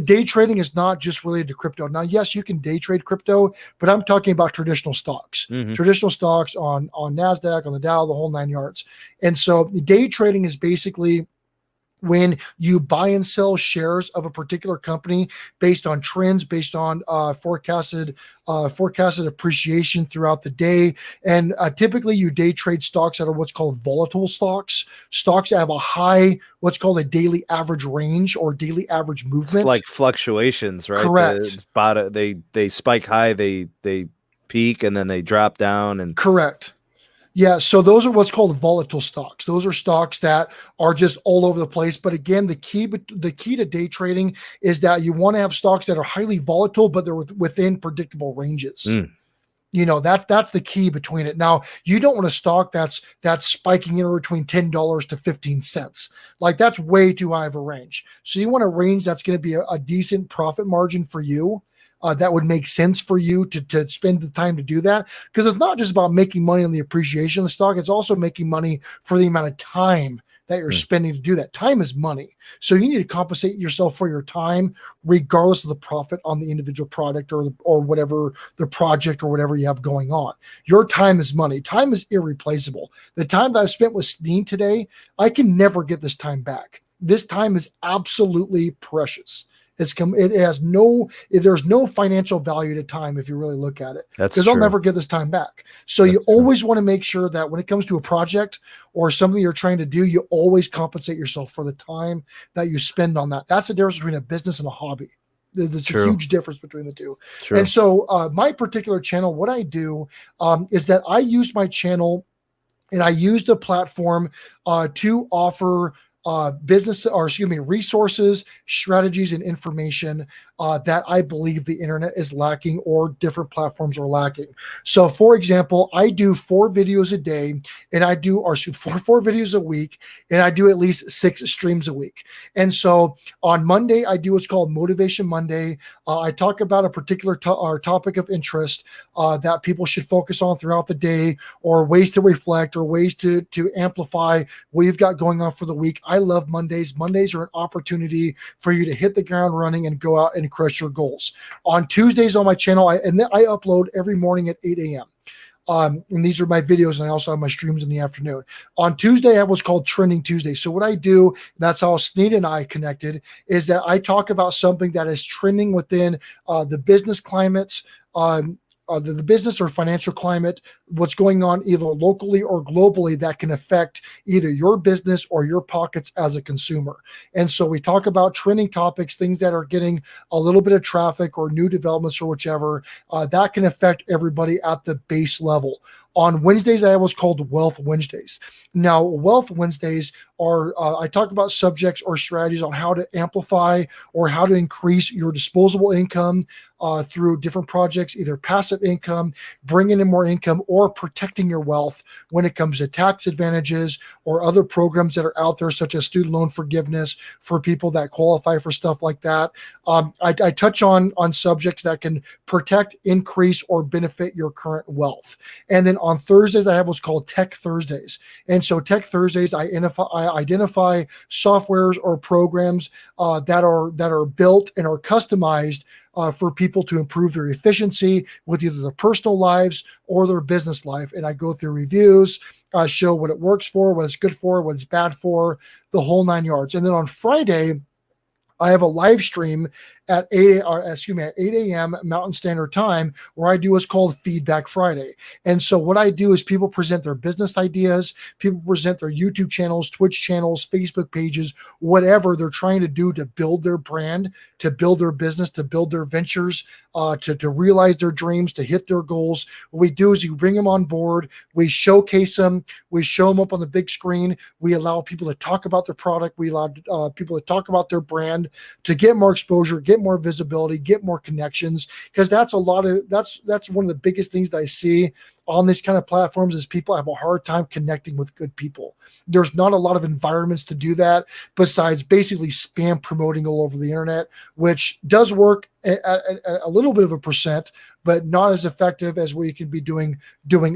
S2: Day trading is not just related to crypto. Now, yes, you can day trade crypto, but I'm talking about traditional stocks, traditional stocks on NASDAQ, on the Dow, the whole 9 yards. And so day trading is basically when you buy and sell shares of a particular company based on trends, based on forecasted appreciation throughout the day. And typically you day trade stocks that are what's called volatile stocks that have a high, what's called a daily average range or daily average movement.
S1: It's like fluctuations, right?
S2: Correct.
S1: They spike high, they peak, and then they drop down. And
S2: correct. Yeah, so those are what's called volatile stocks. Those are stocks that are just all over the place. But again, the key to day trading is that you want to have stocks that are highly volatile, but they're within predictable ranges. That's the key between it. Now, you don't want a stock that's spiking in between $10 to 15 cents. Like, that's way too high of a range. So you want a range that's going to be a decent profit margin for you. That would make sense for you to spend the time to do that, because it's not just about making money on the appreciation of the stock. It's also making money for the amount of time that you're spending to do that. Time is money. So you need to compensate yourself for your time, regardless of the profit on the individual product or whatever the project or whatever you have going on. Your time is money. Time is irreplaceable. The time that I've spent with Steen today, I can never get this time back. This time is absolutely precious. There's no financial value to time if you really look at it.
S1: That's
S2: because I'll never get this time back. So you always want to make sure that when it comes to a project or something you're trying to do, you always compensate yourself for the time that you spend on that. That's the difference between a business and a hobby. There's a huge difference between the two. True. And so my particular channel, what I do is that I use my channel and I use the platform to offer resources, strategies, and information that I believe the internet is lacking or different platforms are lacking. So, for example, I do 4 videos a day, and I do four videos a week, and I do at least 6 streams a week. And so on Monday, I do what's called Motivation Monday. I talk about a particular topic of interest that people should focus on throughout the day, or ways to reflect, or ways to amplify what you've got going on for the week. I love Mondays. Mondays are an opportunity for you to hit the ground running and go out and crush your goals. On Tuesdays on my channel, I upload every morning at 8 a.m. And these are my videos, and I also have my streams in the afternoon. On Tuesday, I have what's called Trending Tuesday. So what I do, that's how Sneed and I connected, is that I talk about something that is trending within the business climates, the business or financial climate, what's going on either locally or globally that can affect either your business or your pockets as a consumer. And so we talk about trending topics, things that are getting a little bit of traffic or new developments or whichever, that can affect everybody at the base level. On Wednesdays, I have what's called Wealth Wednesdays. Now, Wealth Wednesdays are, I talk about subjects or strategies on how to amplify or how to increase your disposable income through different projects, either passive income, bringing in more income, or protecting your wealth when it comes to tax advantages or other programs that are out there, such as student loan forgiveness for people that qualify for stuff like that. I touch on subjects that can protect, increase, or benefit your current wealth. And then on Thursdays, I have what's called Tech Thursdays. And so Tech Thursdays, I identify softwares or programs that are built and are customized for people to improve their efficiency with either their personal lives or their business life. And I go through reviews, show what it works for, what it's good for, what it's bad for, the whole 9 yards. And then on Friday, I have a live stream at 8 a.m. Mountain Standard Time, where I do what's called Feedback Friday. And so what I do is people present their business ideas, people present their YouTube channels, Twitch channels, Facebook pages, whatever they're trying to do to build their brand, to build their business, to build their ventures, to realize their dreams, to hit their goals. What we do is we bring them on board, we showcase them, we show them up on the big screen, we allow people to talk about their product, we allow people to talk about their brand, to get more exposure, get more visibility, get more connections, because that's one of the biggest things that I see on these kind of platforms is people have a hard time connecting with good people. There's not a lot of environments to do that besides basically spam promoting all over the internet, which does work at a little bit of a percent, but not as effective as we could be doing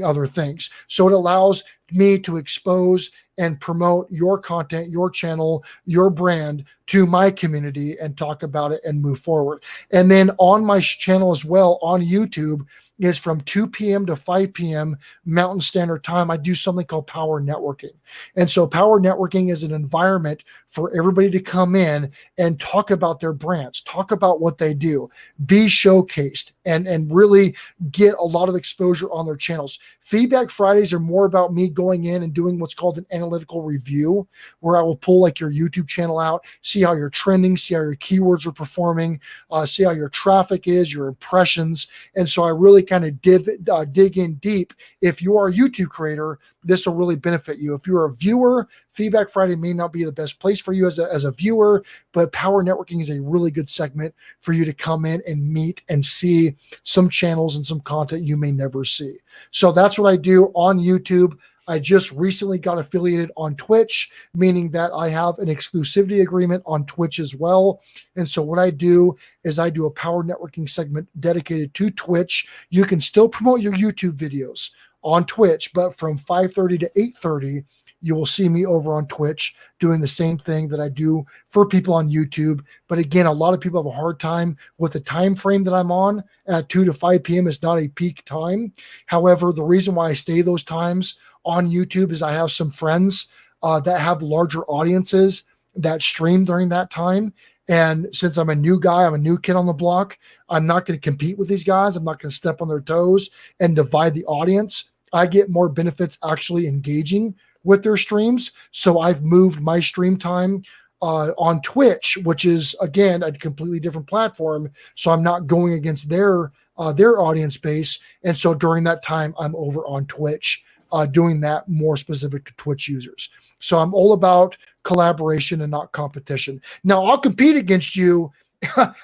S2: other things. So it allows me to expose and promote your content, your channel, your brand to my community and talk about it and move forward. And then on my channel as well, on YouTube, is from 2 p.m. to 5 p.m. Mountain Standard Time. I do something called Power Networking. And so Power Networking is an environment for everybody to come in and talk about their brands, talk about what they do, be showcased, and really get a lot of exposure on their channels. Feedback Fridays are more about me going in and doing what's called an analytical review, where I will pull like your YouTube channel out, see how you're trending, see how your keywords are performing, see how your traffic is, your impressions. And so I really kind of dig in deep. If you are a YouTube creator, this will really benefit you. If you're a viewer, Feedback Friday may not be the best place for you as a viewer, but Power Networking is a really good segment for you to come in and meet and see some channels and some content you may never see. So that's what I do on YouTube. I just recently got affiliated on Twitch, meaning that I have an exclusivity agreement on Twitch as well. And so what I do is I do a Power Networking segment dedicated to Twitch. You can still promote your YouTube videos on Twitch, but from 5:30 to 8:30, you will see me over on Twitch doing the same thing that I do for people on YouTube. But again, a lot of people have a hard time with the time frame that I'm on at 2 to 5 p.m. is not a peak time. However, the reason why I stay those times on YouTube is I have some friends that have larger audiences that stream during that time. And since I'm a new guy, I'm a new kid on the block, I'm not going to compete with these guys. I'm not going to step on their toes and divide the audience. I get more benefits actually engaging with their streams. So I've moved my stream time on Twitch, which is, again, a completely different platform. So I'm not going against their audience base. And so during that time, I'm over on Twitch, doing that more specific to Twitch users. So I'm all about collaboration and not competition. Now I'll compete against you.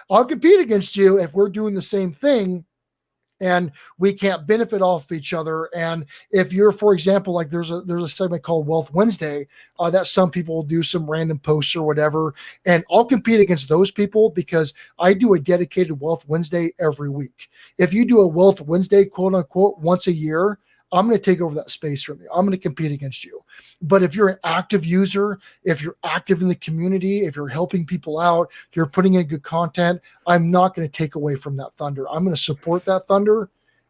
S2: I'll compete against you if we're doing the same thing and we can't benefit off of each other. And if you're, for example, like there's a segment called Wealth Wednesday that some people will do some random posts or whatever, and I'll compete against those people because I do a dedicated Wealth Wednesday every week. If you do a Wealth Wednesday, quote unquote, once a year, I'm going to take over that space from you. I'm going to compete against you. But if you're an active user, if you're active in the community, if you're helping people out, you're putting in good content, I'm not going to take away from that thunder. I'm going to support that thunder,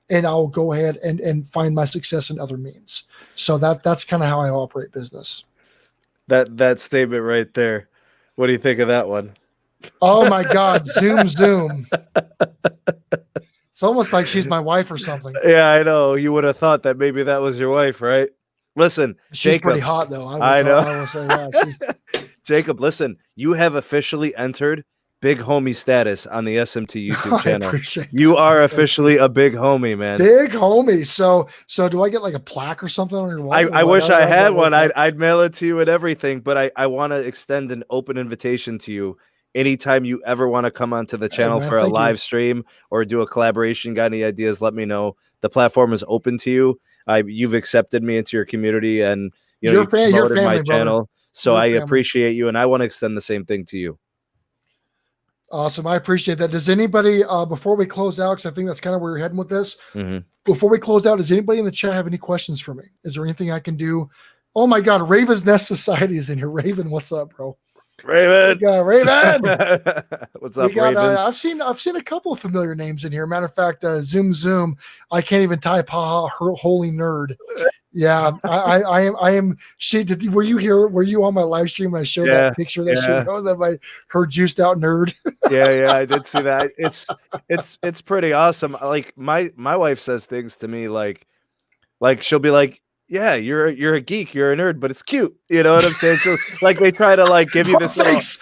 S2: and I'll go ahead and find my success in other means. So that's kind of how I operate business.
S1: That statement right there. What do you think of that one?
S2: Oh my God. Zoom. It's almost like she's my wife or something.
S1: Yeah, I know. You would have thought that maybe that was your wife, right? Listen,
S2: she's
S1: Jacob,
S2: pretty hot, though.
S1: I know.
S2: I will say that.
S1: Jacob, listen, you have officially entered big homie status on the SMT YouTube channel.
S2: I appreciate that.
S1: You are officially a big homie, man.
S2: Big homie. So do I get like a plaque or something on your wall?
S1: I wish I had one. I'd mail it to you and everything, but I want to extend an open invitation to you. Anytime you ever want to come onto the channel for a live stream or do a collaboration, got any ideas, let me know. The platform is open to you. You've accepted me into your community, and you promoted my channel. So I appreciate you, and I want to extend the same thing to you.
S2: Awesome. I appreciate that. Does anybody, before we close out, because I think that's kind of where you're heading with this, before we close out, does anybody in the chat have any questions for me? Is there anything I can do? Oh my God, Raven's Nest Society is in here. Raven, what's up, bro?
S1: Raven.
S2: Raven.
S1: What's up, Raven?
S2: I've seen a couple of familiar names in here. Matter of fact, Zoom. I can't even type. Holy nerd. Yeah, I am. Were you here? Were you on my live stream when I showed that picture that she wrote that her juiced out nerd?
S1: yeah, I did see that. It's pretty awesome. Like my wife says things to me like she'll be like, yeah, you're a geek, you're a nerd, but it's cute. You know what I'm saying? So like they try to like give you this
S2: thanks,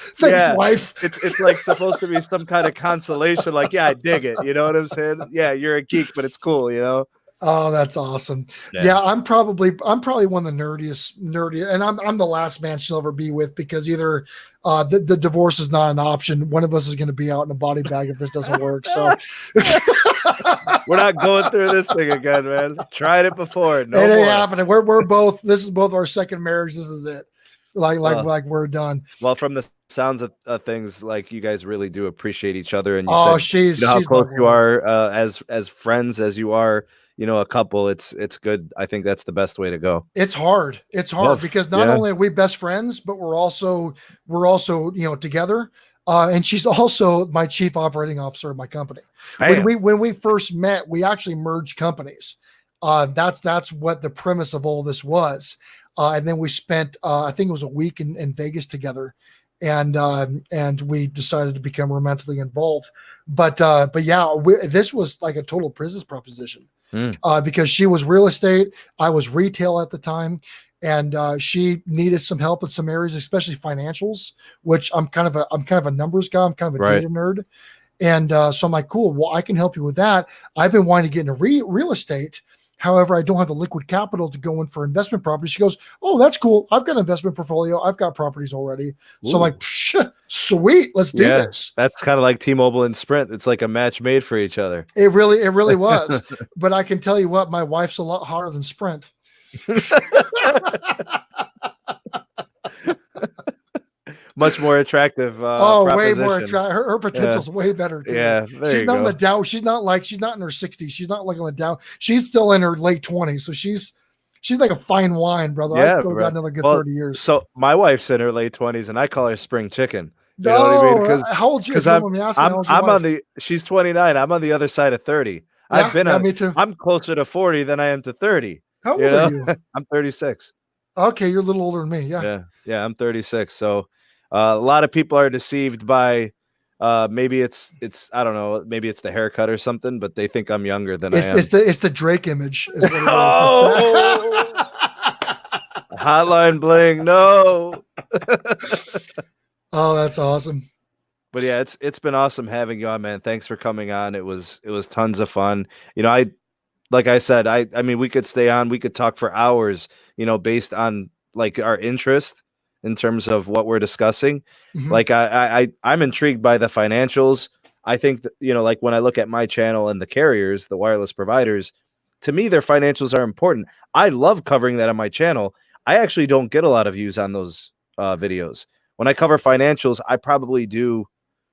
S2: wife.
S1: It's like supposed to be some kind of consolation. Like, yeah, I dig it. You know what I'm saying? Yeah, you're a geek, but it's cool. You know.
S2: Oh, that's awesome. Yeah, I'm probably one of the nerdiest, and I'm the last man she'll ever be with, because either the divorce is not an option. One of us is going to be out in a body bag if this doesn't work. So
S1: we're not going through this thing again, man. Tried it before. No,
S2: it ain't happening. We're both. This is both our second marriage. This is it. Like we're done.
S1: Well, from the sounds of things, like you guys really do appreciate each other, and
S2: she's
S1: how close you are as friends as you are. You know, a couple, it's good. I think that's the best way to go.
S2: It's hard. Because not only are we best friends, but we're also, together. And she's also my chief operating officer of my company. When we first met, we actually merged companies. That's what the premise of all this was. And then we spent, I think it was a week in Vegas together, and we decided to become romantically involved. But yeah, this was like a total business proposition. Because she was real estate, I was retail at the time, and she needed some help in some areas, especially financials, which I'm kind of a numbers guy. I'm kind of a data nerd. And so I'm like, cool, well, I can help you with that. I've been wanting to get into real estate. However, I don't have the liquid capital to go in for investment properties. She goes, oh, that's cool. I've got an investment portfolio. I've got properties already. Ooh. So I'm like, sweet, let's do this.
S1: That's kind of like T-Mobile and Sprint. It's like a match made for each other.
S2: It really was. But I can tell you what, my wife's a lot hotter than Sprint.
S1: Much more attractive.
S2: Way more attractive. Her potential's way better too.
S1: Yeah,
S2: she's not on the down. She's not in her 60s. She's not like on the down. She's still in her late 20s. So she's like a fine wine, brother.
S1: Yeah,
S2: I still got another good 30 years.
S1: So my wife's in her late 20s, and I call her spring chicken. You
S2: know what I mean? Because how old you?
S1: She's 29. I'm on the other side of 30.
S2: Yeah, me too.
S1: I'm closer to 40 than I am to 30.
S2: How old are you?
S1: I'm 36.
S2: Okay, you're a little older than me.
S1: Yeah. I'm 36. So. A lot of people are deceived by maybe it's I don't know, maybe it's the haircut or something, but they think I'm younger than I am.
S2: It's the Drake image.
S1: Hotline bling, no.
S2: Oh, that's awesome.
S1: But yeah, it's been awesome having you on, man. Thanks for coming on. It was tons of fun. You know, like I said, I mean, we could stay on, we could talk for hours, you know, based on like our interest in terms of what we're discussing. Like I'm intrigued by the financials. I think that, you know, like when I look at my channel and the carriers, the wireless providers, to me, their financials are important. I love covering that on my channel. I actually don't get a lot of views on those videos. When I cover financials, I probably do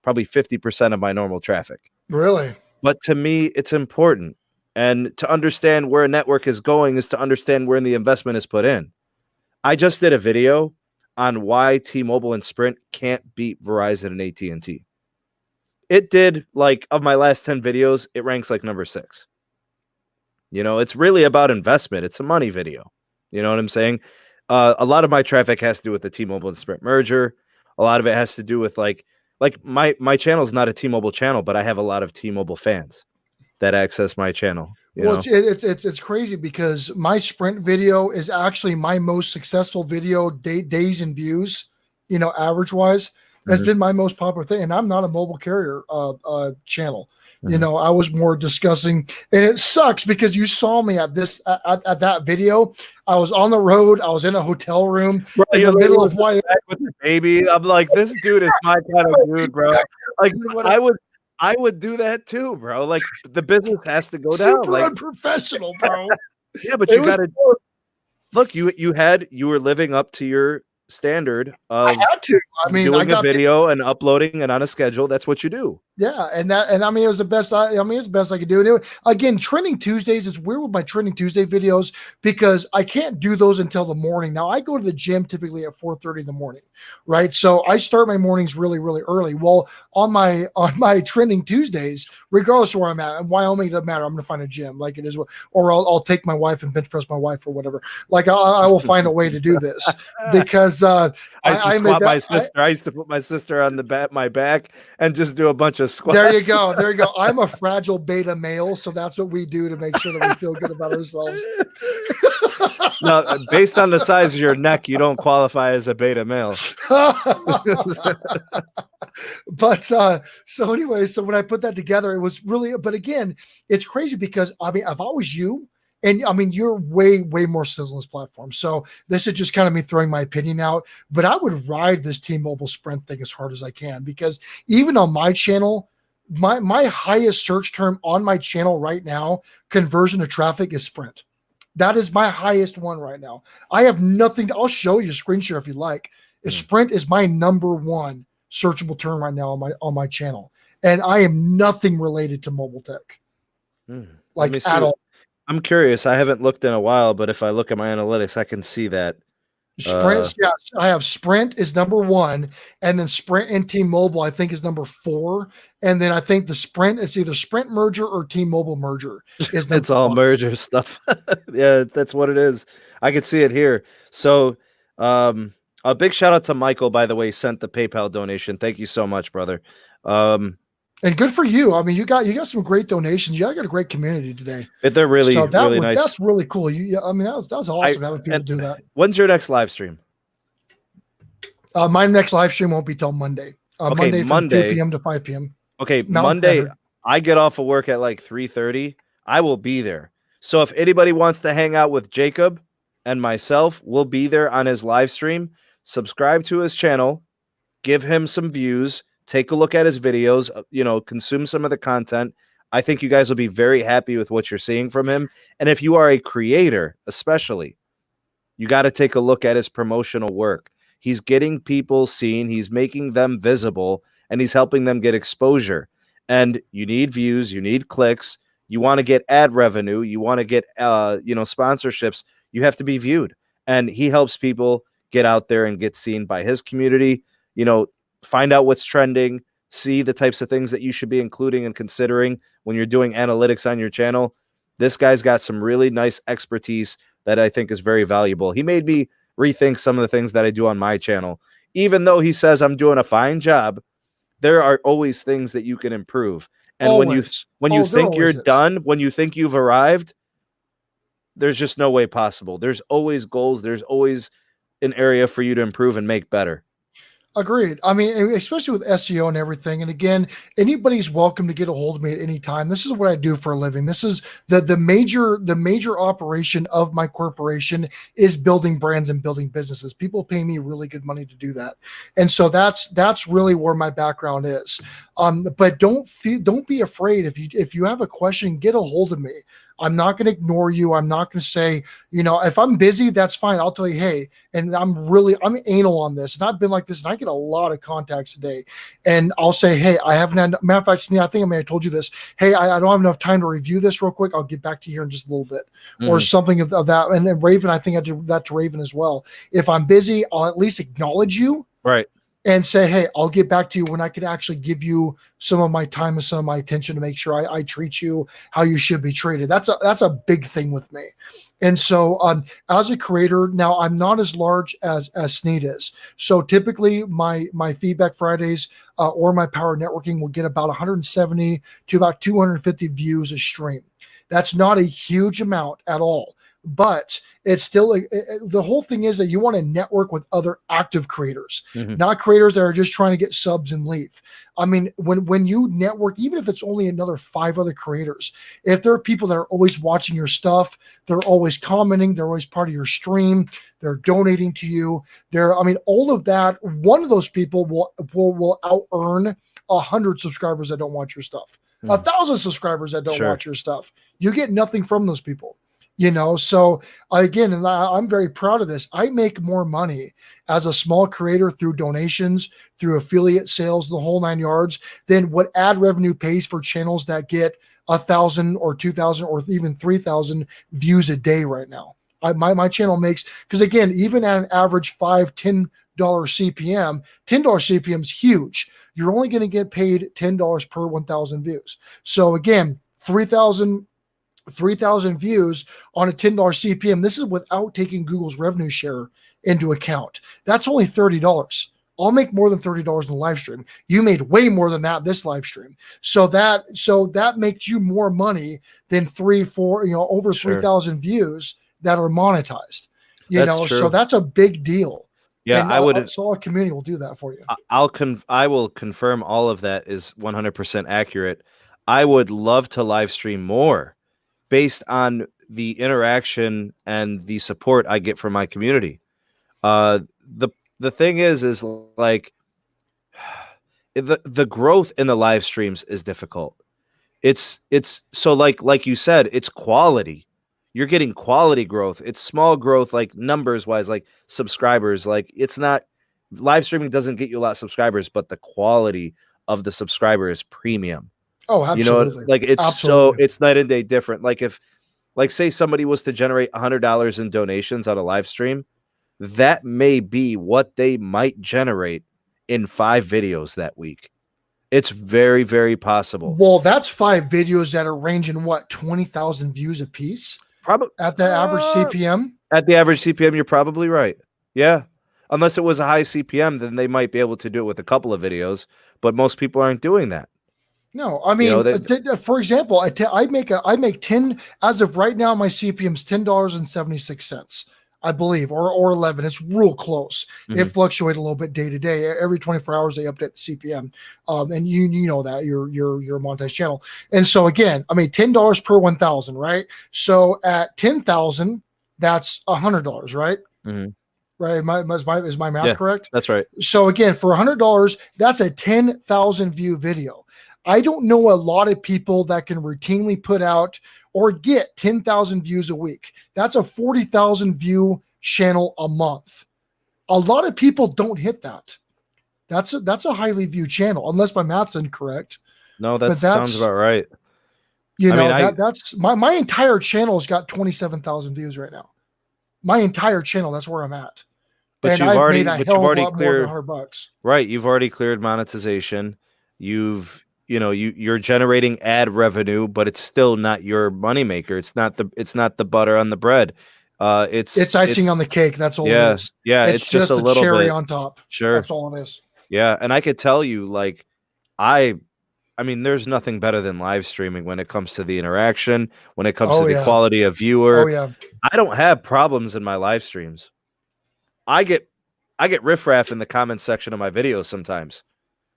S1: 50% of my normal traffic.
S2: Really?
S1: But to me, it's important. And to understand where a network is going is to understand where the investment is put in. I just did a video on why T-Mobile and Sprint can't beat Verizon and AT&T. It did, like, of my last 10 videos, it ranks like number 6. You know, it's really about investment. It's a money video. You know what I'm saying? A lot of my traffic has to do with the T-Mobile and Sprint merger. A lot of it has to do with like my channel is not a T-Mobile channel, but I have a lot of T-Mobile fans that access my channel.
S2: Well, it's crazy because my Sprint video is actually my most successful video days and views, you know, average wise. That's been my most popular thing. And I'm not a mobile carrier channel. You know, I was more discussing, and it sucks because you saw me at that video. I was on the road. I was in a hotel room in the middle of with
S1: the baby. I'm like, this dude is my kind of dude, bro. Like I would do that too, bro. Like the business has to go down.
S2: Super unprofessional, bro.
S1: Yeah, but you got to look. You were living up to your standard
S2: I
S1: of
S2: had to. I mean,
S1: doing a video and uploading and on a schedule. That's what you do.
S2: Yeah, and I mean, it was the best. It's the best I could do. And again, Trending Tuesdays. It's weird with my Trending Tuesday videos because I can't do those until the morning. Now I go to the gym typically at 4:30 in the morning, right? So I start my mornings really, really early. Well, on my Trending Tuesdays, regardless of where I'm at, in Wyoming, it doesn't matter. I'm going to find a gym like it is, or I'll take my wife and bench press my wife or whatever. Like I will find a way to do this because
S1: I used to put my sister on my back and just do a bunch of squats.
S2: There you go. I'm a fragile beta male, so that's what we do to make sure that we feel good about ourselves.
S1: No, based on the size of your neck, you don't qualify as a beta male.
S2: But so anyway, so when I put that together, it was really, but again, it's crazy because I mean, if I was you, and I mean, you're way, way more sizzling on this platform. So this is just kind of me throwing my opinion out, but I would ride this T-Mobile Sprint thing as hard as I can, because even on my channel, my highest search term on my channel right now, conversion to traffic, is Sprint. That is my highest one right now. I have nothing. I'll show you a screen share if you like. Sprint is my number one searchable term right now on my channel. And I am nothing related to mobile tech. Like at all.
S1: I'm curious. I haven't looked in a while, but if I look at my analytics, I can see that.
S2: Sprint, yeah, I have Sprint is number one, and then Sprint and T-Mobile I think is number 4, and then I think the Sprint is either Sprint merger or T-Mobile merger.
S1: It's all merger stuff. Yeah, that's what it is. I can see it here. So, a big shout out to Michael, by the way, sent the PayPal donation. Thank you so much, brother.
S2: And good for you. I mean, you got some great donations. You got a great community today.
S1: They're really, really nice.
S2: That's really cool. I mean, that was awesome having people do that.
S1: When's your next live stream?
S2: My next live stream won't be till Monday. Monday from 2 p.m. to 5 p.m.
S1: Okay, Monday, I get off of work at like 3:30. I will be there. So if anybody wants to hang out with Jacob and myself, we'll be there on his live stream. Subscribe to his channel. Give him some views. Take a look at his videos, consume some of the content. I think you guys will be very happy with what you're seeing from him. And if you are a creator, especially, you got to take a look at his promotional work. He's getting people seen, he's making them visible, and he's helping them get exposure. And you need views, you need clicks, you want to get ad revenue, you want to get sponsorships, you have to be viewed. And he helps people get out there and get seen by his community, find out what's trending, see the types of things that you should be including and considering when you're doing analytics on your channel. This guy's got some really nice expertise that I think is very valuable. He made me rethink some of the things that I do on my channel. Even though he says I'm doing a fine job, there are always things that you can improve. And when you think you're done, when you think you've arrived, there's just no way possible. There's always goals. There's always an area for you to improve and make better.
S2: Agreed. I mean, especially with SEO and everything. And again, anybody's welcome to get a hold of me at any time. This is what I do for a living. This is the major operation of my corporation is building brands and building businesses. People pay me really good money to do that. And so that's really where my background is. But don't be afraid. If you have a question, get a hold of me. I'm not going to ignore you. I'm not going to say, if I'm busy, that's fine. I'll tell you, hey, and I'm anal on this. And I've been like this, and I get a lot of contacts today. And I'll say, hey, I haven't had, matter of fact, Sneha, I think I may have told you this. Hey, I don't have enough time to review this real quick. I'll get back to you here in just a little bit or something of that. And then Raven, I think I did that to Raven as well. If I'm busy, I'll at least acknowledge you.
S1: Right.
S2: And say, hey, I'll get back to you when I can actually give you some of my time and some of my attention to make sure I treat you how you should be treated. That's a big thing with me. And so as a creator, now I'm not as large as Sneed is. So typically my Feedback Fridays or my Power Networking will get about 170 to about 250 views a stream. That's not a huge amount at all. But it's still the whole thing is that you want to network with other active creators, not creators that are just trying to get subs and leave. I mean, when you network, even if it's only another 5 other creators, if there are people that are always watching your stuff, they're always commenting, they're always part of your stream, they're donating to you. All of that. One of those people will out earn 100 subscribers that don't watch your stuff, 1,000 subscribers that don't watch your stuff. You get nothing from those people. So again, and I'm very proud of this. I make more money as a small creator through donations, through affiliate sales, the whole 9 yards, than what ad revenue pays for channels that get 1,000 or 2,000 or even 3,000 views a day right now. My channel makes, because again, even at an average $5-10 CPM, $10 CPM is huge. You're only going to get paid $10 per 1,000 views. So again, 3,000 views on a $10 CPM. This is without taking Google's revenue share into account. That's only $30. I'll make more than $30 in the live stream. You made way more than that this live stream. So that makes you more money than over 3,000 views that are monetized. So that's a big deal.
S1: Yeah,
S2: and
S1: I would.
S2: So our community will do that for you.
S1: I will confirm all of that is 100% accurate. I would love to live stream more based on the interaction and the support I get from my community. The thing is like the growth in the live streams is difficult. It's so like you said, it's quality. You're getting quality growth. It's small growth, like numbers wise, like subscribers. Like it's not, live streaming doesn't get you a lot of subscribers, but the quality of the subscriber is premium.
S2: Oh, absolutely.
S1: Like it's night and day different. Like if, like say somebody was to generate $100 in donations on a live stream, that may be what they might generate in 5 videos that week. It's very, very possible.
S2: Well, that's 5 videos that are ranging 20,000 views a piece.
S1: Probably
S2: at the average CPM.
S1: At the average CPM, you're probably right. Yeah, unless it was a high CPM, then they might be able to do it with a couple of videos. But most people aren't doing that.
S2: No, I mean, for example, I make 10 as of right now. My CPM is $10.76. I believe, or 11. It's real close. Mm-hmm. It fluctuates a little bit day to day. Every 24 hours they update the CPM, and you know that you're a monetized channel. And so again, I mean, $10 per 1,000, right? So at 10,000, that's $100, right?
S1: Mm-hmm.
S2: Right? Is my math correct?
S1: That's right.
S2: So again, for $100, that's a 10,000 view video. I don't know a lot of people that can routinely put out or get 10,000 views a week. That's a 40,000 view channel a month. A lot of people don't hit that. That's a highly viewed channel, unless my math's incorrect.
S1: No, that sounds about right.
S2: That's my entire channel has got 27,000 views right now. My entire channel, that's where I'm at.
S1: But you've already cleared
S2: $100.
S1: Right, you've already cleared monetization. You're generating ad revenue, but it's still not your moneymaker. It's not the butter on the bread. It's
S2: icing on the cake. That's all it is.
S1: Yeah, it's just a little
S2: cherry
S1: bit
S2: on top.
S1: Sure.
S2: That's all it is.
S1: Yeah, and I could tell you, like, I mean, there's nothing better than live streaming when it comes to the interaction, when it comes to the quality of viewer.
S2: Oh yeah.
S1: I don't have problems in my live streams. I get riffraff in the comments section of my videos sometimes.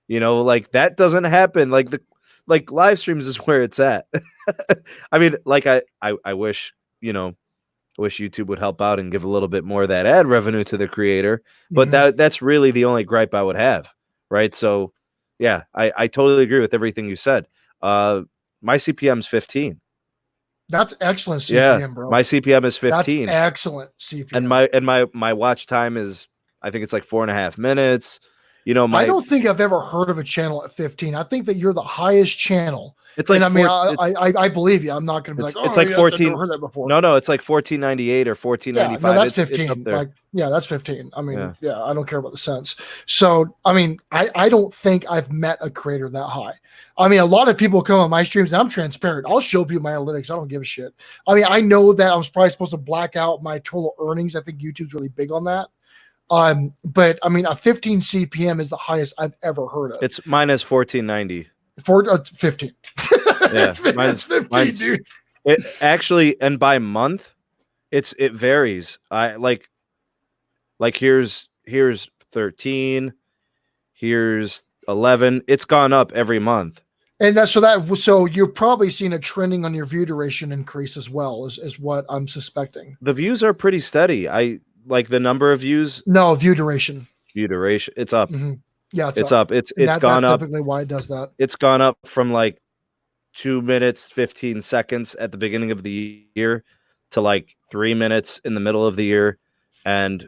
S1: Like that doesn't happen. Like live streams is where it's at. I mean, like I wish, wish YouTube would help out and give a little bit more of that ad revenue to the creator, but that's really the only gripe I would have. Right. So yeah, I totally agree with everything you said. My CPM is 15.
S2: That's excellent CPM, bro.
S1: My CPM is 15.
S2: That's excellent CPM.
S1: And my watch time is, I think it's like 4.5 minutes. I
S2: don't think I've ever heard of a channel at 15. I think that you're the highest channel.
S1: It's like,
S2: I believe you. I'm not going to be like,
S1: it's like 14.
S2: I've never heard that before.
S1: No, it's like 14.98 or 14.95.
S2: No, that's 15. That's 15. I mean, I don't care about the cents. So, I mean, I don't think I've met a creator that high. I mean, a lot of people come on my streams and I'm transparent. I'll show people my analytics. I don't give a shit. I mean, I know that I was probably supposed to black out my total earnings. I think YouTube's really big on that. But I mean, a 15 CPM is the highest I've ever heard of.
S1: It's minus 1490.
S2: 15.
S1: Yeah,
S2: it's 15, dude.
S1: It actually, and by month, it varies. I like here's 13, here's 11. It's gone up every month.
S2: And so you've probably seen a trending on your view duration increase as well, is what I'm suspecting.
S1: The views are pretty steady. I like the number of views.
S2: No, view duration.
S1: It's up.
S2: Mm-hmm. Yeah,
S1: it's up. It's gone up.
S2: Typically why it does that.
S1: It's gone up from like 2 minutes, 15 seconds at the beginning of the year to like 3 minutes in the middle of the year. And,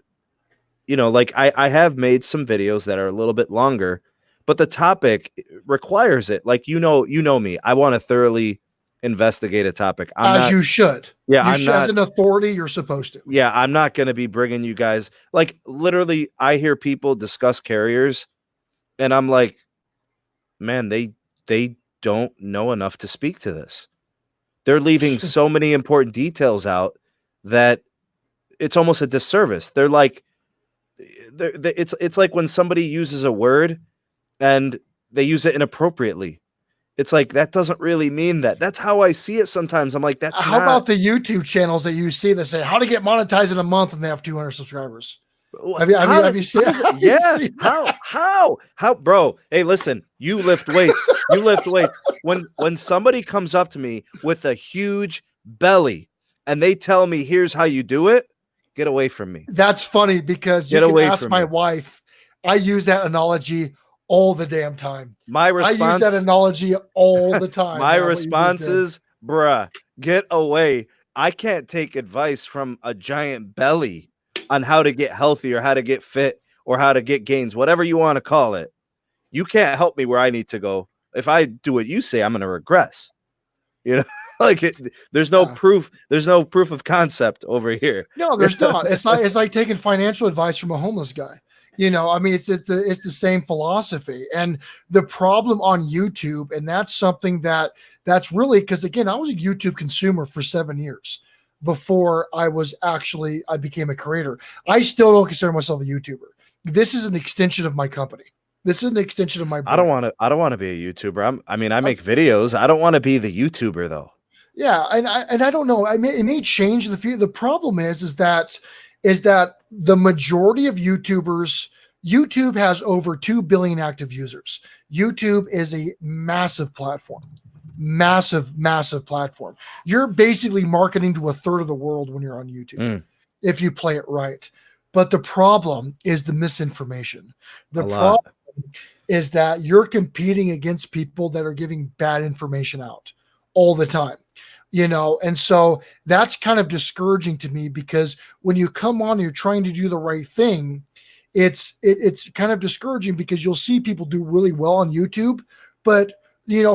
S1: like I have made some videos that are a little bit longer, but the topic requires it. Like, you know me, I want to thoroughly investigate a topic.
S2: You should.
S1: Yeah,
S2: I'm not, as an authority, you're supposed to.
S1: Yeah, I'm not going to be bringing you guys, like, literally, I hear people discuss carriers, and I'm like, man, they don't know enough to speak to this. They're leaving so many important details out that it's almost a disservice. They're like, it's like when somebody uses a word and they use it inappropriately. It's like, that doesn't really mean that. That's how I see it sometimes. I'm like,
S2: how about the YouTube channels that you see that say how to get monetized in a month and they have 200 subscribers? Have you seen it?
S1: Yeah. How, bro? Hey, listen, you lift weights. When somebody comes up to me with a huge belly and they tell me, here's how you do it, get away from me.
S2: That's funny because you can ask my wife. I use that analogy all the damn time.
S1: I use
S2: that analogy all the time.
S1: My response is, bruh, get away. I can't take advice from a giant belly on how to get healthy or how to get fit or how to get gains, whatever you want to call it. You can't help me where I need to go. If I do what you say, I'm going to regress. There's no proof. There's no proof of concept over here.
S2: No, there's not. It's like taking financial advice from a homeless guy. It's the same philosophy. And the problem on YouTube, and that's something that's really, because again, I was a YouTube consumer for 7 years before I became a creator. I still don't consider myself a YouTuber. This is an extension of my company. This is an extension of my brand.
S1: I don't want to be a YouTuber. I make videos. I don't want to be the YouTuber though.
S2: Yeah. And I don't know. It may change in the future. The problem is that the majority of YouTube has over 2 billion active users. YouTube is a massive platform. Massive platform. You're basically marketing to a third of the world when you're on YouTube, if you play it right. But the problem is the misinformation. The problem is that you're competing against people that are giving bad information out all the time. And so that's kind of discouraging to me, because when you come on and you're trying to do the right thing, it's kind of discouraging, because you'll see people do really well on YouTube, but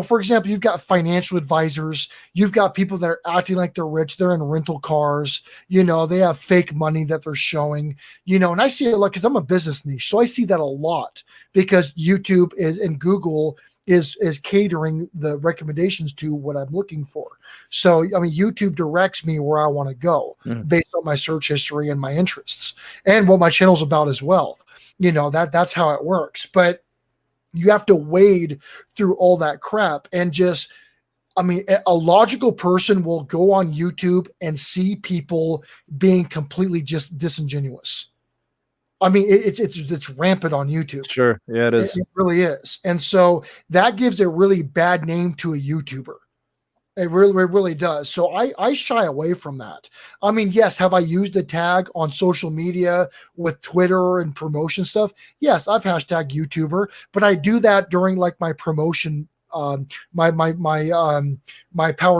S2: for example, you've got financial advisors, you've got people that are acting like they're rich, they're in rental cars, they have fake money that they're showing, and I see it a lot because I'm a business niche. So I see that a lot, because YouTube and Google is catering the recommendations to what I'm looking for. So, YouTube directs me where I want to go based on my search history and my interests and what my channel's about as well. That's how it works. But you have to wade through all that crap and a logical person will go on YouTube and see people being completely just disingenuous. It's rampant on YouTube.
S1: Sure. Yeah, it is.
S2: It really is. And so that gives a really bad name to a YouTuber. It really does. So I shy away from that. Yes, have I used a tag on social media with Twitter and promotion stuff? Yes, I've hashtag YouTuber, but I do that during like my promotion, my power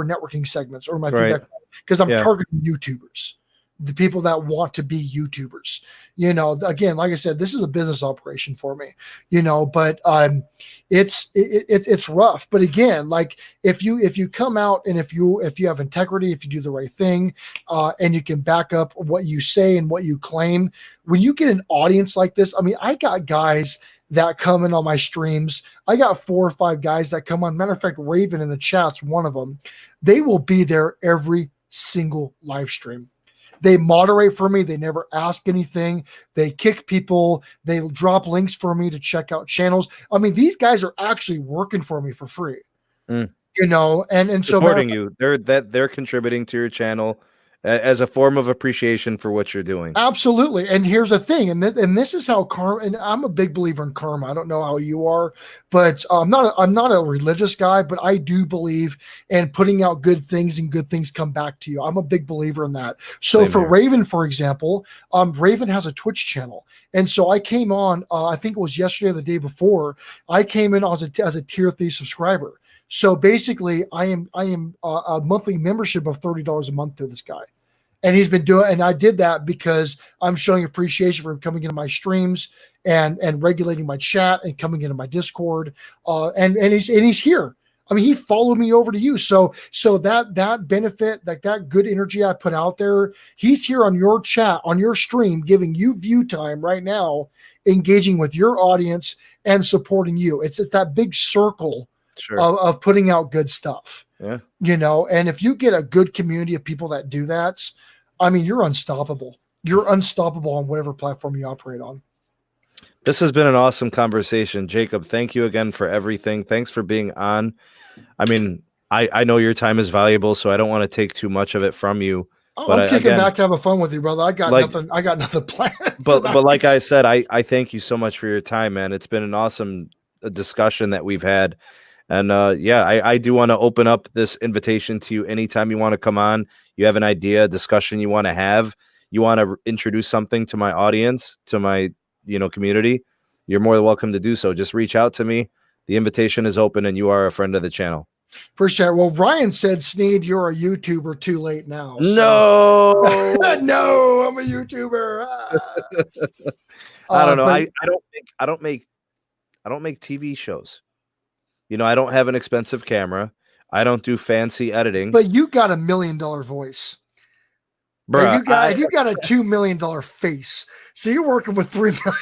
S2: networking segments or my feedback, because I'm targeting YouTubers, the people that want to be YouTubers. Again, like I said, this is a business operation for me, but it's rough. But again, like if you come out and if you have integrity, if you do the right thing, and you can back up what you say and what you claim, when you get an audience like this, I got guys that come in on my streams. I got 4 or 5 guys that come on. Matter of fact, Raven in the chat's one of them. They will be there every single live stream. They moderate for me. They never ask anything. They kick people. They drop links for me to check out channels. These guys are actually working for me for free. And so
S1: supporting you. They're contributing to your channel as a form of appreciation for what you're doing.
S2: Absolutely. And here's the thing, and this is how karma, and I'm a big believer in karma. I don't know how you are, but I'm not a religious guy, but I do believe in putting out good things and good things come back to you. I'm a big believer in that. So for Raven, for example, Raven has a Twitch channel. And so I came on, I think it was yesterday or the day before, I came in as a tier 3 subscriber. So basically I am a monthly membership of $30 a month to this guy. And he's been doing, and I did that because I'm showing appreciation for him coming into my streams and regulating my chat and coming into my Discord. And he's here. I mean, he followed me over to you. So that benefit, like that good energy I put out there, he's here on your chat, on your stream, giving you view time right now, engaging with your audience and supporting you. It's that big circle of putting out good stuff.
S1: Yeah.
S2: You know, and if you get a good community of people that do that, I mean, you're unstoppable. You're unstoppable on whatever platform you operate on.
S1: This has been an awesome conversation. Jacob, thank you again for everything. Thanks for being on. I mean, I know your time is valuable, so I don't want to take too much of it from you.
S2: But I'm kicking back to have fun with you, brother. I got nothing planned.
S1: But like I said, I thank you so much for your time, man. It's been an awesome discussion that we've had. And I do want to open up this invitation to you anytime you want to come on. You have an idea, a discussion you want to have, you want to introduce something to my audience, to my community, you're more than welcome to do so. Just reach out to me. The invitation is open, and you are a friend of the channel.
S2: Appreciate it. Well, Ryan said, Sneed, you're a YouTuber too late now. So.
S1: No,
S2: no, I'm a YouTuber.
S1: I don't know. I don't make TV shows. I don't have an expensive camera. I don't do fancy editing.
S2: But you got $1 million voice. Bruh, you got a $2 million face. So you're working with $3 million.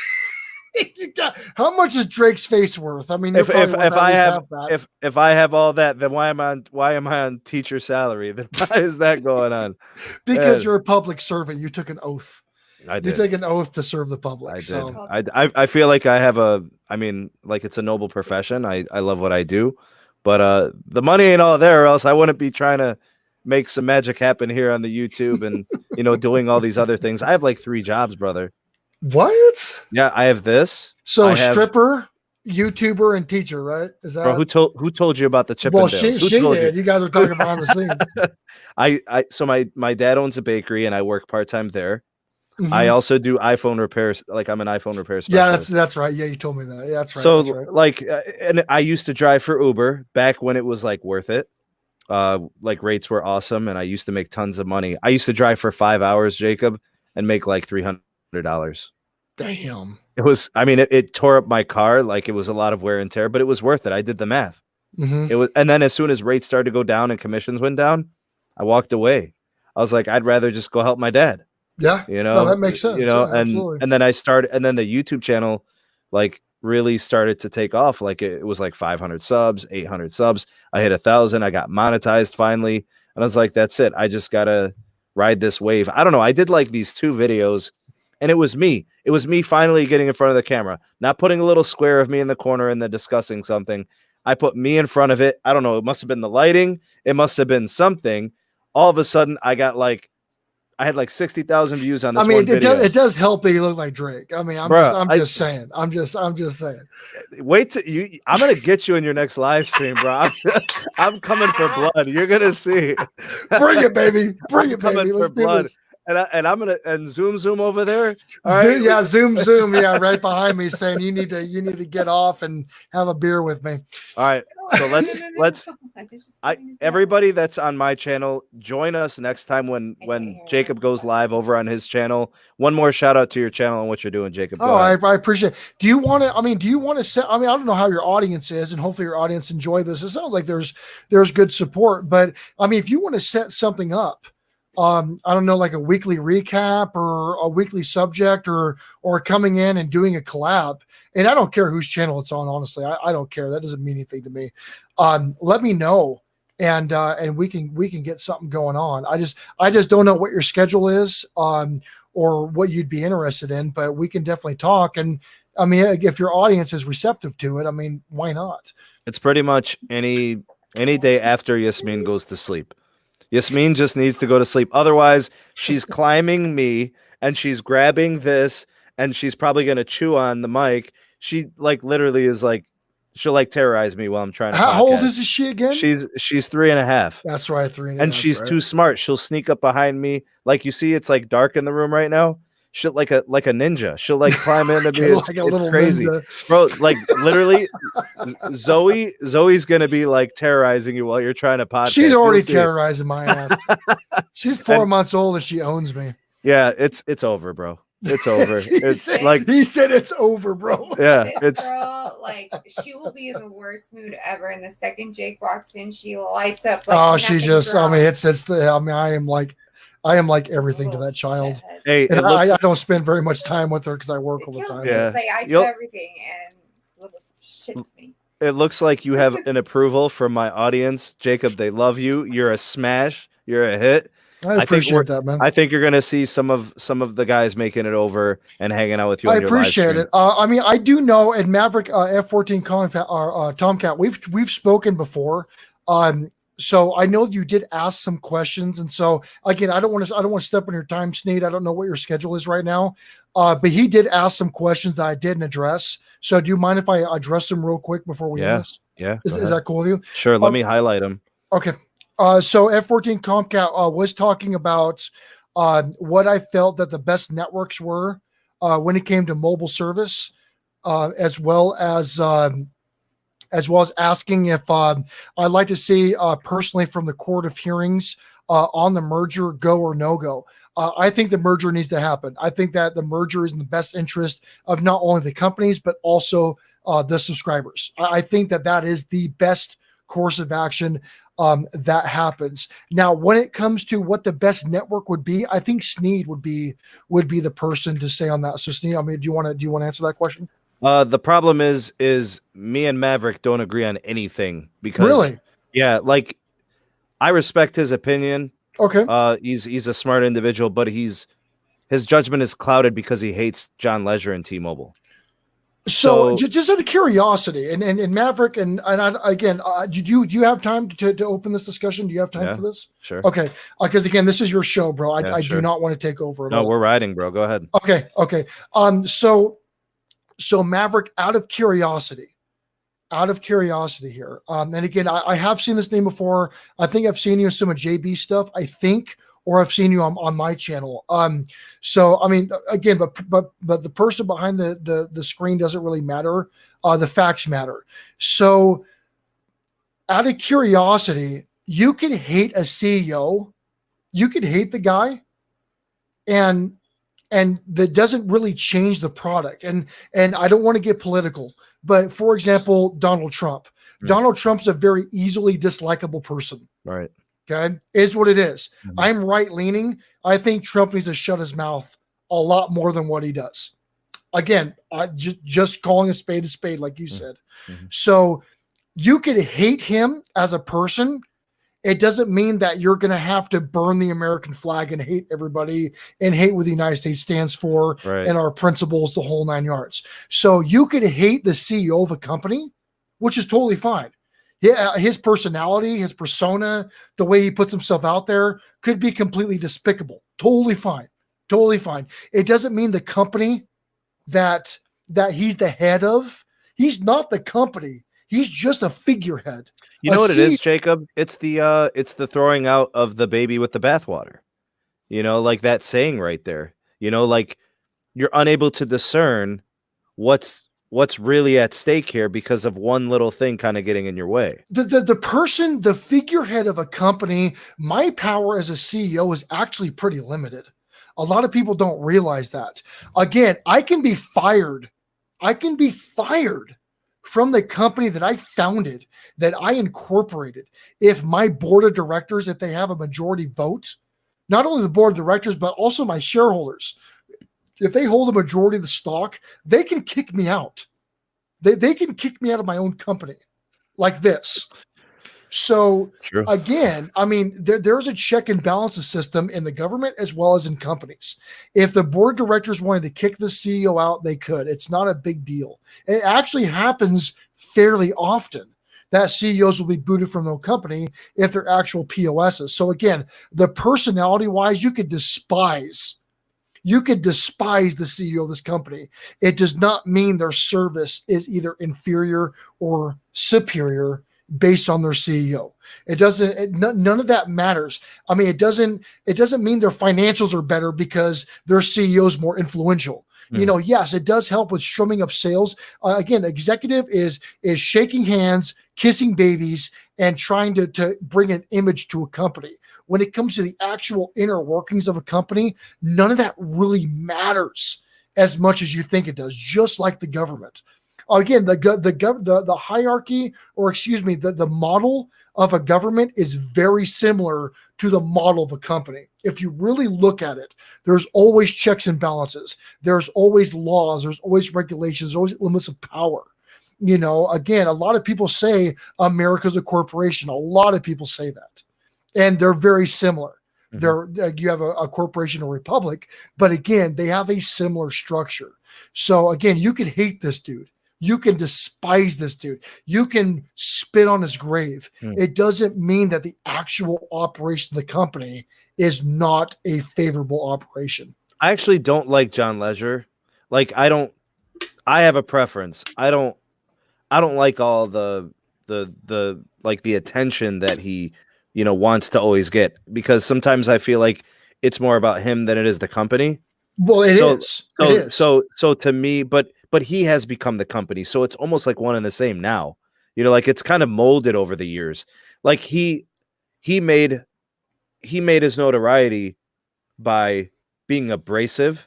S2: How much is Drake's face worth? I mean, if I
S1: have all that, then why am I on teacher salary? Then why is that going on?
S2: Because you're a public servant. You took an oath.
S1: I did.
S2: You take an oath to serve the public.
S1: I did. I feel like I have it's a noble profession. I love what I do, but the money ain't all there, or else I wouldn't be trying to make some magic happen here on the YouTube and doing all these other things. I have like 3 jobs, brother.
S2: What?
S1: Yeah, I have this.
S2: So stripper, YouTuber, and teacher, right? Is that
S1: who told you about the chip?
S2: Well, she did. You guys were talking behind the scenes.
S1: So my dad owns a bakery and I work part-time there.
S2: Mm-hmm.
S1: I also do iPhone repairs. Like I'm an iPhone repair specialist.
S2: Yeah, that's right. Yeah, you told me that. Yeah, that's right.
S1: So
S2: that's right.
S1: like, and I used to drive for Uber back when it was like worth it. Like rates were awesome, and I used to make tons of money. I used to drive for 5 hours, Jacob, and make like $300.
S2: Damn.
S1: It was. I mean, it tore up my car. Like it was a lot of wear and tear, but it was worth it. I did the math.
S2: Mm-hmm.
S1: It was, and then as soon as rates started to go down and commissions went down, I walked away. I was like, I'd rather just go help my dad.
S2: Yeah, no, that makes sense. Yeah,
S1: and then I started, and then the YouTube channel, like, really started to take off. Like it was like 500 subs, 800 subs. I hit 1,000. I got monetized finally, and I was like, that's it. I just gotta ride this wave. I don't know. I did like these 2 videos, and it was me. It was me finally getting in front of the camera, not putting a little square of me in the corner and then discussing something. I put me in front of it. I don't know. It must have been the lighting. It must have been something. All of a sudden, I had like 60,000 views on this.
S2: I mean,
S1: one video.
S2: It does help that you look like Drake. I mean, I'm just saying. I'm just saying.
S1: Wait till you. I'm gonna get you in your next live stream, bro. I'm coming for blood. You're gonna see.
S2: Bring it, baby. Bring it, baby. Let's do this.
S1: And I'm gonna zoom over there.
S2: All right? Yeah, zoom. Yeah, right behind me, saying you need to get off and have a beer with me.
S1: All right. So let's. Everybody that's on my channel, join us next time when Jacob goes live over on his channel. One more shout out to your channel and what you're doing, Jacob.
S2: I appreciate it. Do you want to set? I mean, I don't know how your audience is, and hopefully your audience enjoy this. It sounds like there's good support, but I mean, if you want to set something up. I don't know, like a weekly recap or a weekly subject or coming in and doing a collab. And I don't care whose channel it's on, honestly. I don't care. That doesn't mean anything to me. Let me know and we can get something going on. I just don't know what your schedule is or what you'd be interested in, but we can definitely talk. And I mean, if your audience is receptive to it, I mean, why not?
S1: It's pretty much any day after Yasmin goes to sleep. Yasmin just needs to go to sleep. Otherwise, she's climbing me and she's grabbing this and she's probably going to chew on the mic. She like literally is like, she'll like terrorize me while I'm trying to
S2: How old is she again?
S1: She's 3.5.
S2: That's right. 3.5.
S1: And she's too smart. She'll sneak up behind me. Like you see, it's like dark in the room right now. She'll like a ninja. She'll like climb into me. It's crazy, ninja. Bro. Like literally, Zoe's gonna be like terrorizing you while you're trying to podcast.
S2: She's already terrorizing my ass. She's 4 months old and she owns me.
S1: Yeah, it's over, bro. It's over.
S2: He said it's over, bro.
S1: Yeah,
S3: this girl, like, she will be in the worst mood ever. And the second Jake walks in, she lights up. Like,
S2: she just.
S3: Wrong.
S2: I mean, I am like everything to that child.
S1: Hey,
S2: and I don't spend very much time with her because I work all the time.
S1: Yeah,
S3: like, I do everything, and this little shit to me.
S1: It looks like you have an approval from my audience, Jacob. They love you. You're a smash. You're a hit.
S2: I appreciate that, man.
S1: I think you're gonna see some of the guys making it over and hanging out with you.
S2: I appreciate it. I mean, I do know at Maverick F-14 Tomcat, we've spoken before. So I know you did ask some questions, and so again, I don't want to step on your time, Sneed. I don't know what your schedule is right now, but he did ask some questions that I didn't address. So do you mind if I address them real quick before we end this?
S1: Yeah.
S2: Is that cool with you?
S1: Sure. Let me highlight them.
S2: Okay. So F-14 Tomcat was talking about what I felt that the best networks were when it came to mobile service, as well as asking if I'd like to see personally from the court of hearings on the merger, go or no go. I think the merger needs to happen. I think that the merger is in the best interest of not only the companies, but also the subscribers. I think that is the best course of action that happens. Now, when it comes to what the best network would be, I think Sneed would be the person to say on that. So Sneed, I mean, do you want to answer that question?
S1: The problem is me and Maverick don't agree on anything because
S2: really,
S1: yeah, like I respect his opinion.
S2: Okay.
S1: He's a smart individual, but his judgment is clouded because he hates John Leisure and T-Mobile.
S2: So just out of curiosity, and Maverick, and again, do you have time to open this discussion? Do you have time for this?
S1: Sure.
S2: Okay. Because again, this is your show, bro. I
S1: sure.
S2: do not want to take over at
S1: all.
S2: all.
S1: No, we're riding, bro. Go ahead.
S2: Okay. So Maverick, out of curiosity here. And again, I have seen this name before. I think I've seen you in some of JB stuff, or I've seen you on my channel. So I mean, again, but the person behind the screen doesn't really matter. The facts matter. So out of curiosity, you can hate a CEO, you could hate the guy, and that doesn't really change the product. And I don't want to get political, but for example, Donald Trump. Mm-hmm. Donald Trump's a very easily dislikable person.
S1: Right.
S2: Okay. Is what it is.
S1: Mm-hmm.
S2: I'm right leaning. I think Trump needs to shut his mouth a lot more than what he does. Again, just calling a spade, like you said. Mm-hmm. So you could hate him as a person. It doesn't mean that you're going to have to burn the American flag and hate everybody and hate what the United States stands for and our principles, the whole 9 yards. So you could hate the CEO of a company, which is totally fine. Yeah, his personality, his persona, the way he puts himself out there could be completely despicable. Totally fine. Totally fine. It doesn't mean the company that he's the head of, he's not the company. He's just a figurehead.
S1: You know what it is, Jacob? It's the throwing out of the baby with the bathwater. You know, like that saying right there. You know, like you're unable to discern what's really at stake here because of one little thing kind of getting in your way.
S2: The person, the figurehead of a company, my power as a CEO is actually pretty limited. A lot of people don't realize that. Again, I can be fired. From the company that I founded, that I incorporated, if my board of directors, if they have a majority vote, not only the board of directors, but also my shareholders, if they hold a majority of the stock, they can kick me out. They can kick me out of my own company like this. So again, I mean, there's a check and balances system in the government as well as in companies. If the board of directors wanted to kick the CEO out, they could. It's not a big deal. It actually happens fairly often that CEOs will be booted from their company if they're actual POSs. So again, the personality wise, you could despise the CEO of this company. It does not mean their service is either inferior or superior based on their CEO. It doesn't, none of that matters. I mean, it doesn't mean their financials are better because their CEO is more influential. Mm. You know, yes, it does help with strumming up sales. Again, executive is shaking hands, kissing babies, and trying to bring an image to a company. When it comes to the actual inner workings of a company, none of that really matters as much as you think it does, just like the government. Again, the hierarchy, or excuse me, the model of a government is very similar to the model of a company. If you really look at it, there's always checks and balances. There's always laws. There's always regulations. There's always limits of power. You know, again, a lot of people say America's a corporation. A lot of people say that, and they're very similar. You have a corporation or republic, but again, they have a similar structure. So again, you can hate this dude. You can despise this dude. You can spit on his grave. It doesn't mean that the actual operation of the company is not a favorable operation.
S1: I actually don't like John Legere. Like, I have a preference. I don't like all the like the attention that he, you know, wants to always get, because sometimes I feel like it's more about him than it is the company.
S2: Well, it is.
S1: So to me, but he has become the company. So it's almost like one and the same now. You know, like it's kind of molded over the years. Like he made his notoriety by being abrasive,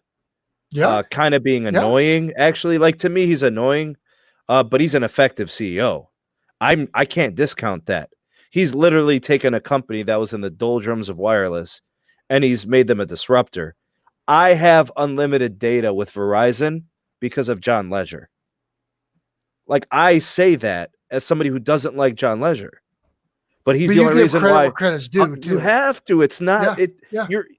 S1: kind of being annoying. Actually, like to me, he's annoying, but he's an effective CEO. I can't discount that. He's literally taken a company that was in the doldrums of wireless, and he's made them a disruptor. I have unlimited data with Verizon because of John Legere. Like, I say that as somebody who doesn't like John Legere, but he's the only reason why
S2: credit's due.
S1: You have to. It's not.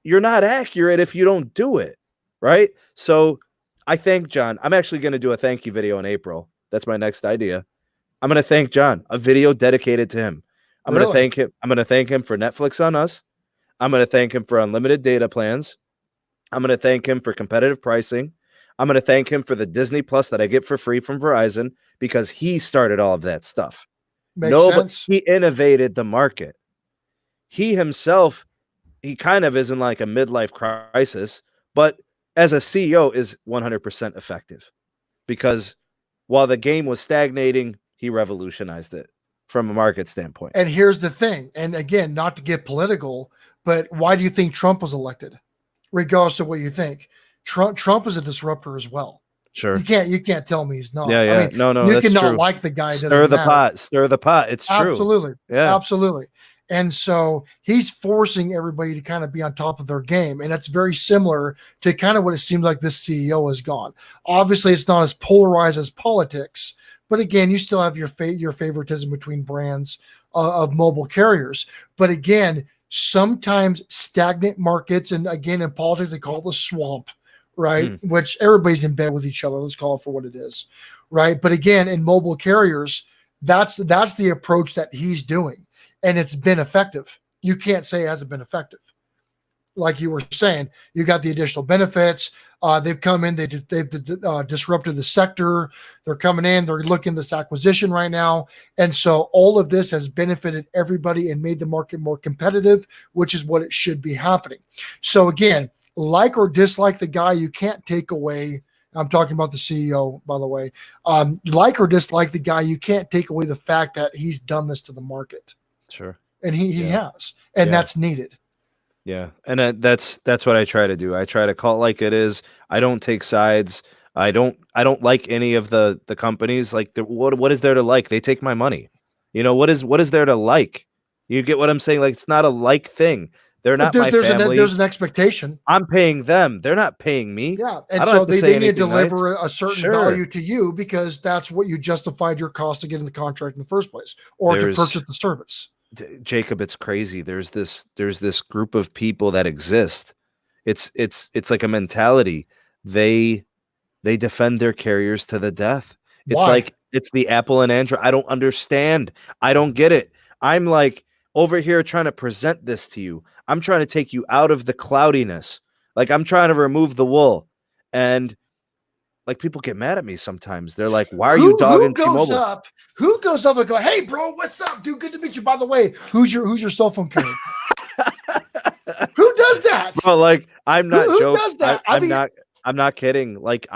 S1: You're not accurate if you don't do it right. So I thank John. I'm actually going to do a thank you video in April. That's my next idea. I'm going to thank John. A video dedicated to him. I'm going to thank him. I'm going to thank him for Netflix on Us. I'm going to thank him for unlimited data plans. I'm going to thank him for competitive pricing. I'm going to thank him for the Disney Plus that I get for free from Verizon, because he started all of that stuff.
S2: Makes sense.
S1: He innovated the market. He himself, he kind of is in like a midlife crisis, but as a CEO is 100% effective, because while the game was stagnating, he revolutionized it from a market standpoint.
S2: And here's the thing. And again, not to get political, but why do you think Trump was elected? Regardless of what you think, Trump is a disruptor as well.
S1: Sure.
S2: You can't tell me he's not.
S1: Yeah.
S2: I mean,
S1: no.
S2: You
S1: that's
S2: cannot
S1: true.
S2: like the guy.
S1: Stir the pot. It's true.
S2: Absolutely.
S1: Yeah.
S2: Absolutely. And so he's forcing everybody to kind of be on top of their game. And that's very similar to kind of what it seems like this CEO has gone. Obviously, it's not as polarized as politics, but again, you still have your favoritism between brands of mobile carriers. But again, sometimes stagnant markets, and again, in politics, they call it the swamp, right? Which everybody's in bed with each other. Let's call it for what it is, right? But again, in mobile carriers, that's the approach that he's doing. And it's been effective. You can't say it hasn't been effective. Like you were saying, you got the additional benefits. They've come in, they've disrupted the sector. They're coming in, they're looking at this acquisition right now. And so all of this has benefited everybody and made the market more competitive, which is what it should be happening. So again, like or dislike the guy, you can't take away. I'm talking about the CEO, by the way. Like or dislike the guy, you can't take away the fact that he's done this to the market.
S1: Sure.
S2: And he has. And that's needed.
S1: Yeah. And that's what I try to do. I try to call it like it is. I don't take sides. I don't like any of the companies. Like what is there to like? They take my money. You know, what is there to like? You get what I'm saying? Like, it's not a like thing. They're not my family.
S2: There's an expectation.
S1: I'm paying them. They're not paying me.
S2: Yeah. And so they need to deliver a certain value to you, because that's what you justified your cost to get in the contract in the first place, or to purchase the service.
S1: Jacob, it's crazy. There's this group of people that exist. It's like a mentality. They defend their carriers to the death. It's like it's the Apple and Android. I don't understand. I don't get it. I'm like over here trying to present this to you. I'm trying to take you out of the cloudiness. Like, I'm trying to remove the wool. And like, people get mad at me sometimes. They're like, why are you dogging T-Mobile?
S2: Who goes up and go, hey, bro, what's up, dude? Good to meet you. By the way, who's your cell phone carrier? Who does that?
S1: Bro, like, I'm not joking.
S2: Who does that?
S1: I'm not kidding. Like,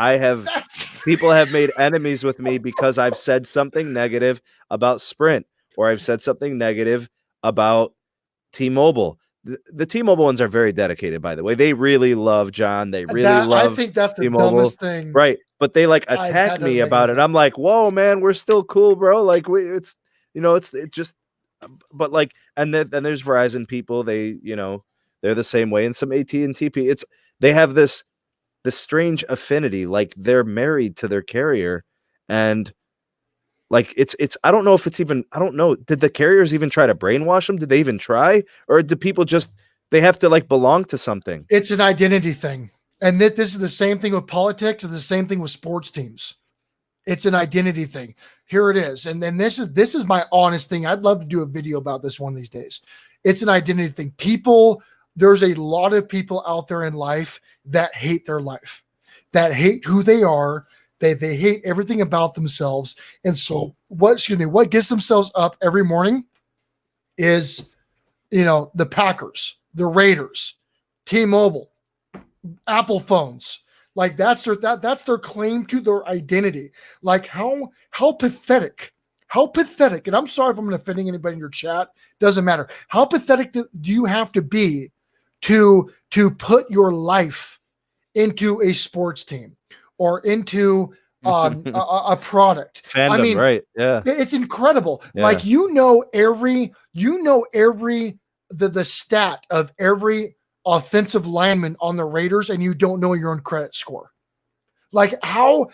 S1: people have made enemies with me because I've said something negative about Sprint. or I've said something negative about T-Mobile. The T-Mobile ones are very dedicated, by the way. They really love John. They really love
S2: I think that's the
S1: T-Mobile.
S2: dumbest thing.
S1: Right. But they like attack me about it. I'm like, whoa, man, we're still cool, bro. Like it's just, but like, and then there's Verizon people. They, they're the same way. And some AT&T, they have this strange affinity. Like they're married to their carrier. And like, I don't know if it's even, I don't know. Did the carriers even try to brainwash them? Did they even try? Or do people just, they have to like belong to something?
S2: It's an identity thing. And this is the same thing with politics and the same thing with sports teams. It's an identity thing. Here it is. And then this is my honest thing. I'd love to do a video about this one of these days. It's an identity thing. There's a lot of people out there in life that hate their life, that hate who they are. They hate everything about themselves. And so what gets themselves up every morning is, the Packers, the Raiders, T-Mobile, Apple phones. Like that's their claim to their identity. Like how pathetic. And I'm sorry if I'm offending anybody in your chat. Doesn't matter. How pathetic do you have to be to put your life into a sports team or into a product?
S1: Fandom,
S2: I mean,
S1: right? Yeah,
S2: it's incredible.
S1: Yeah.
S2: Like the stat of every offensive lineman on the Raiders, and you don't know your own credit score. Like how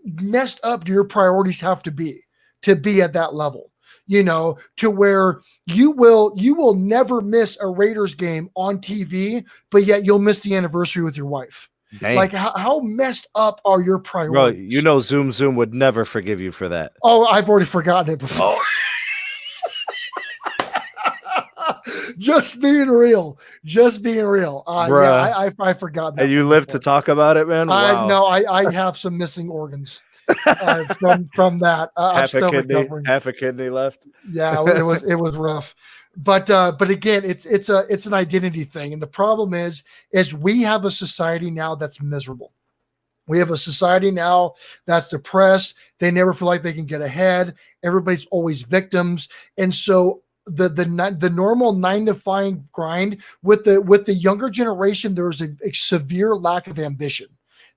S2: messed up do your priorities have to be at that level? To where you will never miss a Raiders game on TV, but yet you'll miss the anniversary with your wife. Dang. Like how messed up are your priorities?
S1: Bro, Zoom would never forgive you for that.
S2: Oh, I've already forgotten it before.
S1: Oh.
S2: Just being real. Yeah, I forgot that.
S1: And you live to talk about it, man? Wow.
S2: I have some missing organs from that.
S1: Half a kidney left.
S2: Yeah, it was rough. But again, it's an identity thing. And the problem is we have a society now that's miserable. We have a society now that's depressed. They never feel like they can get ahead. Everybody's always victims. And so the normal 9 to 5 grind with the younger generation, there's a severe lack of ambition.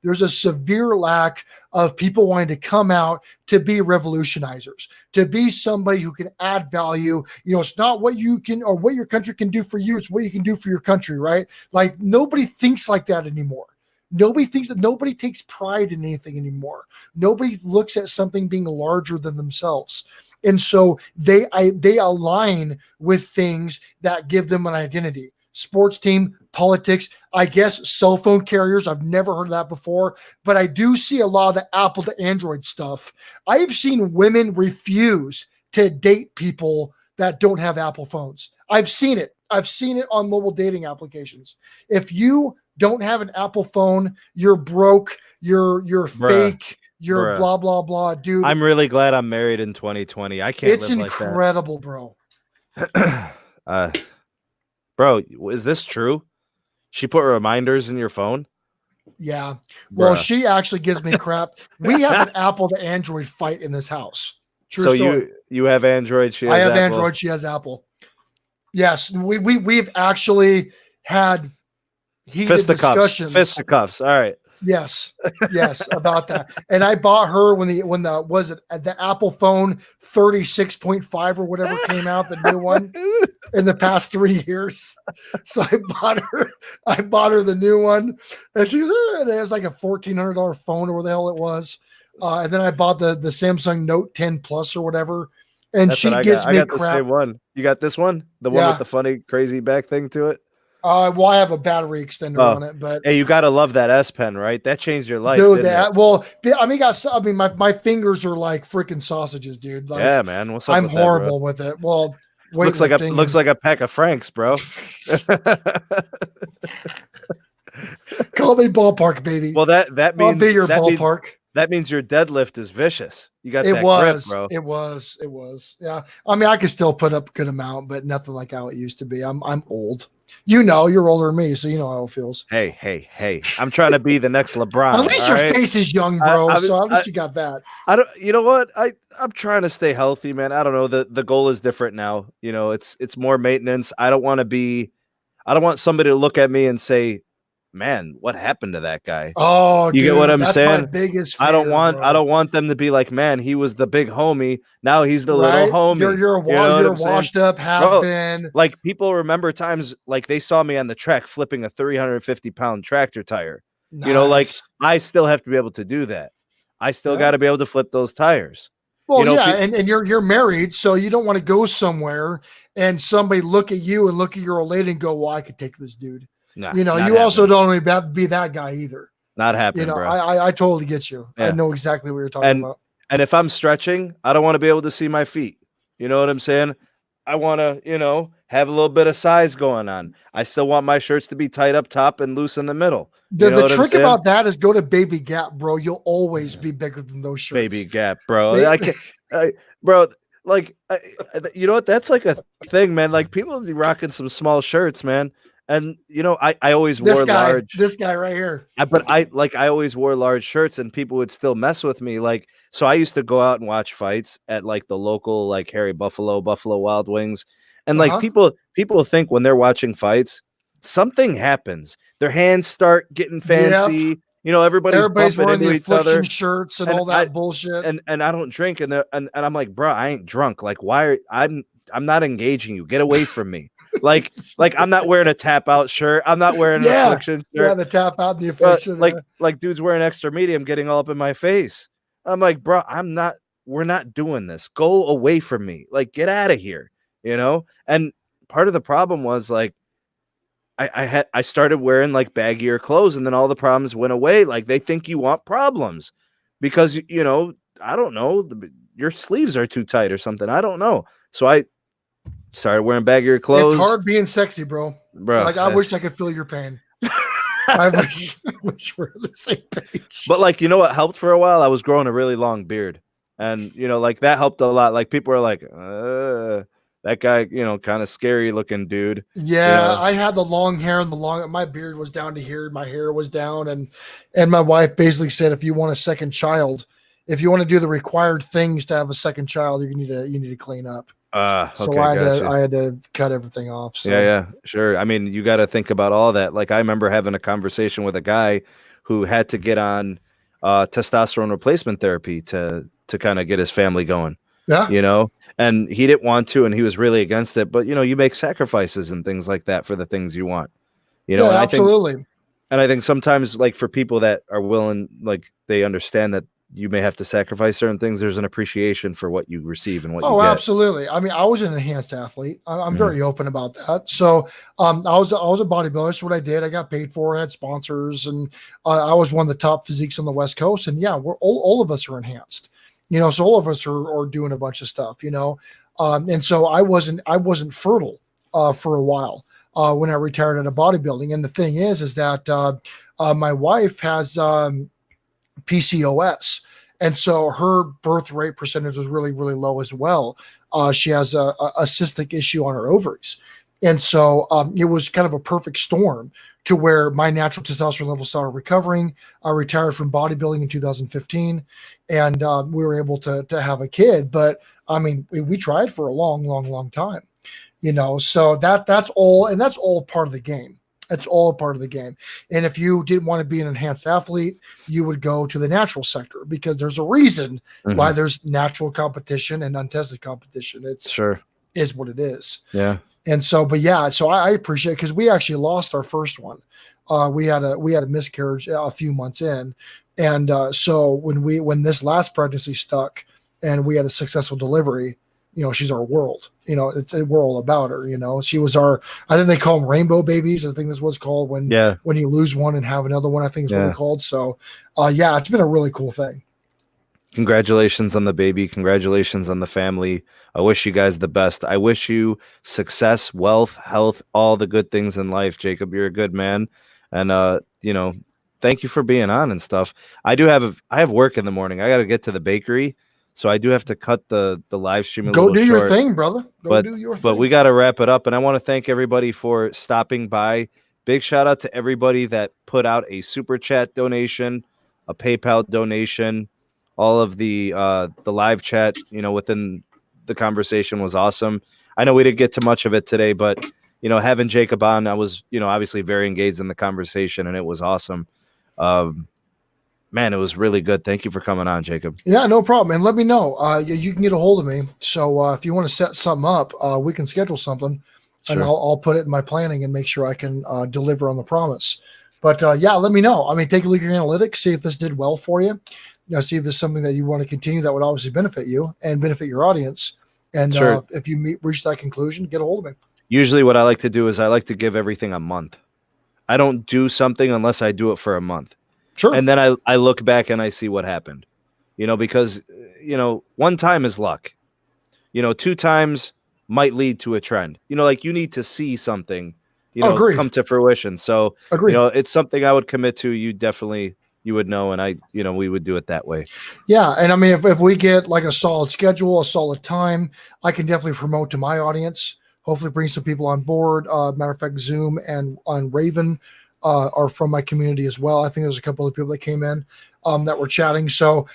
S2: There's a severe lack of people wanting to come out to be revolutionizers, to be somebody who can add value. It's not what you can or what your country can do for you. It's what you can do for your country, right? Like nobody thinks like that anymore. Nobody takes pride in anything anymore. Nobody looks at something being larger than themselves. And so they align with things that give them an identity. Sports team, politics, I guess cell phone carriers. I've never heard of that before, but I do see a lot of the Apple to Android stuff. I've seen women refuse to date people that don't have Apple phones. I've seen it. I've seen it on mobile dating applications. If you don't have an Apple phone, you're broke, you're fake, you're blah, blah, blah, dude.
S1: I'm really glad I'm married in 2020. I can't
S2: It's
S1: live
S2: incredible,
S1: like that. Bro, is this true? She put reminders in your phone?
S2: Yeah. Well, she actually gives me crap. We have an Apple to Android fight in this house. True story.
S1: You have Android,
S2: I have Android, she has Apple. Yes, we've actually had heated discussions.
S1: Fisticuffs. All right.
S2: Yes, about that. And I bought her when the Apple phone 36.5 or whatever came out, the new one in the past 3 years. So I bought her the new one, and she was, it was like a $1,400 phone or where the hell it was. And then I bought the Samsung Note 10 Plus or whatever. And she gives me crap.
S1: The same one. You got this one? The one with the funny, crazy back thing to it?
S2: Well, I have a battery extender on it, but
S1: hey, you gotta love that S Pen, right? That changed your life.
S2: Dude, my fingers are like freaking sausages, dude. Like,
S1: yeah, man. What's up?
S2: I'm horrible with it. Well,
S1: looks like a pack of Franks, bro.
S2: Call me ballpark, baby.
S1: Well, that means
S2: I'll be your ballpark.
S1: that means your deadlift is vicious. You got
S2: It
S1: that
S2: was,
S1: grip, bro.
S2: it was. Yeah. I mean, I could still put up a good amount, but nothing like how it used to be. I'm old. You're older than me, so you know how it feels.
S1: Hey. I'm trying to be the next LeBron.
S2: At least your face is young, bro. So at least you got that.
S1: I don't. You know what? I'm trying to stay healthy, man. I don't know. The goal is different now. It's more maintenance. I don't want somebody to look at me and say, "Man, what happened to that guy?"
S2: Oh,
S1: you get what I'm
S2: that's
S1: saying?
S2: My biggest fear,
S1: I don't want
S2: bro.
S1: them to be like, "Man, he was the big homie. Now he's the
S2: Right?
S1: little homie."
S2: You're washed up, been.
S1: Like people remember times like they saw me on the track flipping a 350-pound tractor tire.
S2: Nice.
S1: Like I still have to be able to do that. I still got to be able to flip those tires.
S2: Well, and you're married, so you don't want to go somewhere and somebody look at you and look at your old lady and go, "Well, I could take this dude."
S1: Nah,
S2: you also don't want to be that guy either.
S1: Not happening, bro.
S2: I totally get you. Yeah. I know exactly what you're talking about.
S1: And if I'm stretching, I don't want to be able to see my feet. You know what I'm saying? I want to, have a little bit of size going on. I still want my shirts to be tight up top and loose in the middle.
S2: The trick about that is go to Baby Gap, bro. You'll always be bigger than those shirts.
S1: Baby Gap, bro. I can't, bro. Like, you know what? That's like a thing, man. Like people be rocking some small shirts, man. And I always wore large.
S2: This guy right here.
S1: I always wore large shirts, and people would still mess with me. Like, so I used to go out and watch fights at like the local like Harry Buffalo Wild Wings, and like people think when they're watching fights, something happens. Their hands start getting fancy. Yep. Everybody's bumping into each other.
S2: Shirts and all that bullshit.
S1: And I don't drink, and I'm like, bro, I ain't drunk. Like, why? I'm not engaging you. Get away from me. Like I'm not wearing a tap out shirt. I'm not wearing an affliction shirt.
S2: Yeah, the tap out, the affliction.
S1: Like dude's wearing extra medium, getting all up in my face. I'm like, bro, we're not doing this. Go away from me. Like, get out of here. And part of the problem was like, I started wearing like baggier clothes, and then all the problems went away. Like they think you want problems because, I don't know, your sleeves are too tight or something. I don't know. So I started wearing baggier clothes.
S2: It's hard being sexy, bro. Like I wish I could feel your pain. I wish we're on the same page.
S1: But like, what helped for a while? I was growing a really long beard, and like that helped a lot. Like people were like, that guy, kind of scary looking dude.
S2: Yeah, I had the long hair and my beard was down to here. My hair was down, and my wife basically said, if you want a second child, if you want to do the required things to have a second child, you need to clean up. So
S1: okay,
S2: I had to cut everything off. So.
S1: Yeah, sure. I mean, you got to think about all that. Like I remember having a conversation with a guy who had to get on testosterone replacement therapy to kind of get his family going. Yeah. And he didn't want to, and he was really against it. But you make sacrifices and things like that for the things you want.
S2: Yeah,
S1: and
S2: absolutely.
S1: I think sometimes, like for people that are willing, like they understand that you may have to sacrifice certain things. There's an appreciation for what you receive and what you get. Oh,
S2: absolutely. I mean, I was an enhanced athlete. I'm very open about that. So I was a bodybuilder. That's what I did. I got paid for. I had sponsors, and I was one of the top physiques on the West Coast. And yeah, we're all of us are enhanced. So all of us are doing a bunch of stuff. And so I wasn't fertile for a while when I retired out of bodybuilding. And the thing is that my wife has PCOS. And so her birth rate percentage was really, really low as well. She has a cystic issue on her ovaries. And so it was kind of a perfect storm to where my natural testosterone level started recovering. I retired from bodybuilding in 2015, and we were able to have a kid. But I mean, we tried for a long, long, long time, so that's all part of the game. That's all a part of the game. And if you didn't want to be an enhanced athlete, you would go to the natural sector, because there's a reason why there's natural competition and untested competition. It's is what it is. Yeah. And so, so I appreciate it, because we actually lost our first one. We had a miscarriage a few months in. And so when this last pregnancy stuck and we had a successful delivery, she's our world. We're all about her. She was I think they call them rainbow babies. I think that's what's called when you lose one and have another one, I think is what they're called. So, it's been a really cool thing.
S1: Congratulations on the baby. Congratulations on the family. I wish you guys the best. I wish you success, wealth, health, all the good things in life. Jacob, you're a good man. And, thank thank you for being on and stuff. I have work in the morning. I got to get to the bakery, so I do have to cut the live stream a
S2: Go
S1: little
S2: do
S1: short.
S2: your thing, brother.
S1: But
S2: thing.
S1: we got to wrap it up, and I want to thank everybody for stopping by. Big shout out to everybody that put out a super chat donation, a PayPal donation, all of the live chat, within the conversation was awesome. I know we didn't get to much of it today, but having Jacob on, I was, obviously very engaged in the conversation, and it was awesome. Man, it was really good. Thank you for coming on, Jacob.
S2: Yeah, no problem. And let me know. You can get a hold of me. So if you want to set something up, we can schedule something, and I'll put it in my planning and make sure I can deliver on the promise. But yeah, let me know. I mean, take a look at your analytics, see if this did well for you. See if there's something that you want to continue that would obviously benefit you and benefit your audience. And if you reach that conclusion, get a hold of me.
S1: Usually what I like to do is I like to give everything a month. I don't do something unless I do it for a month.
S2: Sure.
S1: And then I look back and I see what happened, because, one time is luck, 2 times might lead to a trend, like you need to see something, come to fruition. So, it's something I would commit to. You would know. And we would do it that way.
S2: Yeah. And I mean, if we get like a solid schedule, a solid time, I can definitely promote to my audience, hopefully bring some people on board. Matter of fact, Zoom and on Raven are from my community as well. I think there's a couple of people that came in that were chatting. So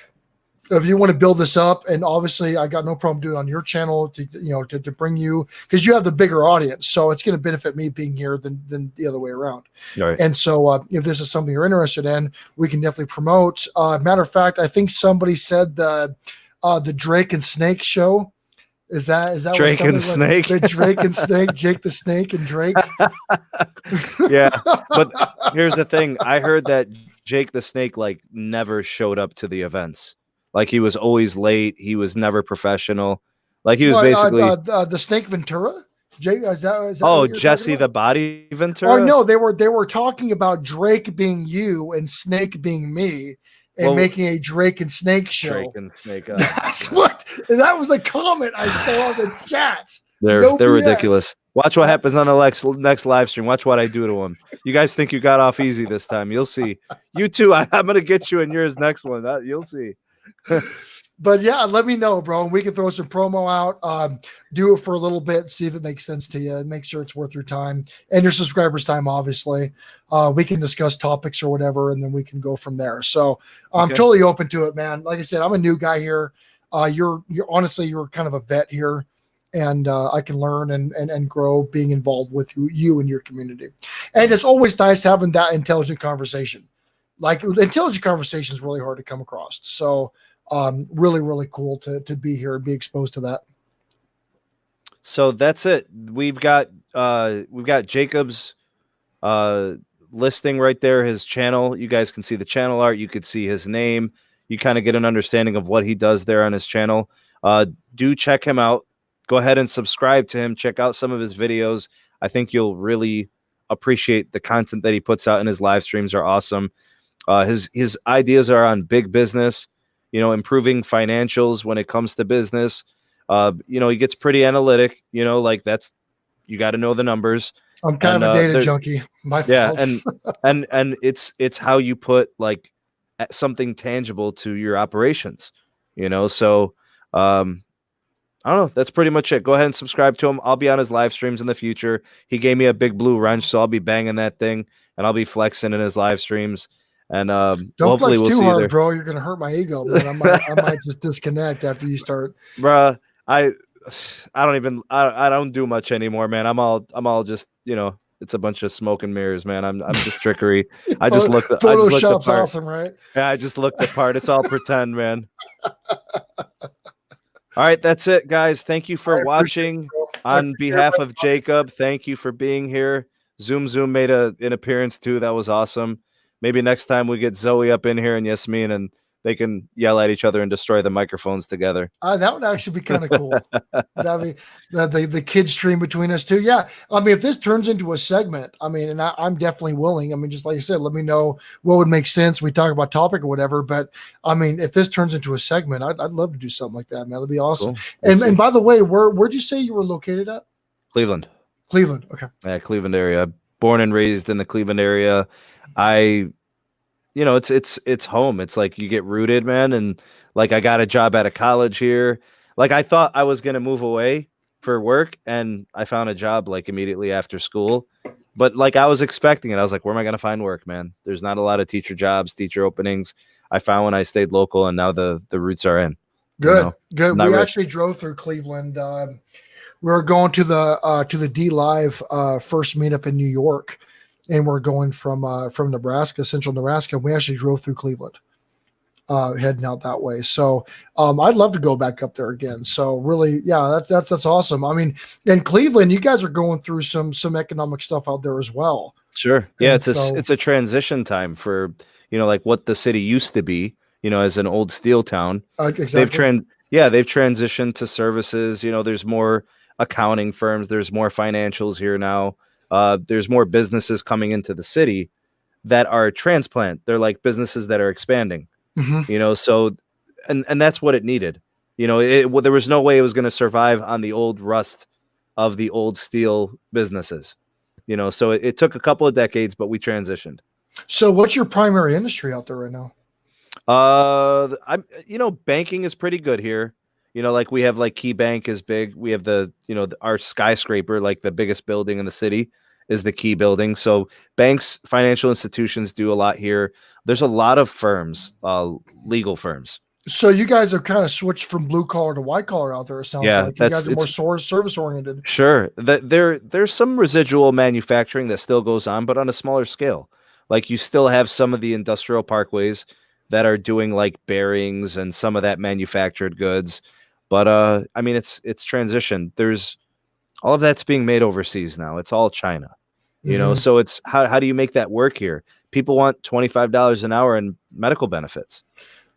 S2: if you want to build this up, and obviously I got no problem doing it on your channel to bring you, because you have the bigger audience. So it's going to benefit me being here than the other way around.
S1: Right.
S2: And so if this is something you're interested in, we can definitely promote. Matter of fact, I think somebody said the Drake and Snake show. Is that
S1: Drake and Snake?
S2: The Drake and Snake, Jake the Snake and Drake.
S1: Yeah, but here's the thing. I heard that Jake the Snake never showed up to the events. He was always late. He was never professional. He was basically
S2: the Snake Ventura. Jake, is that
S1: Jesse the Body Ventura?
S2: Oh no, they were talking about Drake being you and Snake being me. And making a Drake and Snake show.
S1: Drake and Snake.
S2: That's what. That was a comment I saw in the chat.
S1: They're ridiculous. Watch what happens on the next live stream. Watch what I do to them. You guys think you got off easy this time? You'll see. You too. I'm gonna get you in yours next one. You'll see.
S2: But yeah, let me know, bro. We can throw some promo out. Do it for a little bit, see if it makes sense to you, and make sure it's worth your time and your subscribers' time. Obviously, we can discuss topics or whatever, and then we can go from there. So I'm totally open to it, man. Like I said, I'm a new guy here. You're honestly, you're kind of a vet here, and I can learn and grow being involved with you and your community. And it's always nice having that intelligent conversation. Intelligent conversation is really hard to come across. So. Really, really cool to be here and be exposed to that.
S1: So that's it. We've got Jacob's listing right there, his channel. You guys can see the channel art. You could see his name. You kind of get an understanding of what he does there on his channel. Do check him out. Go ahead and subscribe to him. Check out some of his videos. I think you'll really appreciate the content that he puts out, and his live streams are awesome. His ideas are on big business. Improving financials when it comes to business. He gets pretty analytic, that's, you got to know the numbers.
S2: I'm kind of a data junkie. My fault.
S1: and it's how you put something tangible to your operations, so, I don't know. That's pretty much it. Go ahead and subscribe to him. I'll be on his live streams in the future. He gave me a big blue wrench, so I'll be banging that thing and I'll be flexing in his live streams. And
S2: don't flex too hard, bro. You're gonna hurt my ego, man. I might just disconnect after you start.
S1: Bruh, I don't do much anymore, man. I'm all just, it's a bunch of smoke and mirrors, man. I'm just trickery. I just look the
S2: Photoshop's
S1: part.
S2: Awesome, right?
S1: Yeah, I just look the part. It's all pretend, man. All right, that's it, guys. Thank you for watching. On behalf of Jacob, thank you for being here. Zoom made an appearance too. That was awesome. Maybe next time we get Zoe up in here and Yasmin, and they can yell at each other and destroy the microphones together.
S2: That would actually be kind of cool. That'd be the kid stream between us two. Yeah. I mean, if this turns into a segment, I mean, and I'm definitely willing. I mean, just like I said, let me know what would make sense. We talk about topic or whatever. But I mean, if this turns into a segment, I'd love to do something like that, man. That'd be awesome. Cool. And by the way, where'd you say you were located at?
S1: Cleveland.
S2: Okay.
S1: Yeah, Cleveland area. Born and raised in the Cleveland area. I you know, it's home. It's like you get rooted, man. And like I got a job at a college here. Like I thought I was gonna move away for work, and I found a job like immediately after school. But like I was expecting it. I was like, where am I gonna find work, man? There's not a lot of teacher jobs, teacher openings. I found when I stayed local, and now the roots are in.
S2: Good. We
S1: Not
S2: actually drove through Cleveland. We were going to the D Live first meetup in New York, and we're going from Nebraska, central Nebraska. We actually drove through Cleveland, heading out that way. So I'd love to go back up there again. So really, yeah, that's awesome. I mean, in Cleveland, you guys are going through some economic stuff out there as well.
S1: Sure. Yeah,
S2: And
S1: it's a transition time for, you know, like what the city used to be, you know, as an old steel town.
S2: Exactly.
S1: They've transitioned to services. You know, there's more accounting firms, there's more financials here now. There's more businesses coming into the city that are transplant. They're like businesses that are expanding.
S2: Mm-hmm.
S1: You know, so and that's what it needed. You know, there was no way it was going to survive on the old rust of the old steel businesses. You know, so it took a couple of decades, but we transitioned.
S2: So what's your primary industry out there right now?
S1: Banking is pretty good here. You know, like we have like Key Bank is big. We have our skyscraper, like the biggest building in the city is the Key building. So banks, financial institutions do a lot here. There's a lot of firms, legal firms.
S2: So you guys have kind of switched from blue collar to white collar out there. It sounds like you guys are more service oriented.
S1: Sure. There's some residual manufacturing that still goes on, but on a smaller scale. Like you still have some of the industrial parkways that are doing like bearings and some of that manufactured goods. But I mean, it's transitioned. There's all of that's being made overseas now. It's all China, you know. So it's how do you make that work here? People want $25 an hour in medical benefits.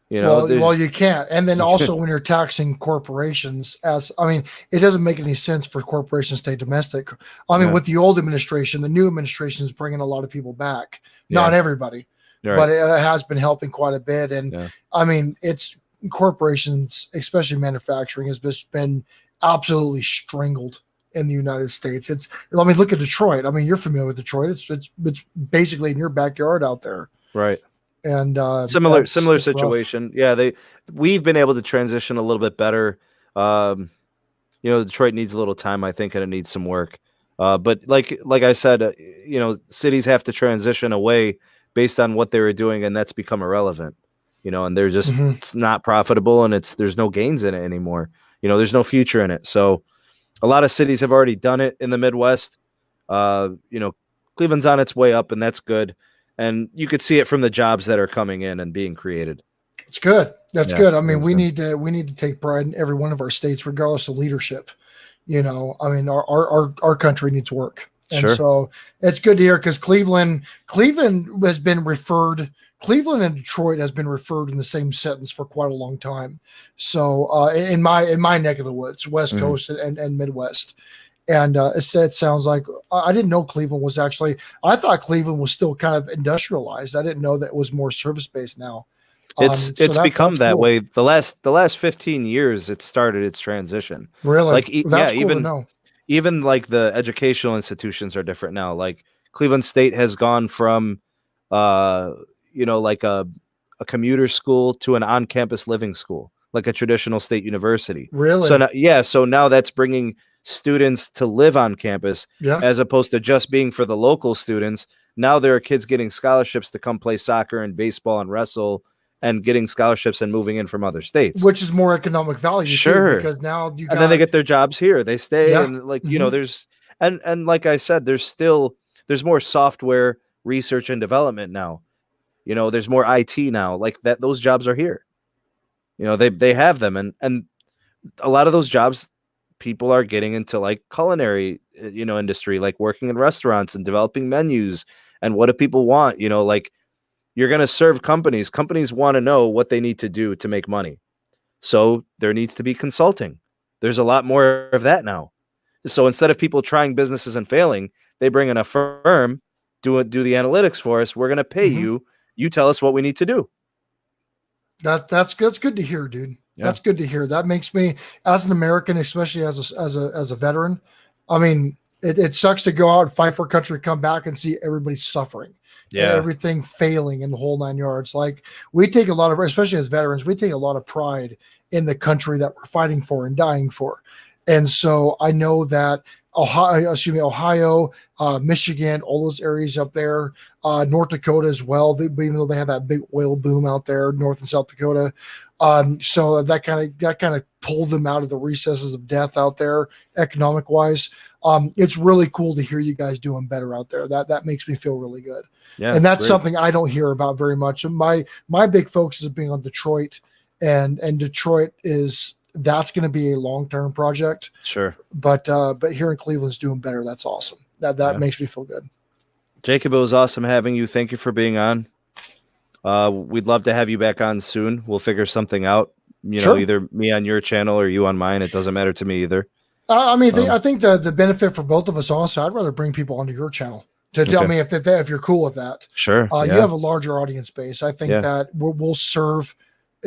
S1: You know,
S2: well, you can't. And then also when you're taxing corporations, it doesn't make any sense for corporations to stay domestic. I mean, with the old administration, the new administration is bringing a lot of people back. Not everybody, but it has been helping quite a bit. And I mean, it's corporations, especially manufacturing, has just been absolutely strangled in the United States. Look at Detroit. I mean, you're familiar with Detroit. It's basically in your backyard out there.
S1: Right.
S2: And
S1: similar situation. Rough. Yeah, we've been able to transition a little bit better. Detroit needs a little time, I think, and it needs some work. But like I said, cities have to transition away based on what they were doing, and that's become irrelevant. You know, and they're just it's not profitable, and there's no gains in it anymore. You know, there's no future in it. So a lot of cities have already done it in the Midwest. Cleveland's on its way up, and that's good. And you could see it from the jobs that are coming in and being created.
S2: It's good. That's good. I mean, we need to take pride in every one of our states, regardless of leadership. You know, I mean, our country needs work. And so it's good to hear, because Cleveland has been referred. Cleveland and Detroit has been referred in the same sentence for quite a long time. So in my neck of the woods, West Coast and Midwest. And it sounds like I didn't know Cleveland was actually. I thought Cleveland was still kind of industrialized. I didn't know that it was more service based now.
S1: It's become that way. The last 15 years, it started its transition.
S2: Really?
S1: Like
S2: that's cool to know.
S1: Even like the educational institutions are different now. Like Cleveland State has gone from, like a commuter school to an on-campus living school, like a traditional state university.
S2: Really?
S1: So now that's bringing students to live on campus as opposed to just being for the local students. Now there are kids getting scholarships to come play soccer and baseball and wrestle, and getting scholarships and moving in from other states,
S2: which is more economic value.
S1: Sure.
S2: Because now
S1: then they get their jobs here. They stay and there's, and like I said, there's more software research and development now. You know, there's more IT now, like that. Those jobs are here. You know, they have them. And a lot of those jobs, people are getting into like culinary, industry, like working in restaurants and developing menus. And what do people want? You know, like you're going to serve companies. Companies want to know what they need to do to make money. So there needs to be consulting. There's a lot more of that now. So instead of people trying businesses and failing, they bring in a firm, do the analytics for us. We're going to pay you. You tell us what we need to do.
S2: That's good. It's good to hear, dude. Yeah. That's good to hear. That makes me, as an American, especially as a veteran, I mean, it sucks to go out and fight for a country, come back and see everybody suffering.
S1: Yeah.
S2: Everything failing in the whole 9 yards. Like, we take a lot of, especially as veterans, we take a lot of pride in the country that we're fighting for and dying for. And so I know that Ohio, Michigan, all those areas up there, North Dakota as well, even though they have that big oil boom out there, North and South Dakota. So that kind of pulled them out of the recesses of death out there, economic wise. It's really cool to hear you guys doing better out there. That makes me feel really good. Yeah, and that's something I don't hear about very much. And my big focus is being on Detroit, and Detroit that's going to be a long-term project.
S1: Sure.
S2: But here in Cleveland's doing better. That's awesome. That makes me feel good.
S1: Jacob, it was awesome having you. Thank you for being on. We'd love to have you back on soon. We'll figure something out.
S2: Sure.
S1: Either me on your channel or you on mine. It doesn't matter to me either.
S2: I think the benefit for both of us also, I'd rather bring people onto your channel to tell me if you're cool with that.
S1: Sure.
S2: You have a larger audience base. I think that we'll serve.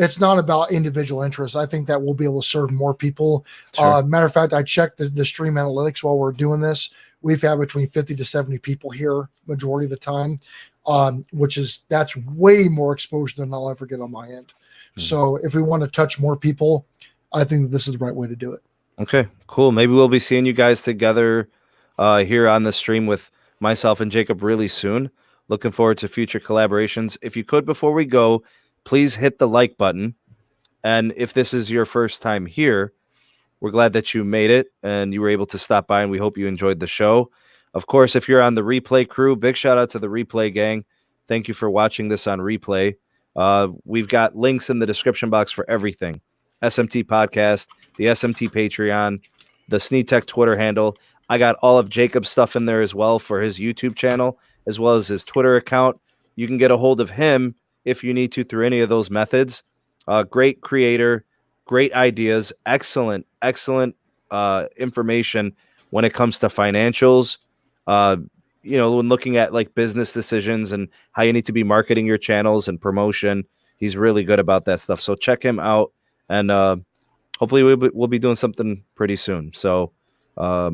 S2: It's not about individual interests. I think that we'll be able to serve more people.
S1: Sure.
S2: Matter of fact, I checked the stream analytics while we're doing this. We've had between 50 to 70 people here majority of the time, that's way more exposure than I'll ever get on my end. Mm-hmm. So if we want to touch more people, I think that this is the right way to do it.
S1: Okay, cool. Maybe we'll be seeing you guys together here on the stream with myself and Jacob really soon. Looking forward to future collaborations. If you could, before we go, please hit the like button. And if this is your first time here, we're glad that you made it and you were able to stop by, and we hope you enjoyed the show. Of course, if you're on the replay crew, big shout out to the replay gang. Thank you for watching this on replay. We've got links in the description box for everything. SMT Podcast, the SMT Patreon, the SNETech Twitter handle. I got all of Jacob's stuff in there as well for his YouTube channel, as well as his Twitter account. You can get a hold of him if you need to through any of those methods. Great creator, great ideas, excellent information when it comes to financials. When looking at like business decisions and how you need to be marketing your channels and promotion, he's really good about that stuff. So check him out, and hopefully we'll be doing something pretty soon. So I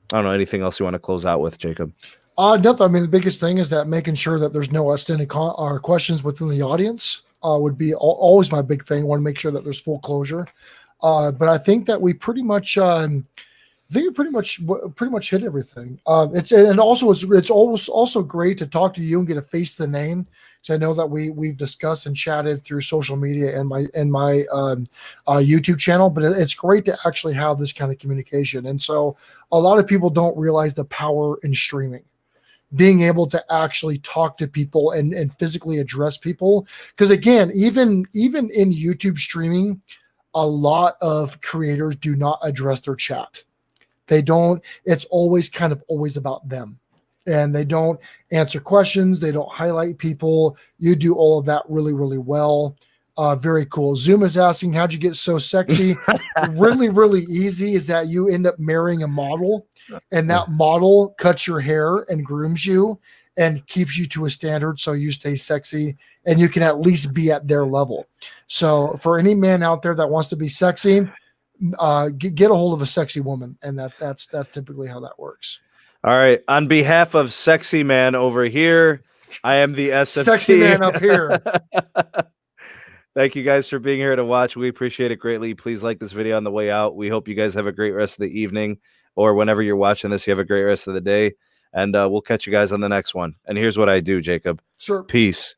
S1: don't know, anything else you want to close out with, Jacob?
S2: Nothing. I mean, the biggest thing is that making sure that there's no outstanding questions within the audience would be always my big thing. I want to make sure that there's full closure. But I think that we pretty much, pretty much hit everything. It's always also great to talk to you and get a face to the name. So I know that we've discussed and chatted through social media and my YouTube channel, but it's great to actually have this kind of communication. And so a lot of people don't realize the power in streaming, being able to actually talk to people and physically address people. Because again, even in YouTube streaming, a lot of creators do not address their chat. They don't. It's always about them. And they don't answer questions. They don't highlight people. You do all of that really, really well. Very cool. Zoom is asking, how'd you get so sexy? Really, really easy is that you end up marrying a model, and that model cuts your hair and grooms you and keeps you to a standard so you stay sexy and you can at least be at their level. So for any man out there that wants to be sexy, get a hold of a sexy woman, and that's typically how that works.
S1: All right. On behalf of Sexy Man over here, I am the SMT.
S2: Sexy Man up here.
S1: Thank you guys for being here to watch. We appreciate it greatly. Please like this video on the way out. We hope you guys have a great rest of the evening, or whenever you're watching this, you have a great rest of the day. And we'll catch you guys on the next one. And here's what I do, Jacob.
S2: Sure.
S1: Peace.